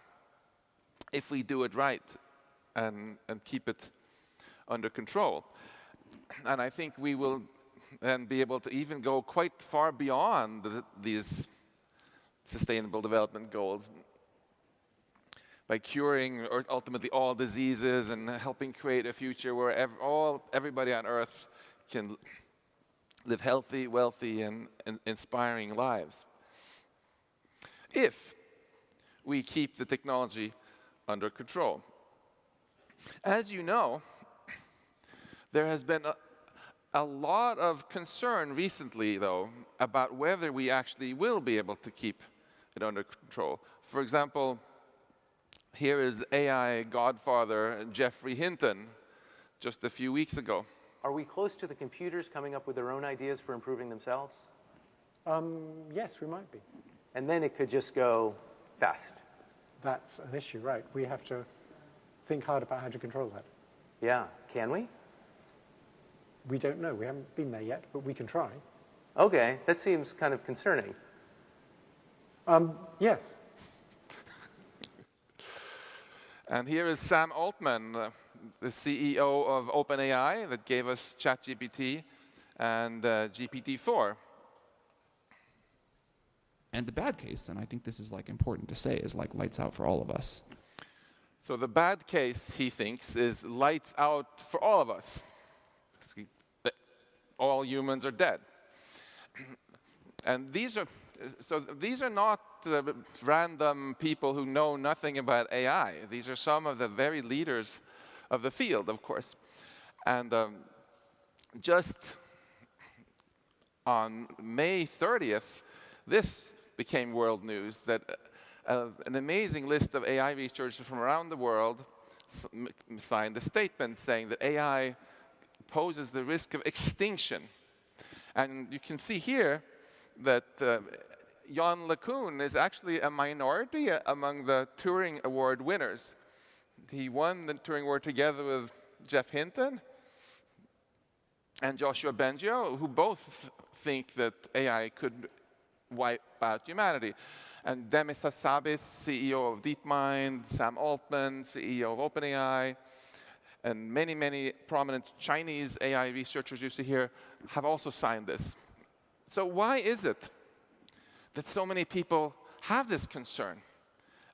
if we do it right and keep it under control. And I think we will then be able to even go quite far beyond these Sustainable Development Goals. by curing or ultimately all diseases and helping create a future where everybody on Earth can live healthy, wealthy, and inspiring lives. If we keep the technology under control. As you know, there has been a lot of concern recently, though, about whether we actually will be able to keep it under control. For example, here is AI godfather Geoffrey Hinton just a few weeks ago. Are we close to the computers coming up with their own ideas for improving themselves? Yes, we might be. And then it could just go fast. That's an issue, right? We have to think hard about how to control that. Yeah, can we? We don't know. We haven't been there yet, but we can try. Okay, that seems kind of concerning. Yes. And here is Sam Altman, the CEO of OpenAI that gave us ChatGPT and GPT-4. And the bad case, and I think this is like important to say, is like lights out for all of us. So the bad case, he thinks, is lights out for all of us. All humans are dead. And these are not random people who know nothing about AI. These are some of the very leaders of the field, of course. And just on May 30th, this became world news, that an amazing list of AI researchers from around the world signed a statement saying that AI poses the risk of extinction. And you can see here that Jan Lecun is actually a minority among the Turing Award winners. He won the Turing Award together with Geoff Hinton and Joshua Bengio, who both think that AI could wipe out humanity. And Demis Hassabis, CEO of DeepMind, Sam Altman, CEO of OpenAI, and many, many prominent Chinese AI researchers you see here have also signed this. So why is it that so many people have this concern?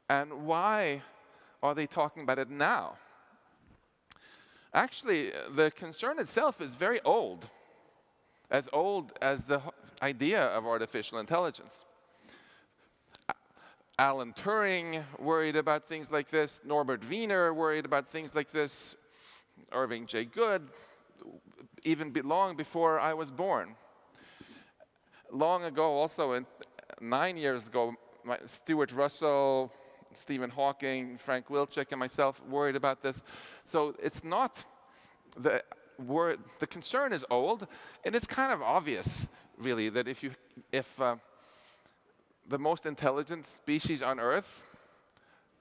And why are they talking about it now? Actually, the concern itself is very old as the idea of artificial intelligence. Alan Turing worried about things like this. Norbert Wiener worried about things like this. Irving J. Good, even long before I was born. Long ago, also 9 years ago, Stuart Russell, Stephen Hawking, Frank Wilczek, and myself worried about this. So it's not the concern is old, and it's kind of obvious, really, that if the most intelligent species on Earth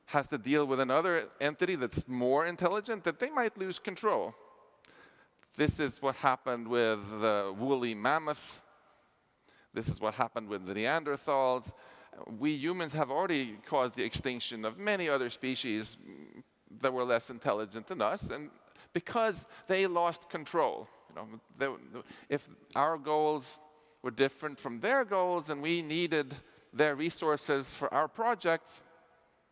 has to deal with another entity that's more intelligent, that they might lose control. This is what happened with the woolly mammoth. This is what happened with the Neanderthals. We humans have already caused the extinction of many other species that were less intelligent than us, and because they lost control. If our goals were different from their goals and we needed their resources for our projects,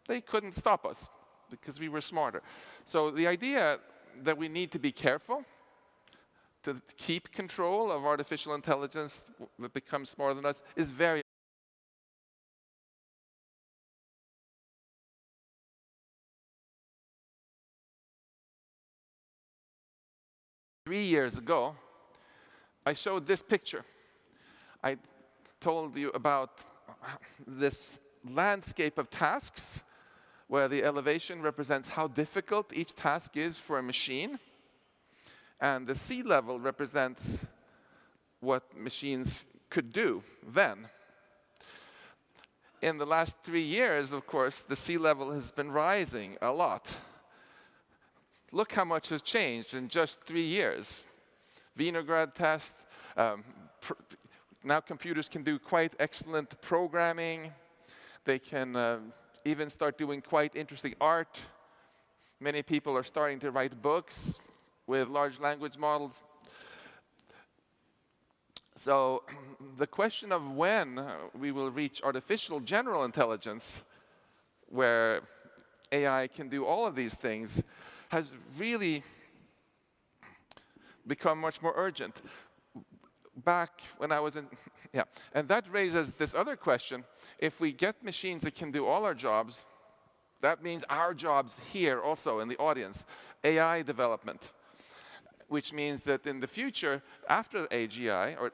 they couldn't stop us because we were smarter. So the idea that we need to be careful to keep control of artificial intelligence that becomes smarter than us is very 3 years ago, I showed this picture. I told you about this landscape of tasks where the elevation represents how difficult each task is for a machine, and the sea level represents what machines could do then. In the last 3 years, of course, the sea level has been rising a lot. Look how much has changed in just 3 years. Vinograd test. Now computers can do quite excellent programming. They can even start doing quite interesting art. Many people are starting to write books with large language models. So the question of when we will reach artificial general intelligence, where AI can do all of these things has really become much more urgent. Back when I was in, yeah, and that raises this other question. If we get machines that can do all our jobs, that means our jobs here also in the audience, AI development, which means that in the future, after AGI,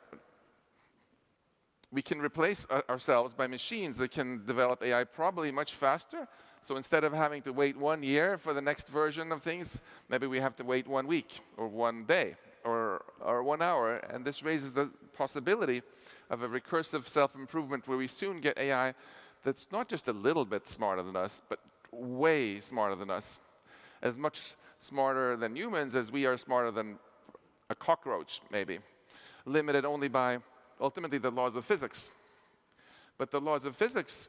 we can replace ourselves by machines that can develop AI probably much faster. So instead of having to wait 1 year for the next version of things, maybe we have to wait 1 week or 1 day or 1 hour. And this raises the possibility of a recursive self-improvement where we soon get AI that's not just a little bit smarter than us, but way smarter than us. As much smarter than humans as we are smarter than a cockroach, maybe. Limited only by, ultimately, the laws of physics. But the laws of physics,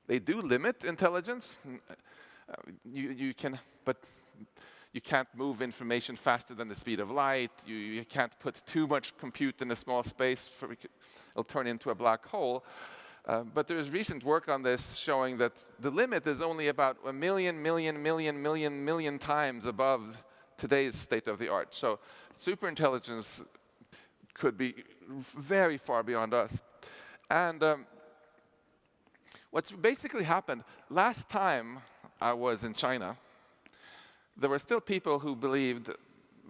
they do limit intelligence. But you can't move information faster than the speed of light. You can't put too much compute in a small space, it'll turn into a black hole. But there's recent work on this showing that the limit is only about a million times above today's state of the art. So superintelligence could be very far beyond us. And what's basically happened, last time I was in China, there were still people who believed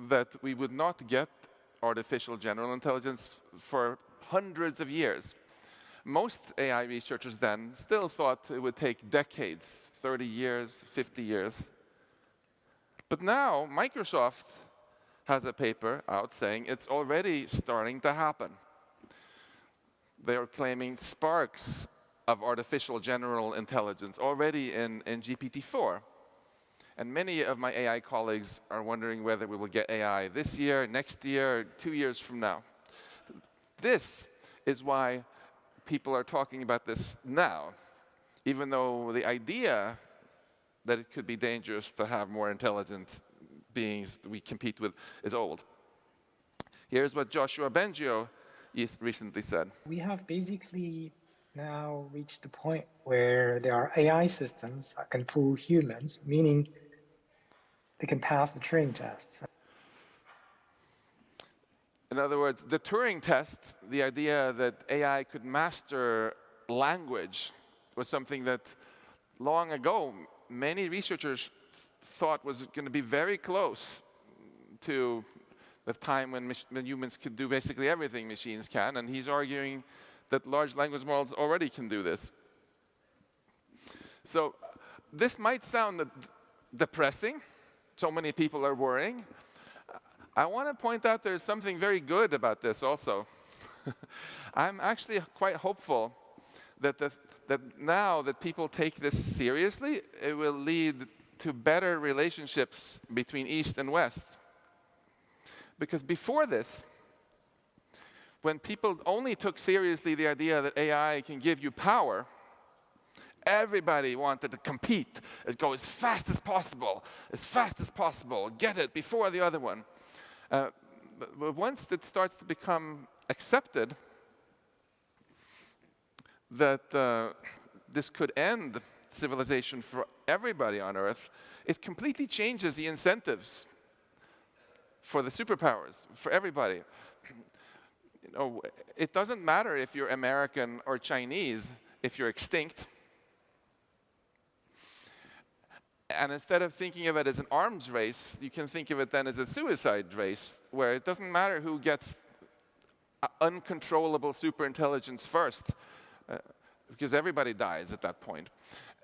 that we would not get artificial general intelligence for hundreds of years. Most AI researchers then still thought it would take decades, 30 years, 50 years. But now Microsoft has a paper out saying it's already starting to happen. They are claiming sparks of artificial general intelligence already in GPT-4. And many of my AI colleagues are wondering whether we will get AI this year, next year, 2 years from now. This is why people are talking about this now, even though the idea that it could be dangerous to have more intelligent beings we compete with is old. Here's what Joshua Bengio recently said. We have basically now reached the point where there are AI systems that can fool humans, meaning they can pass the Turing test. In other words, the Turing test, the idea that AI could master language, was something that long ago many researchers thought was going to be very close to the time when humans could do basically everything machines can, and he's arguing that large language models already can do this. So this might sound depressing. So many people are worrying. I want to point out there's something very good about this also. I'm actually quite hopeful that now that people take this seriously, it will lead to better relationships between East and West. Because before this, when people only took seriously the idea that AI can give you power, everybody wanted to compete, go as fast as possible, get it before the other one. But once it starts to become accepted that this could end civilization for everybody on Earth, it completely changes the incentives for the superpowers, for everybody. You know, it doesn't matter if you're American or Chinese, if you're extinct. And instead of thinking of it as an arms race, you can think of it then as a suicide race, where it doesn't matter who gets uncontrollable superintelligence first, because everybody dies at that point.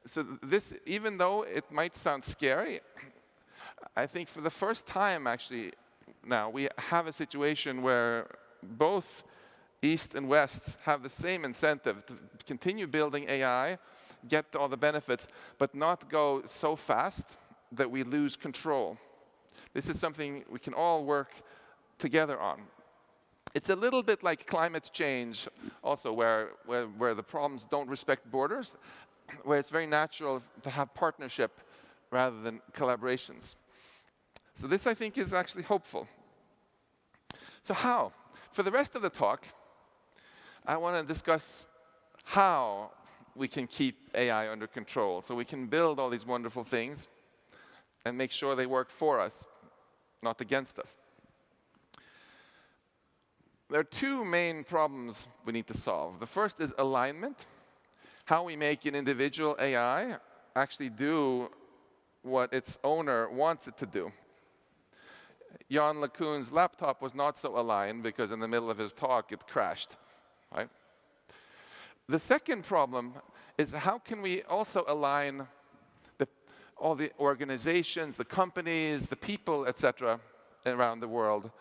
So this, even though it might sound scary, I think for the first time, actually, now we have a situation where both East and West have the same incentive to continue building AI, get all the benefits, but not go so fast that we lose control. This is something we can all work together on. It's a little bit like climate change also, where the problems don't respect borders, where it's very natural to have partnership rather than collaborations. So this, I think, is actually hopeful. So how? For the rest of the talk, I want to discuss how we can keep AI under control. So we can build all these wonderful things and make sure they work for us, not against us. There are two main problems we need to solve. The first is alignment, how we make an individual AI actually do what its owner wants it to do. Jan Lekun's laptop was not so aligned because in the middle of his talk it crashed, right? The second problem is how can we also align all the organizations, the companies, the people, etc., around the world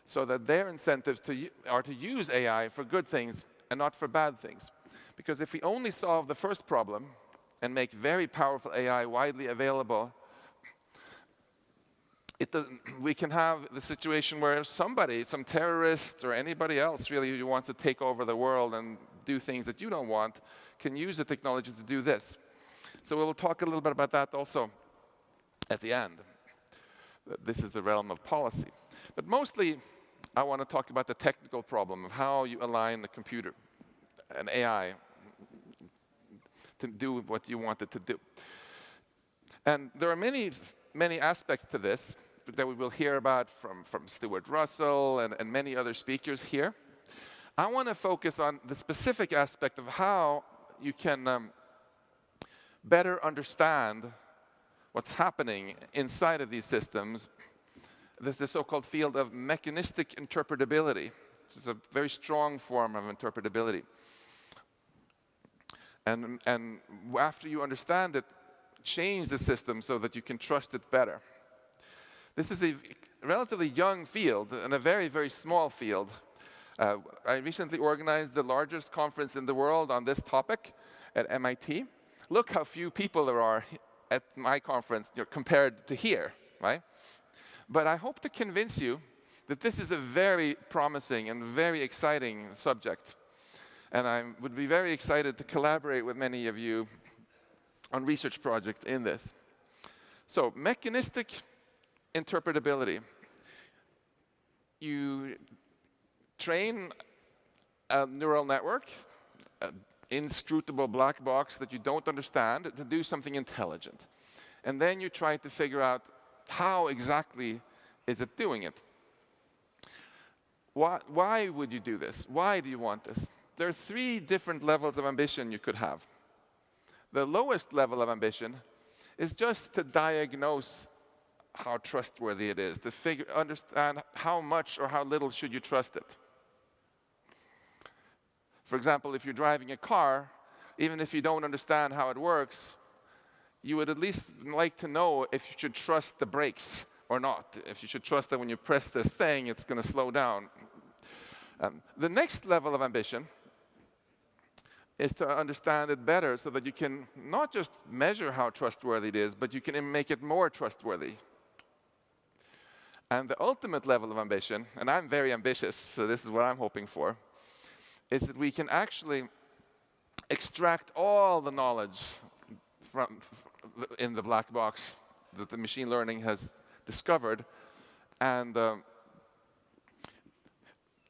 so that their incentives are to use AI for good things and not for bad things. Because if we only solve the first problem and make very powerful AI widely available, we can have the situation where somebody, some terrorist or anybody else really who wants to take over the world and do things that you don't want, can use the technology to do this. So we'll talk a little bit about that also at the end. This is the realm of policy. But mostly, I want to talk about the technical problem of how you align the computer and AI to do what you want it to do. And there are many, many aspects to this that we will hear about from Stuart Russell and many other speakers here. I want to focus on the specific aspect of how you can better understand what's happening inside of these systems. There's the so-called field of mechanistic interpretability, which is a very strong form of interpretability. And after you understand it, change the system so that you can trust it better. This is a relatively young field and a very, very small field. I recently organized the largest conference in the world on this topic at MIT. Look how few people there are at my conference compared to here, right? But I hope to convince you that this is a very promising and very exciting subject. And I would be very excited to collaborate with many of you on research projects in this. So, mechanistic interpretability. You train a neural network, an inscrutable black box that you don't understand, to do something intelligent. And then you try to figure out how exactly is it doing it. Why would you do this? Why do you want this? There are three different levels of ambition you could have. The lowest level of ambition is just to diagnose how trustworthy it is, to understand how much or how little should you trust it. For example, if you're driving a car, even if you don't understand how it works, you would at least like to know if you should trust the brakes or not. If you should trust that when you press this thing, it's going to slow down. The next level of ambition is to understand it better so that you can not just measure how trustworthy it is, but you can make it more trustworthy. And the ultimate level of ambition, and I'm very ambitious, so this is what I'm hoping for, is that we can actually extract all the knowledge in the black box that the machine learning has discovered and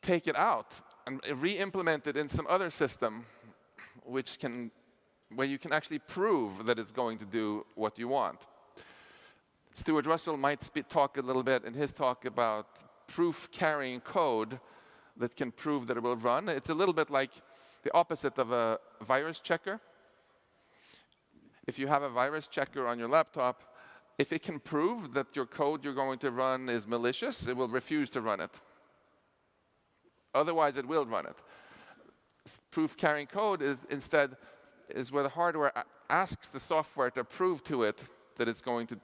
take it out and re-implement it in some other system where you can actually prove that it's going to do what you want. Stuart Russell might talk a little bit in his talk about proof-carrying code that can prove that it will run. It's a little bit like the opposite of a virus checker. If you have a virus checker on your laptop, if it can prove that your code you're going to run is malicious, it will refuse to run it. Otherwise, it will run it. Proof-carrying code is instead where the hardware asks the software to prove to it that it's going to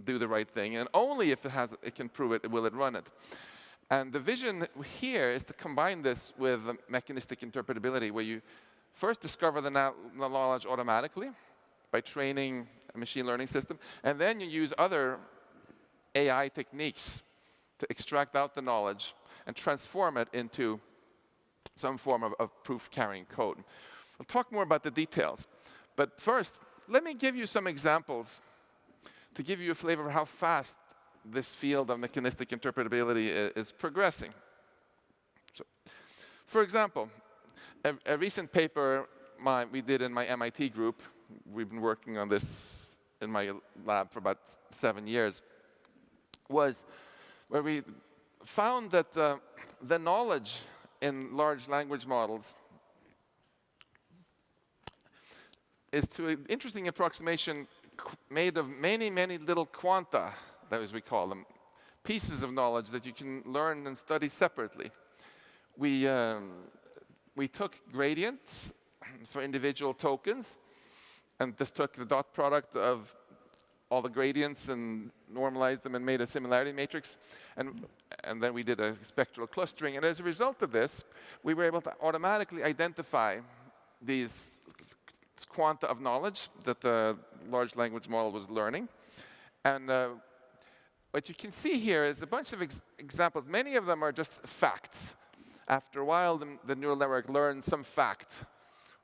do the right thing, and only if it can prove it, will it run it. And the vision here is to combine this with mechanistic interpretability, where you first discover the knowledge automatically by training a machine learning system, and then you use other AI techniques to extract out the knowledge and transform it into some form of proof-carrying code. We'll talk more about the details. But first, let me give you some examples to give you a flavor of how fast this field of mechanistic interpretability is progressing. So, for example, a recent paper we did in my MIT group. We've been working on this in my lab for about 7 years, was where we found that the knowledge in large language models is to an interesting approximation made of many, many little quanta, as we call them, pieces of knowledge that you can learn and study separately. We took gradients for individual tokens, and just took the dot product of all the gradients and normalized them and made a similarity matrix. And then we did a spectral clustering. And as a result of this, we were able to automatically identify these quanta of knowledge that the large language model was learning. And what you can see here is a bunch of examples. Many of them are just facts. After a while, the neural network learns some fact,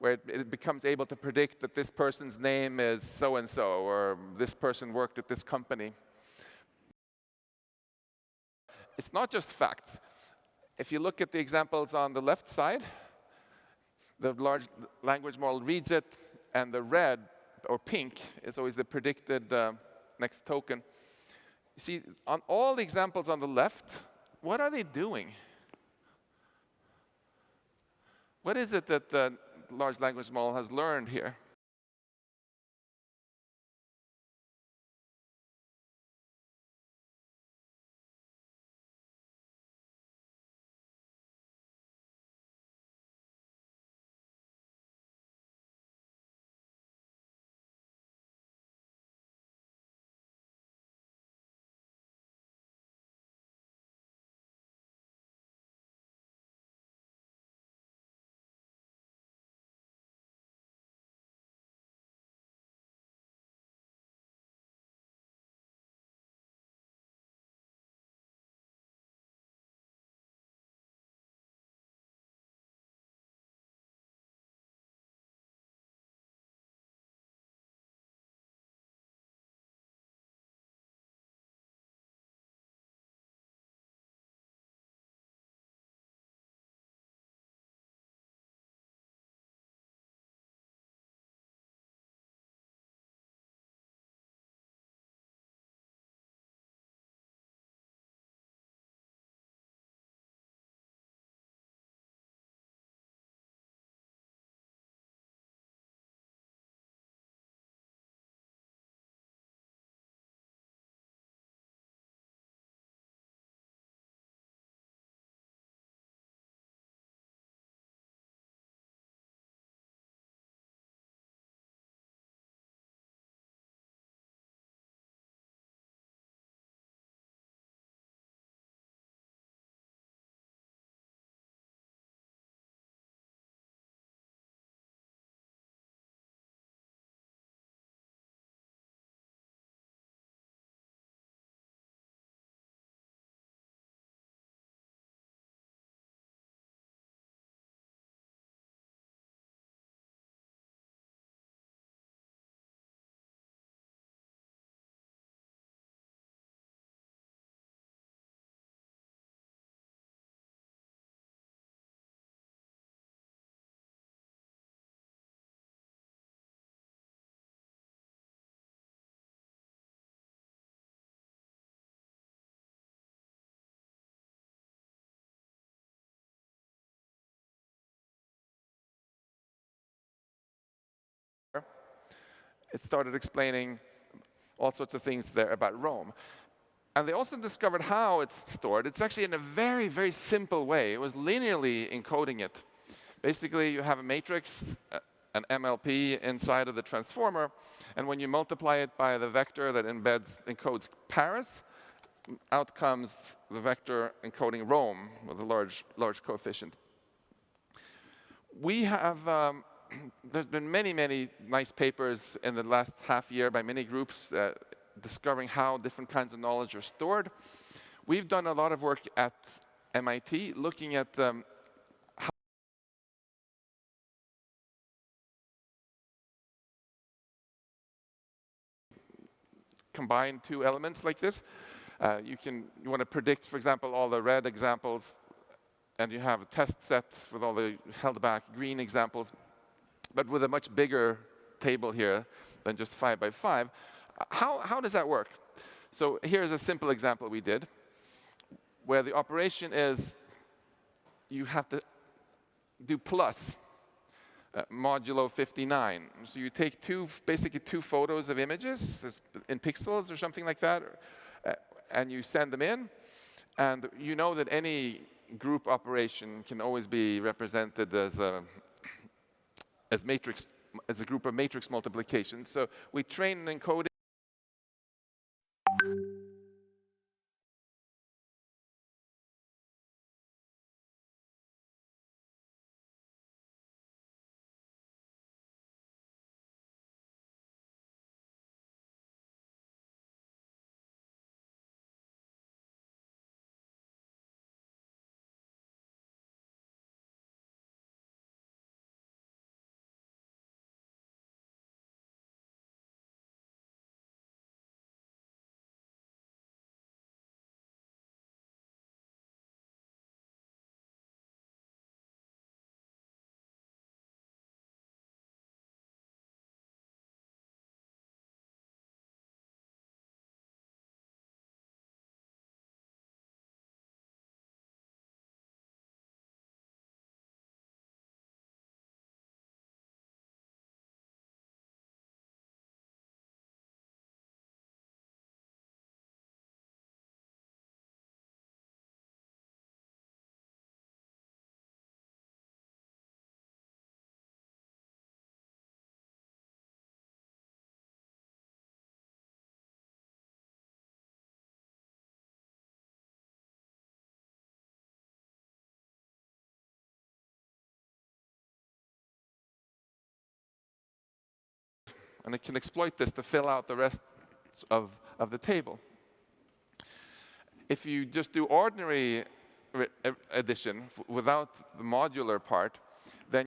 where it becomes able to predict that this person's name is so-and-so, or this person worked at this company. It's not just facts. If you look at the examples on the left side, the large language model reads it, and the red, or pink, is always the predicted next token. You see, on all the examples on the left, what are they doing? What is it that the large language model has learned here? It started explaining all sorts of things there about Rome. And they also discovered how it's stored. It's actually in a very, very simple way. It was linearly encoding it. Basically, you have a matrix, an MLP inside of the transformer, and when you multiply it by the vector that encodes Paris, out comes the vector encoding Rome with a large coefficient. We have there's been many, many nice papers in the last half year by many groups discovering how different kinds of knowledge are stored. We've done a lot of work at MIT looking at how combine two elements like this. You want to predict, for example, all the red examples, and you have a test set with all the held back green examples. but with a much bigger table here than just 5 by 5. How does that work? So here's a simple example we did, where the operation is you have to do plus modulo 59. So you take basically two photos of images in pixels or something like that, and you send them in. And you know that any group operation can always be represented as a group of matrix multiplications. So we train and encode it. And it can exploit this to fill out the rest of the table. If you just do ordinary addition without the modular part, then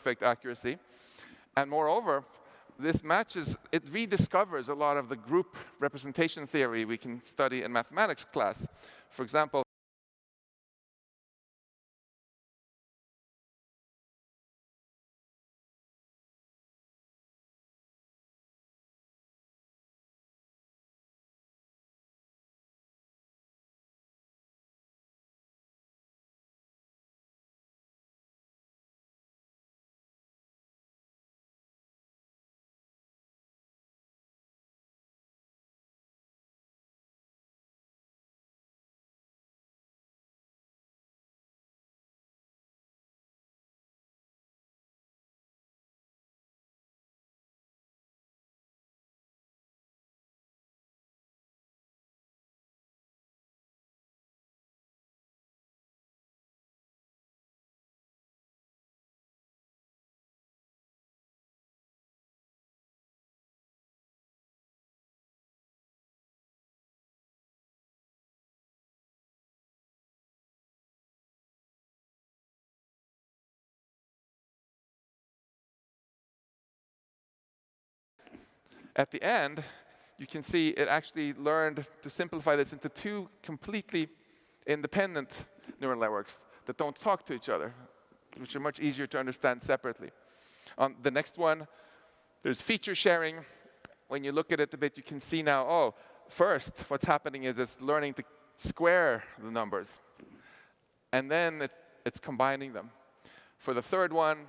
perfect accuracy. And moreover, this matches, it rediscovers a lot of the group representation theory we can study in mathematics class. For example, at the end, you can see it actually learned to simplify this into two completely independent neural networks that don't talk to each other, which are much easier to understand separately. On the next one, there's feature sharing. When you look at it a bit, you can see now, oh, first, what's happening is it's learning to square the numbers. And then it's combining them. For the third one,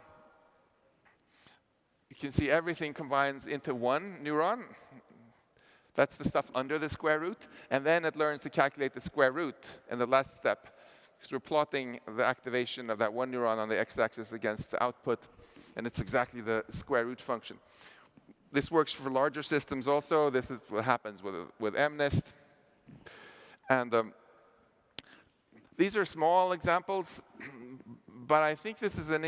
you can see everything combines into one neuron. That's the stuff under the square root. And then it learns to calculate the square root in the last step, because we're plotting the activation of that one neuron on the x-axis against the output, and it's exactly the square root function. This works for larger systems also. This is what happens with MNIST. And these are small examples, but I think this is an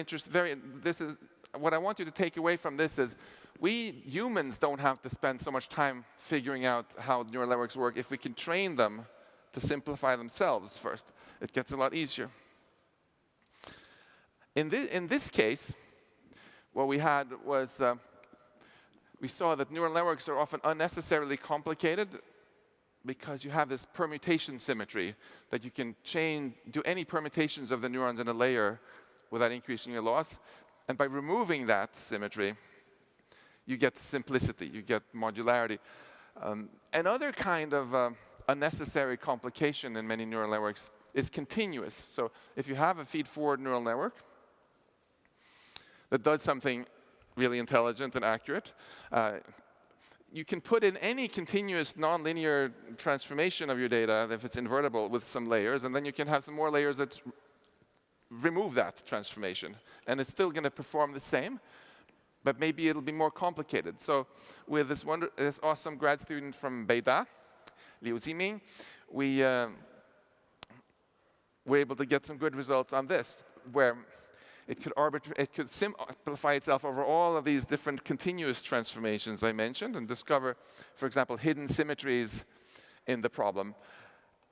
what I want you to take away from this is we humans don't have to spend so much time figuring out how neural networks work if we can train them to simplify themselves first. It gets a lot easier. In this case, what we had was we saw that neural networks are often unnecessarily complicated because you have this permutation symmetry that you can do any permutations of the neurons in a layer without increasing your loss. And by removing that symmetry, you get simplicity, you get modularity. Another kind of unnecessary complication in many neural networks is continuous. So if you have a feed-forward neural network that does something really intelligent and accurate, you can put in any continuous nonlinear transformation of your data, if it's invertible, with some layers, and then you can have some more layers that remove that transformation. And it's still going to perform the same, but maybe it'll be more complicated. So with this awesome grad student from Beida, Liu Ziming, we were able to get some good results on this, where it could simplify itself over all of these different continuous transformations I mentioned and discover, for example, hidden symmetries in the problem.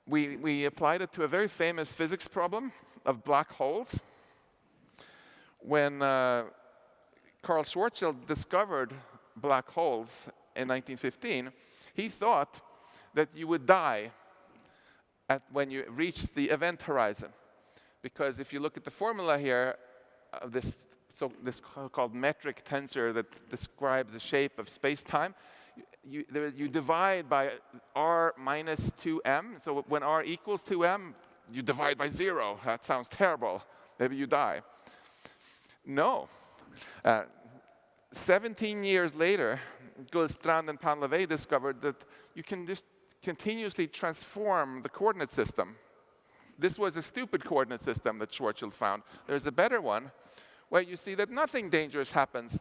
We applied it to a very famous physics problem of black holes. When Carl Schwarzschild discovered black holes in 1915, he thought that you would die when you reached the event horizon. Because if you look at the formula here, this so-called metric tensor that describes the shape of space-time, you divide by r minus 2m. So when r equals 2m, you divide by 0. That sounds terrible. Maybe you die. No. 17 years later, Gullstrand and Panlevey discovered that you can just continuously transform the coordinate system. This was a stupid coordinate system that Schwarzschild found. There's a better one where you see that nothing dangerous happens.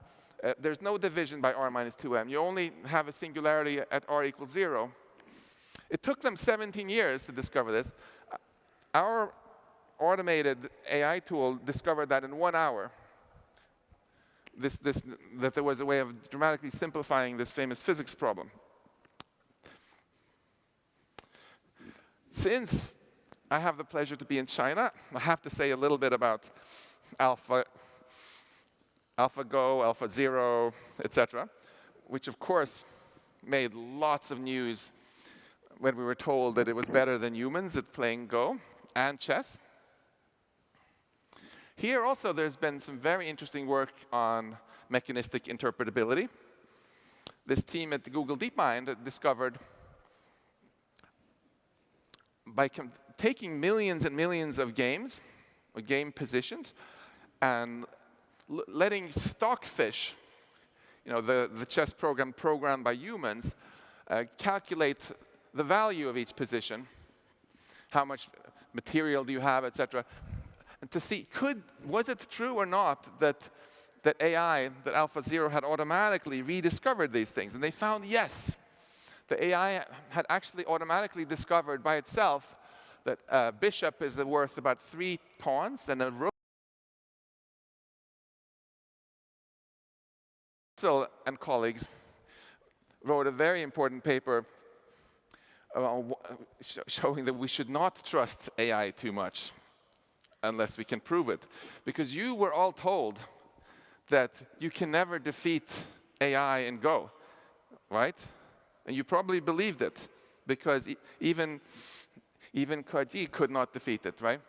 There's no division by r minus 2m. You only have a singularity at r equals 0. It took them 17 years to discover this. Our automated AI tool discovered that in 1 hour. That there was a way of dramatically simplifying this famous physics problem. Since I have the pleasure to be in China, I have to say a little bit about AlphaGo, AlphaZero, etc., which of course made lots of news when we were told that it was better than humans at playing Go and chess. Here also there's been some very interesting work on mechanistic interpretability. This team at the Google DeepMind discovered by taking millions and millions of games, or game positions, and letting stockfish, the chess program programmed by humans, calculate the value of each position, how much material do you have, etc., and to see, was it true or not that AI, that AlphaZero had automatically rediscovered these things? And they found yes. The AI had actually automatically discovered by itself that a bishop is worth about 3 pawns, and a rook. Russell and colleagues wrote a very important paper showing that we should not trust AI too much unless we can prove it. Because you were all told that you can never defeat AI in Go, right? And you probably believed it, because even Kaji could not defeat it, right?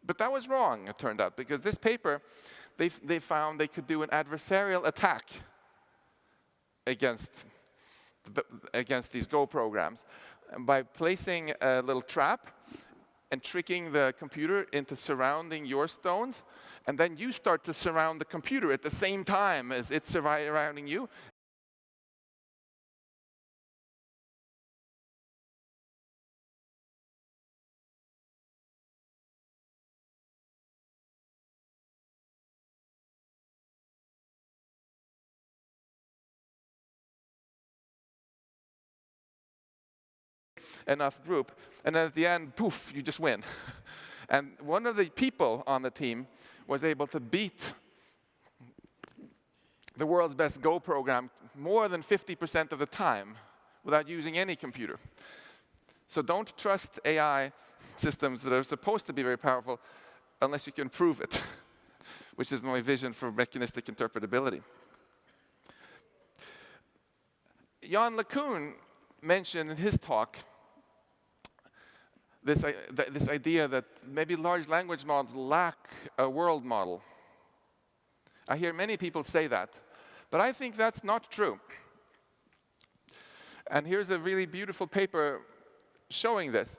But that was wrong, it turned out, because this paper, they found they could do an adversarial attack against these Go programs. And by placing a little trap and tricking the computer into surrounding your stones, and then you start to surround the computer at the same time as it's surrounding you. Enough group, and then at the end, poof, you just win. And one of the people on the team was able to beat the world's best Go program more than 50% of the time without using any computer. So don't trust AI systems that are supposed to be very powerful unless you can prove it, which is my vision for mechanistic interpretability. Jan Lecun mentioned in his talk this idea that maybe large language models lack a world model. I hear many people say that, but I think that's not true. And here's a really beautiful paper showing this.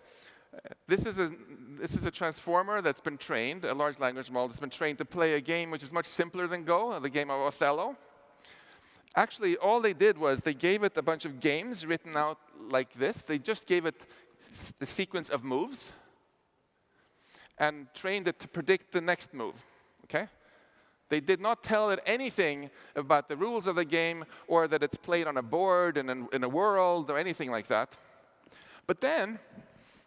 This is a transformer that's been trained, a large language model that's been trained to play a game which is much simpler than Go, the game of Othello. Actually, all they did was they gave it a bunch of games written out like this. They just gave it the sequence of moves and trained it to predict the next move, okay? They did not tell it anything about the rules of the game or that it's played on a board and in a world or anything like that. But then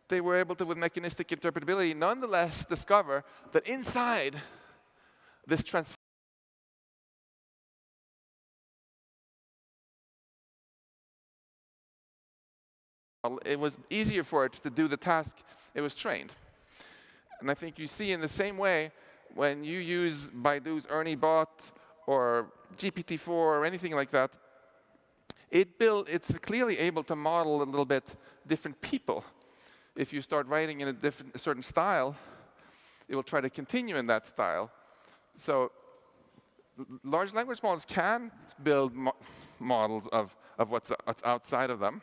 they were able to, with mechanistic interpretability, nonetheless discover that inside this transformer, it was easier for it to do the task it was trained. And I think you see in the same way when you use Baidu's Ernie Bot or GPT-4 or anything like that, it's clearly able to model a little bit different people. If you start writing in a certain style, it will try to continue in that style. So large language models can build models of what's outside of them.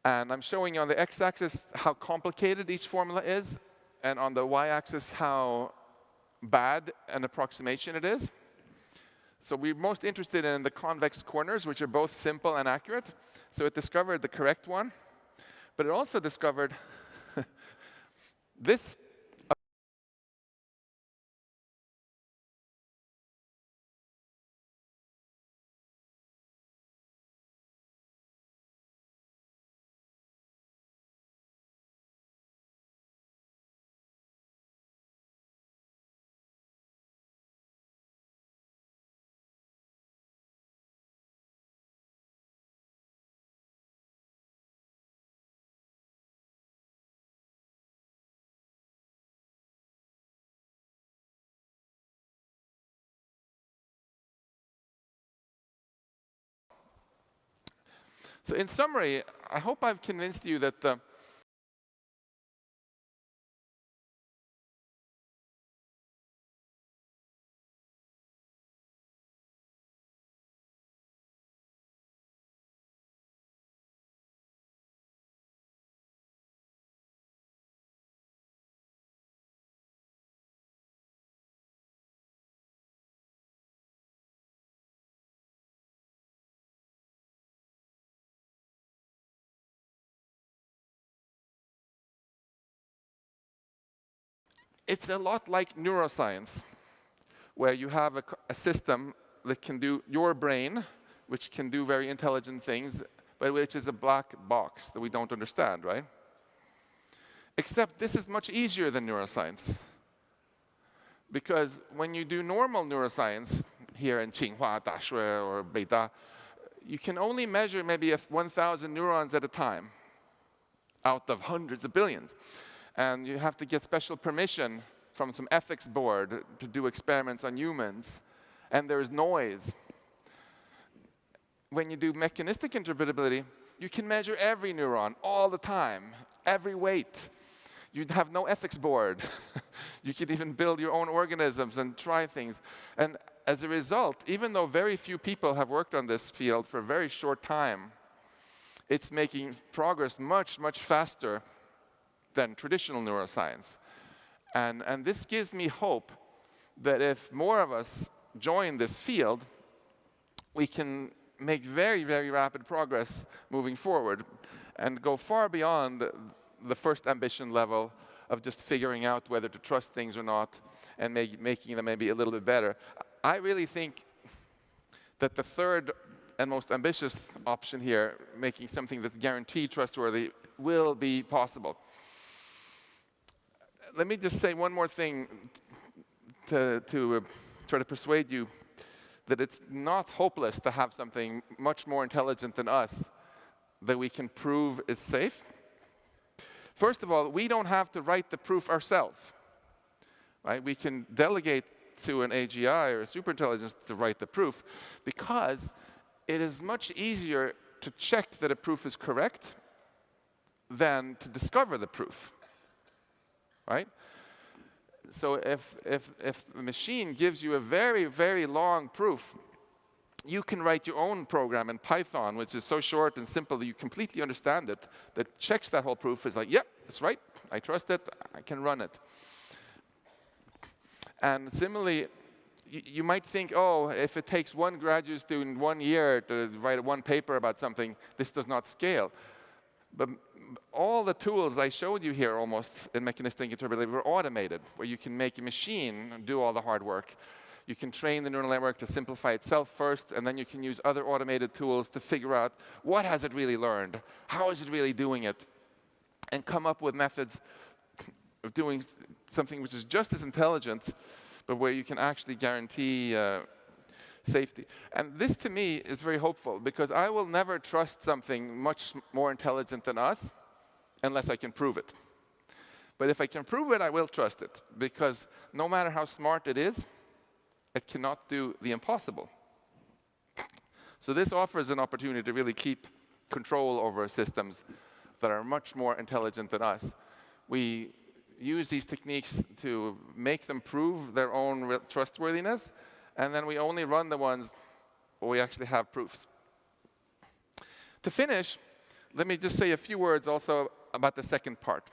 And I'm showing you on the x-axis how complicated each formula is, and on the y-axis how bad an approximation it is. So we're most interested in the convex corners, which are both simple and accurate. So it discovered the correct one, but it also discovered this. So in summary, I hope I've convinced you that it's a lot like neuroscience, where you have a system that can do your brain, which can do very intelligent things, but which is a black box that we don't understand, right? Except this is much easier than neuroscience. Because when you do normal neuroscience here in Tsinghua, Daxue, or Beida, you can only measure maybe 1,000 neurons at a time out of hundreds of billions. And you have to get special permission from some ethics board to do experiments on humans. And there's noise. When you do mechanistic interpretability, you can measure every neuron all the time, every weight. You'd have no ethics board. You could even build your own organisms and try things. And as a result, even though very few people have worked on this field for a very short time, it's making progress much, much faster than traditional neuroscience. And this gives me hope that if more of us join this field, we can make very, very rapid progress moving forward and go far beyond the first ambition level of just figuring out whether to trust things or not and making them maybe a little bit better. I really think that the third and most ambitious option here, making something that's guaranteed trustworthy, will be possible. Let me just say one more thing to try to persuade you that it's not hopeless to have something much more intelligent than us that we can prove is safe. First of all, we don't have to write the proof ourselves. Right? We can delegate to an AGI or a superintelligence to write the proof because it is much easier to check that a proof is correct than to discover the proof. Right? So if the machine gives you a very, very long proof, you can write your own program in Python, which is so short and simple that you completely understand it, that checks that whole proof, is like, yep, that's right, I trust it, I can run it. And similarly, you might think, oh, if it takes one graduate student 1 year to write one paper about something, this does not scale. But all the tools I showed you here almost in mechanistic interpretability were automated, where you can make a machine do all the hard work. You can train the neural network to simplify itself first, and then you can use other automated tools to figure out what has it really learned, how is it really doing it, and come up with methods of doing something which is just as intelligent, but where you can actually guarantee safety. And this, to me, is very hopeful, because I will never trust something much more intelligent than us unless I can prove it. But if I can prove it, I will trust it, because no matter how smart it is, it cannot do the impossible. So this offers an opportunity to really keep control over systems that are much more intelligent than us. We use these techniques to make them prove their own trustworthiness, and then we only run the ones where we actually have proofs. To finish, let me just say a few words also about the second part.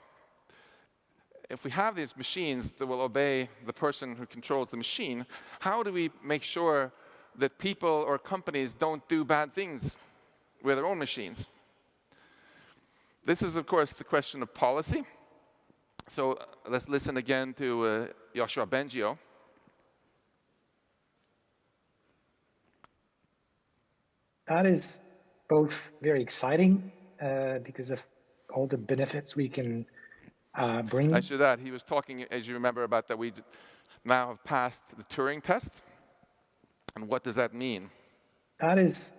If we have these machines that will obey the person who controls the machine, how do we make sure that people or companies don't do bad things with their own machines? This is, of course, the question of policy. So let's listen again to Yoshua Bengio. That is both very exciting because of all the benefits we can bring. I should add, he was talking, as you remember, about that we now have passed the Turing test. And what does that mean? That is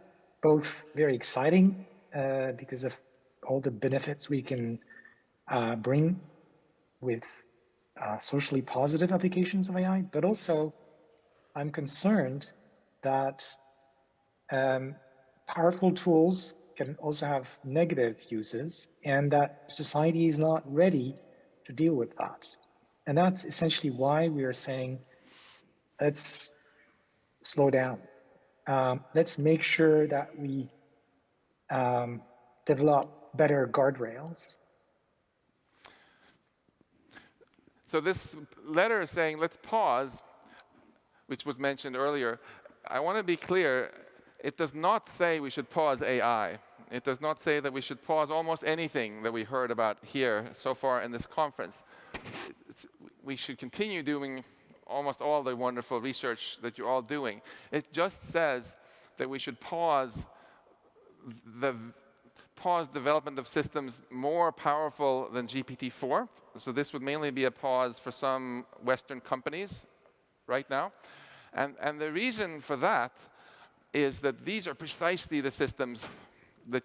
both very exciting because of all the benefits we can bring with socially positive applications of AI, but also I'm concerned that powerful tools can also have negative uses and that society is not ready to deal with that. And that's essentially why we are saying, let's slow down. Let's make sure that we develop better guardrails. So this letter is saying, let's pause, which was mentioned earlier. I want to be clear, it does not say we should pause AI. It does not say that we should pause almost anything that we heard about here so far in this conference. We should continue doing almost all the wonderful research that you're all doing. It just says that we should pause development of systems more powerful than GPT-4. So this would mainly be a pause for some Western companies right now. And the reason for that is that these are precisely the systems that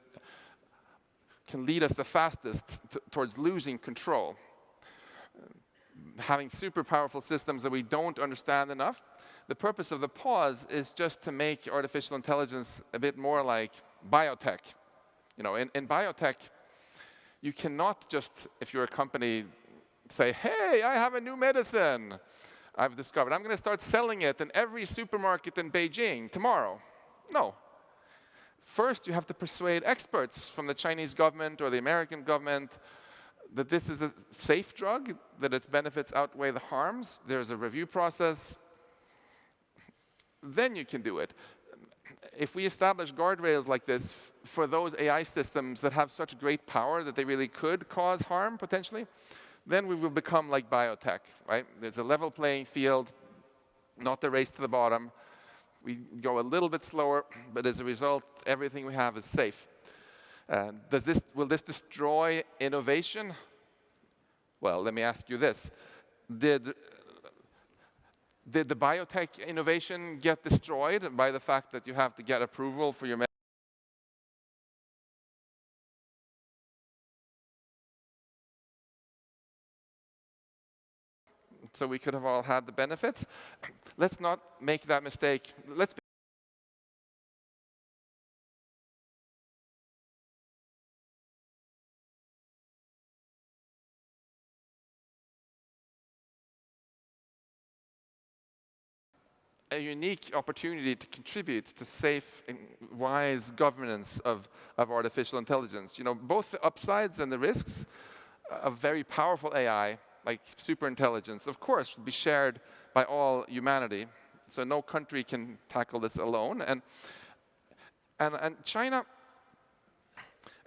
can lead us the fastest towards losing control. Having super powerful systems that we don't understand enough. The purpose of the pause is just to make artificial intelligence a bit more like biotech. You know, in biotech, you cannot just, if you're a company, say, hey, I have a new medicine I've discovered. I'm going to start selling it in every supermarket in Beijing tomorrow. No. First, you have to persuade experts from the Chinese government or the American government that this is a safe drug, that its benefits outweigh the harms. There's a review process. Then you can do it. If we establish guardrails like this for those AI systems that have such great power that they really could cause harm, potentially, then we will become like biotech, right? There's a level playing field, not the race to the bottom. We go a little bit slower, but as a result, everything we have is safe. Will this destroy innovation? Well, let me ask you this. Did the biotech innovation get destroyed by the fact that you have to get approval for your medicine? So we could have all had the benefits. Let's not make that mistake. Let's be a unique opportunity to contribute to safe and wise governance of artificial intelligence. You know, both the upsides and the risks of very powerful AI, like superintelligence, of course, will be shared by all humanity. So no country can tackle this alone. And China,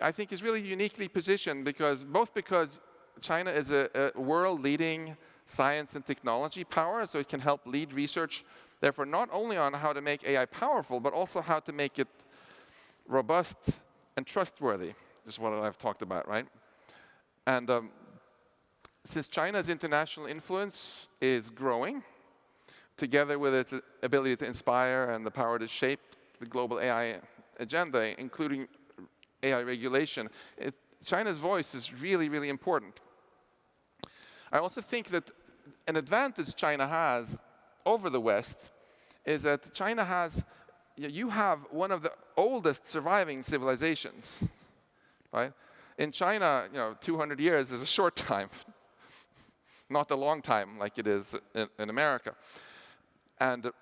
I think, is really uniquely positioned because China is a world-leading science and technology power, so it can help lead research, therefore, not only on how to make AI powerful, but also how to make it robust and trustworthy. This is what I've talked about, right? And since China's international influence is growing, together with its ability to inspire and the power to shape the global AI agenda, including AI regulation, China's voice is really, really important. I also think that an advantage China has over the West is that China has, you have one of the oldest surviving civilizations, right? In China, 200 years is a short time, not a long time like it is in America. And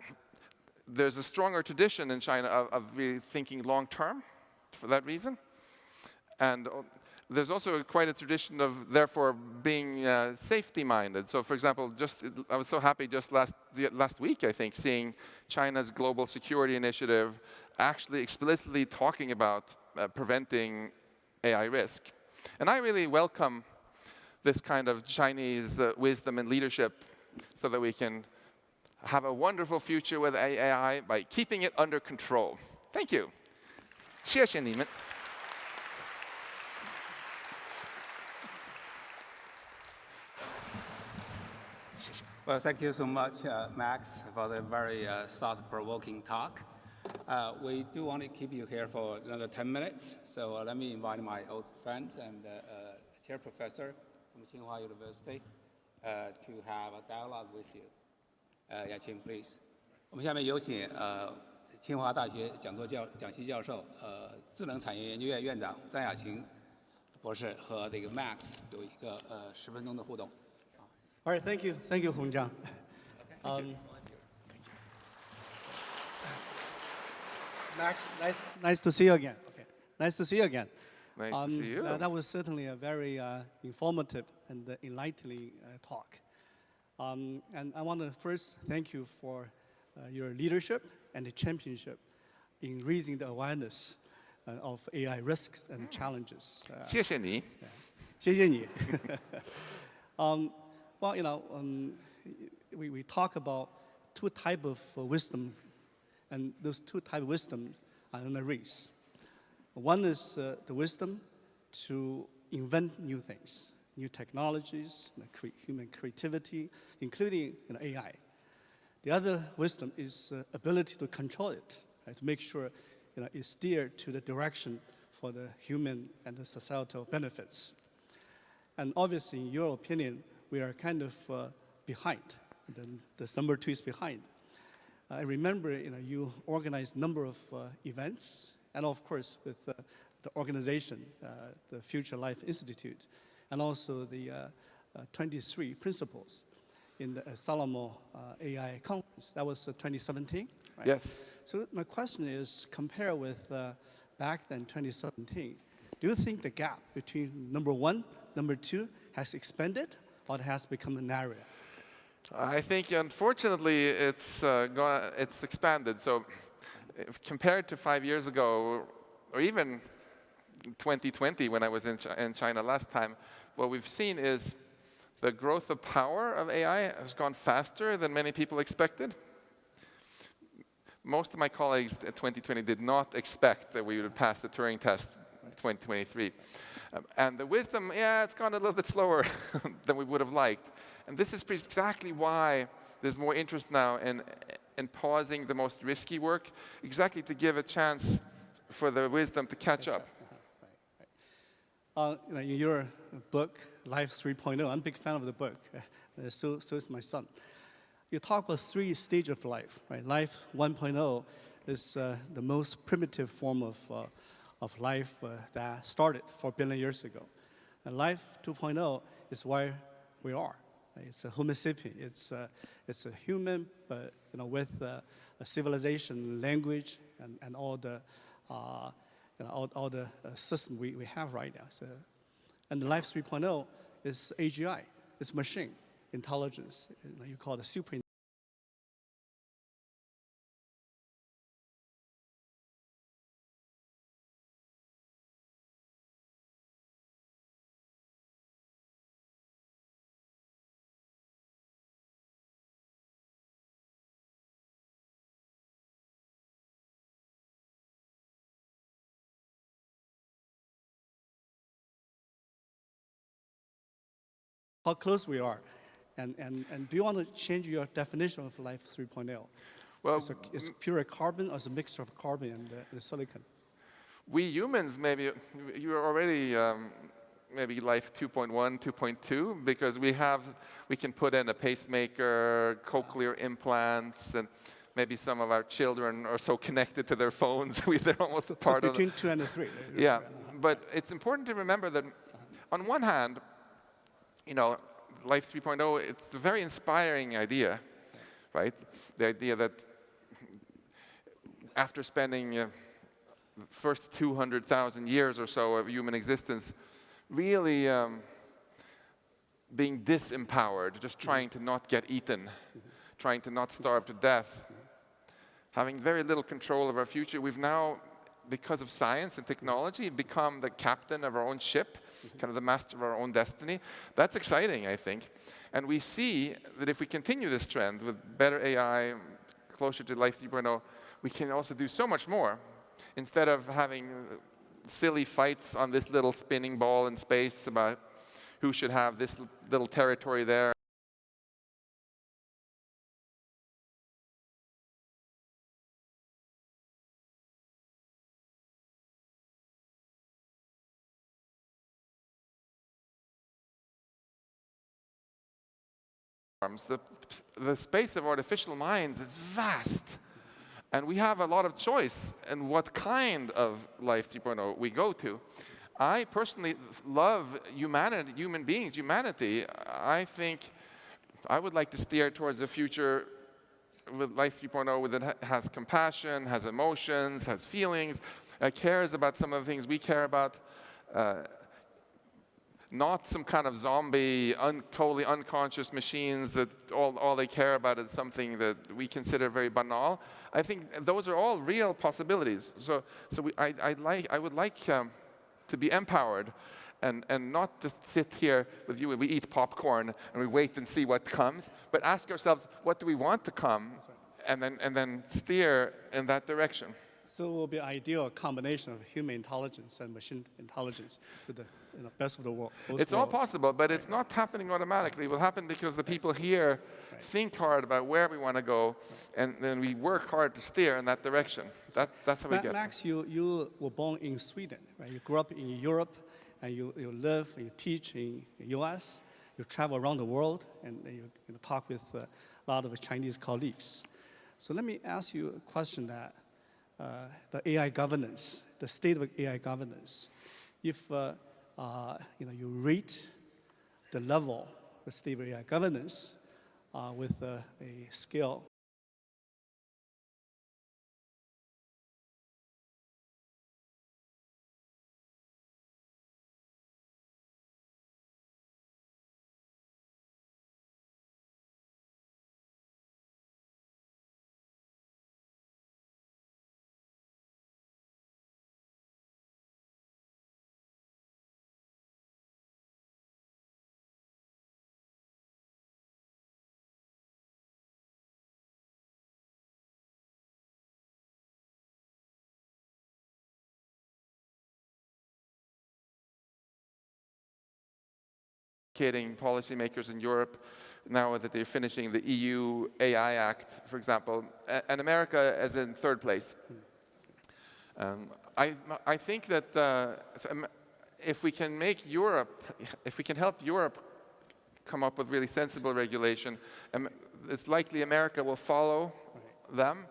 there's a stronger tradition in China of really thinking long term for that reason. And there's also quite a tradition of, therefore, being safety-minded. So, for example, I was so happy just last week, I think, seeing China's global security initiative actually explicitly talking about preventing AI risk. And I really welcome this kind of Chinese wisdom and leadership so that we can have a wonderful future with AI by keeping it under control. Thank you. 谢谢你们. Well, thank you so much, Max, for the very thought-provoking talk. We do want to keep you here for another 10 minutes, so let me invite my old friend and chair professor from Tsinghua University to have a dialogue with you. Yaqing, please. 我们下面有请清华大学讲席教授智能产业研究院院长张亚勤博士和这个 Max 有一个10分钟的互动。 All right, thank you, Hong Zhang. Max, nice to see you again. Okay, nice to see you again. Nice to see you. That was certainly a very informative and enlightening talk. And I want to first thank you for your leadership and the championship in raising the awareness of AI risks and challenges. 谢谢你. 谢谢你. Well, you know, we talk about two types of wisdom, and those two types of wisdom are in a race. One is the wisdom to invent new things, new technologies, human creativity, including AI. The other wisdom is ability to control it, right, to make sure it's steered to the direction for the human and the societal benefits. And obviously, in your opinion, we are kind of behind. The number two is behind. I remember you organized a number of events, and of course with the organization, the Future Life Institute, and also the 23 principles in the Salomon AI conference. That was 2017, right? Yes. So my question is, compare with back then, 2017, do you think the gap between number one, number two has expanded, or it has become narrower? I think, unfortunately, it's expanded. So if compared to 5 years ago, or even 2020 when I was in China last time, what we've seen is the growth of power of AI has gone faster than many people expected. Most of my colleagues in 2020 did not expect that we would pass the Turing test in 2023. And the wisdom, it's gone a little bit slower than we would have liked. And this is exactly why there's more interest now in pausing the most risky work, exactly to give a chance for the wisdom to catch up. In your book, Life 3.0, I'm a big fan of the book. So is my son. You talk about 3 stages of life, right? Life 1.0 is the most primitive form of life that started 4 billion years ago. And life 2.0 is where we are. It's a Homo sapien. It's a human, but with a civilization, language, and all the all the system we have right now. So, and the life 3.0 is AGI. It's machine intelligence. You call it super. How close we are, and do you want to change your definition of life 3.0? Well, it's pure carbon, or it's a mixture of carbon and silicon? We humans, maybe you are already maybe life 2.1, 2.2, because we can put in a pacemaker, cochlear implants, and maybe some of our children are so connected to their phones, they're almost part of between 2 and 3. Yeah, but it's important to remember that on one hand, Life 3.0, it's a very inspiring idea, right? The idea that after spending first 200,000 years or so of human existence really being disempowered, just trying to not get eaten, trying to not starve to death, having very little control of our future. We've now, because of science and technology, become the captain of our own ship, kind of the master of our own destiny. That's exciting, I think. And we see that if we continue this trend with better AI, closer to Life 3.0, we can also do so much more. Instead of having silly fights on this little spinning ball in space about who should have this little territory there. The space of artificial minds is vast. And we have a lot of choice in what kind of Life 3.0 we go to. I personally love humanity, human beings, humanity. I think I would like to steer towards a future with Life 3.0 that has compassion, has emotions, has feelings, cares about some of the things we care about. Not some kind of zombie, totally unconscious machines that all they care about is something that we consider very banal. I think those are all real possibilities. So I would like to be empowered and not just sit here with you and we eat popcorn and we wait and see what comes, but ask ourselves, what do we want to come, and then steer in that direction. So it will be an ideal combination of human intelligence and machine intelligence to the best of the world. It's all possible, but it's not happening automatically. It will happen because the people here think hard about where we want to go, and then we work hard to steer in that direction. That's how we get. Max, you were born in Sweden, right? You grew up in Europe, and you live and you teach in the US. You travel around the world, and you talk with a lot of Chinese colleagues. So let me ask you a question that the AI governance, the state of AI governance. If you rate the level of state of AI governance with a scale. Policymakers in Europe now that they're finishing the EU AI Act, for example, and America is in third place. I think that if we can make Europe, if we can help Europe come up with really sensible regulation, it's likely America will follow them.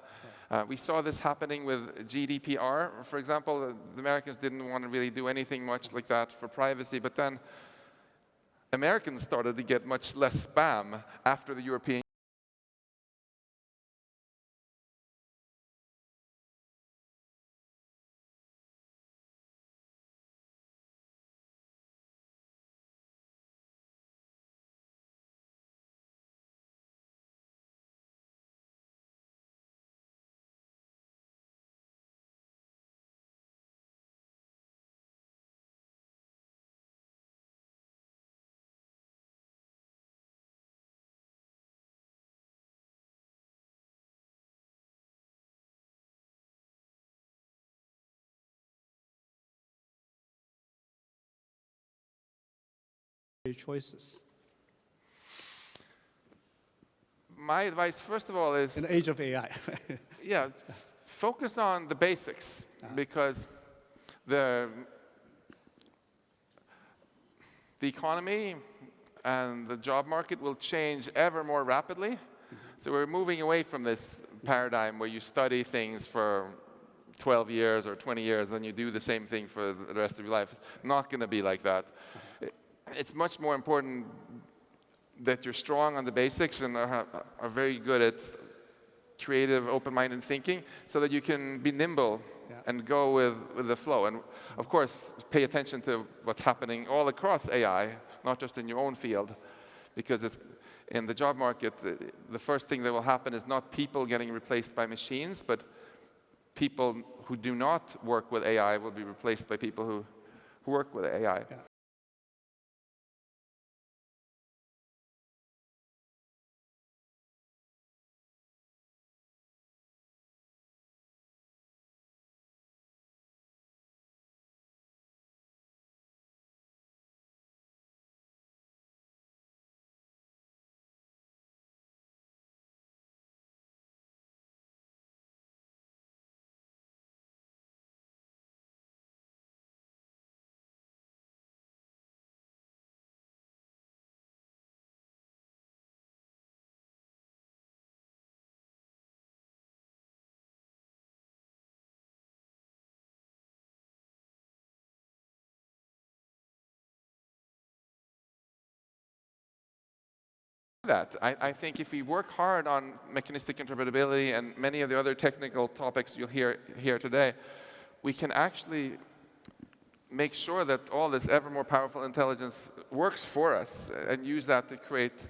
We saw this happening with GDPR, for example. The Americans didn't want to really do anything much like that for privacy, but then Americans started to get much less spam after the European choices. My advice, first of all, is in the age of AI. yeah, focus on the basics, because the economy and the job market will change ever more rapidly. So we're moving away from this paradigm where you study things for 12 years or 20 years, then you do the same thing for the rest of your life. It's not going to be like that. It's much more important that you're strong on the basics and are very good at creative, open-minded thinking, so that you can be nimble and go with the flow. And of course, pay attention to what's happening all across AI, not just in your own field, because it's in the job market, the first thing that will happen is not people getting replaced by machines, but people who do not work with AI will be replaced by people who work with AI. Yeah. That. I think if we work hard on mechanistic interpretability and many of the other technical topics you'll hear here today, we can actually make sure that all this ever more powerful intelligence works for us and use that to create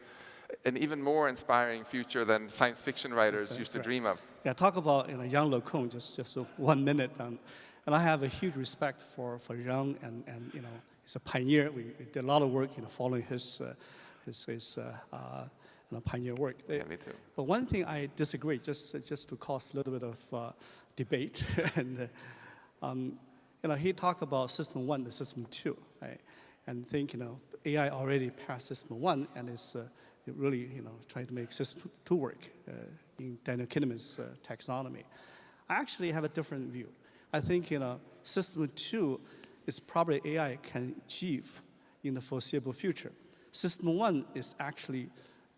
an even more inspiring future than science fiction writers used to dream of. Yeah, talk about young Lecun, just 1 minute. And I have a huge respect for Yang, and he's a pioneer. We did a lot of work following his pioneer work. Yeah, me too. But one thing I disagree, just to cause a little bit of debate, and he talked about system 1 to system 2, right? And think AI already passed system 1 and is really trying to make system 2 work in Daniel Kahneman's taxonomy. I actually have a different view. I think system 2 is probably AI can achieve in the foreseeable future. System 1 is actually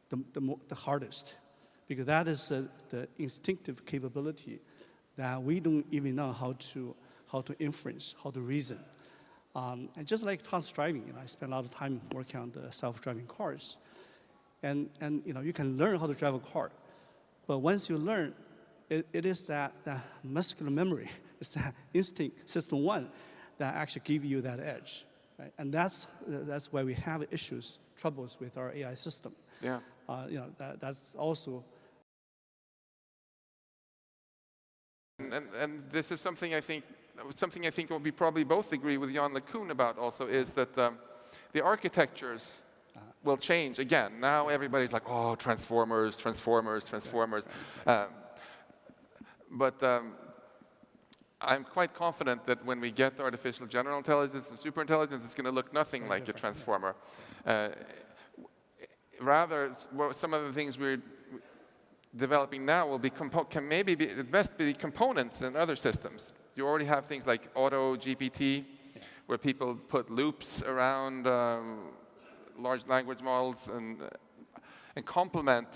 the hardest, because that is the instinctive capability that we don't even know how to inference, how to reason. And just like autonomous driving, I spent a lot of time working on the self-driving cars. And you can learn how to drive a car, but once you learn, it is that muscular memory, it's that instinct, system 1, that actually give you that edge. Right? And that's why we have troubles with our AI system. Yeah. That's also. And this is something I think we probably both agree with Jan Lecun about also, is that the architectures will change again. Now everybody's like, oh, transformers. But I'm quite confident that when we get artificial general intelligence and superintelligence, it's going to look nothing like a transformer. Rather, some of the things we're developing now will be can maybe be at best be components in other systems. You already have things like Auto GPT, where people put loops around large language models and complement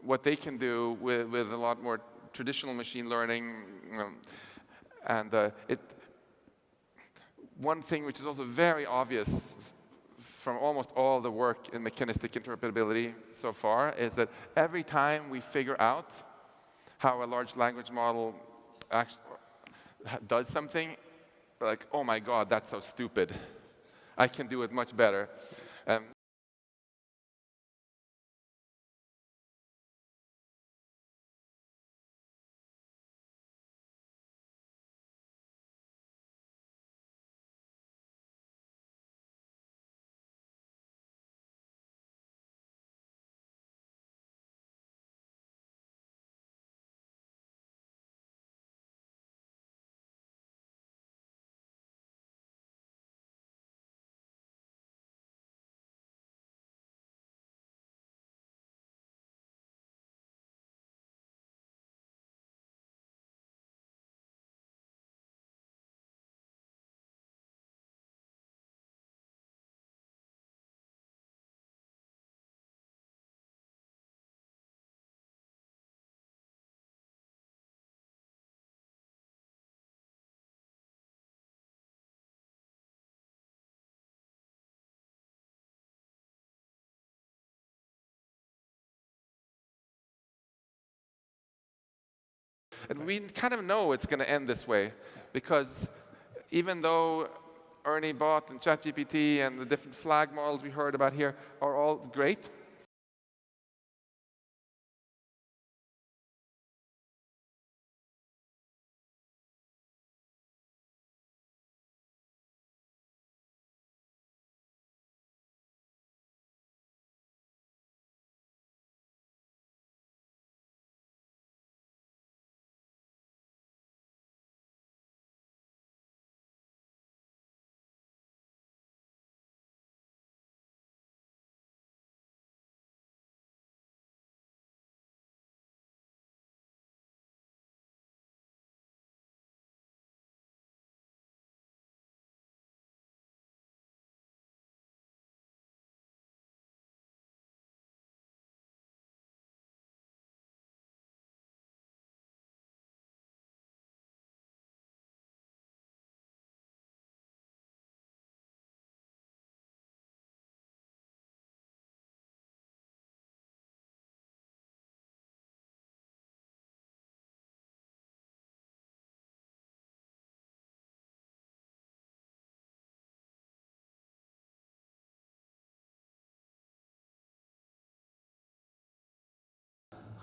what they can do with a lot more traditional machine learning. One thing which is also very obvious from almost all the work in mechanistic interpretability so far is that every time we figure out how a large language model does something, we're like, oh my God, that's so stupid. I can do it much better. And we kind of know it's going to end this way, because even though Ernie Bot and ChatGPT and the different flag models we heard about here are all great,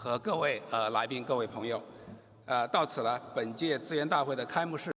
和各位来宾、各位朋友，到此呢，本届资源大会的开幕式。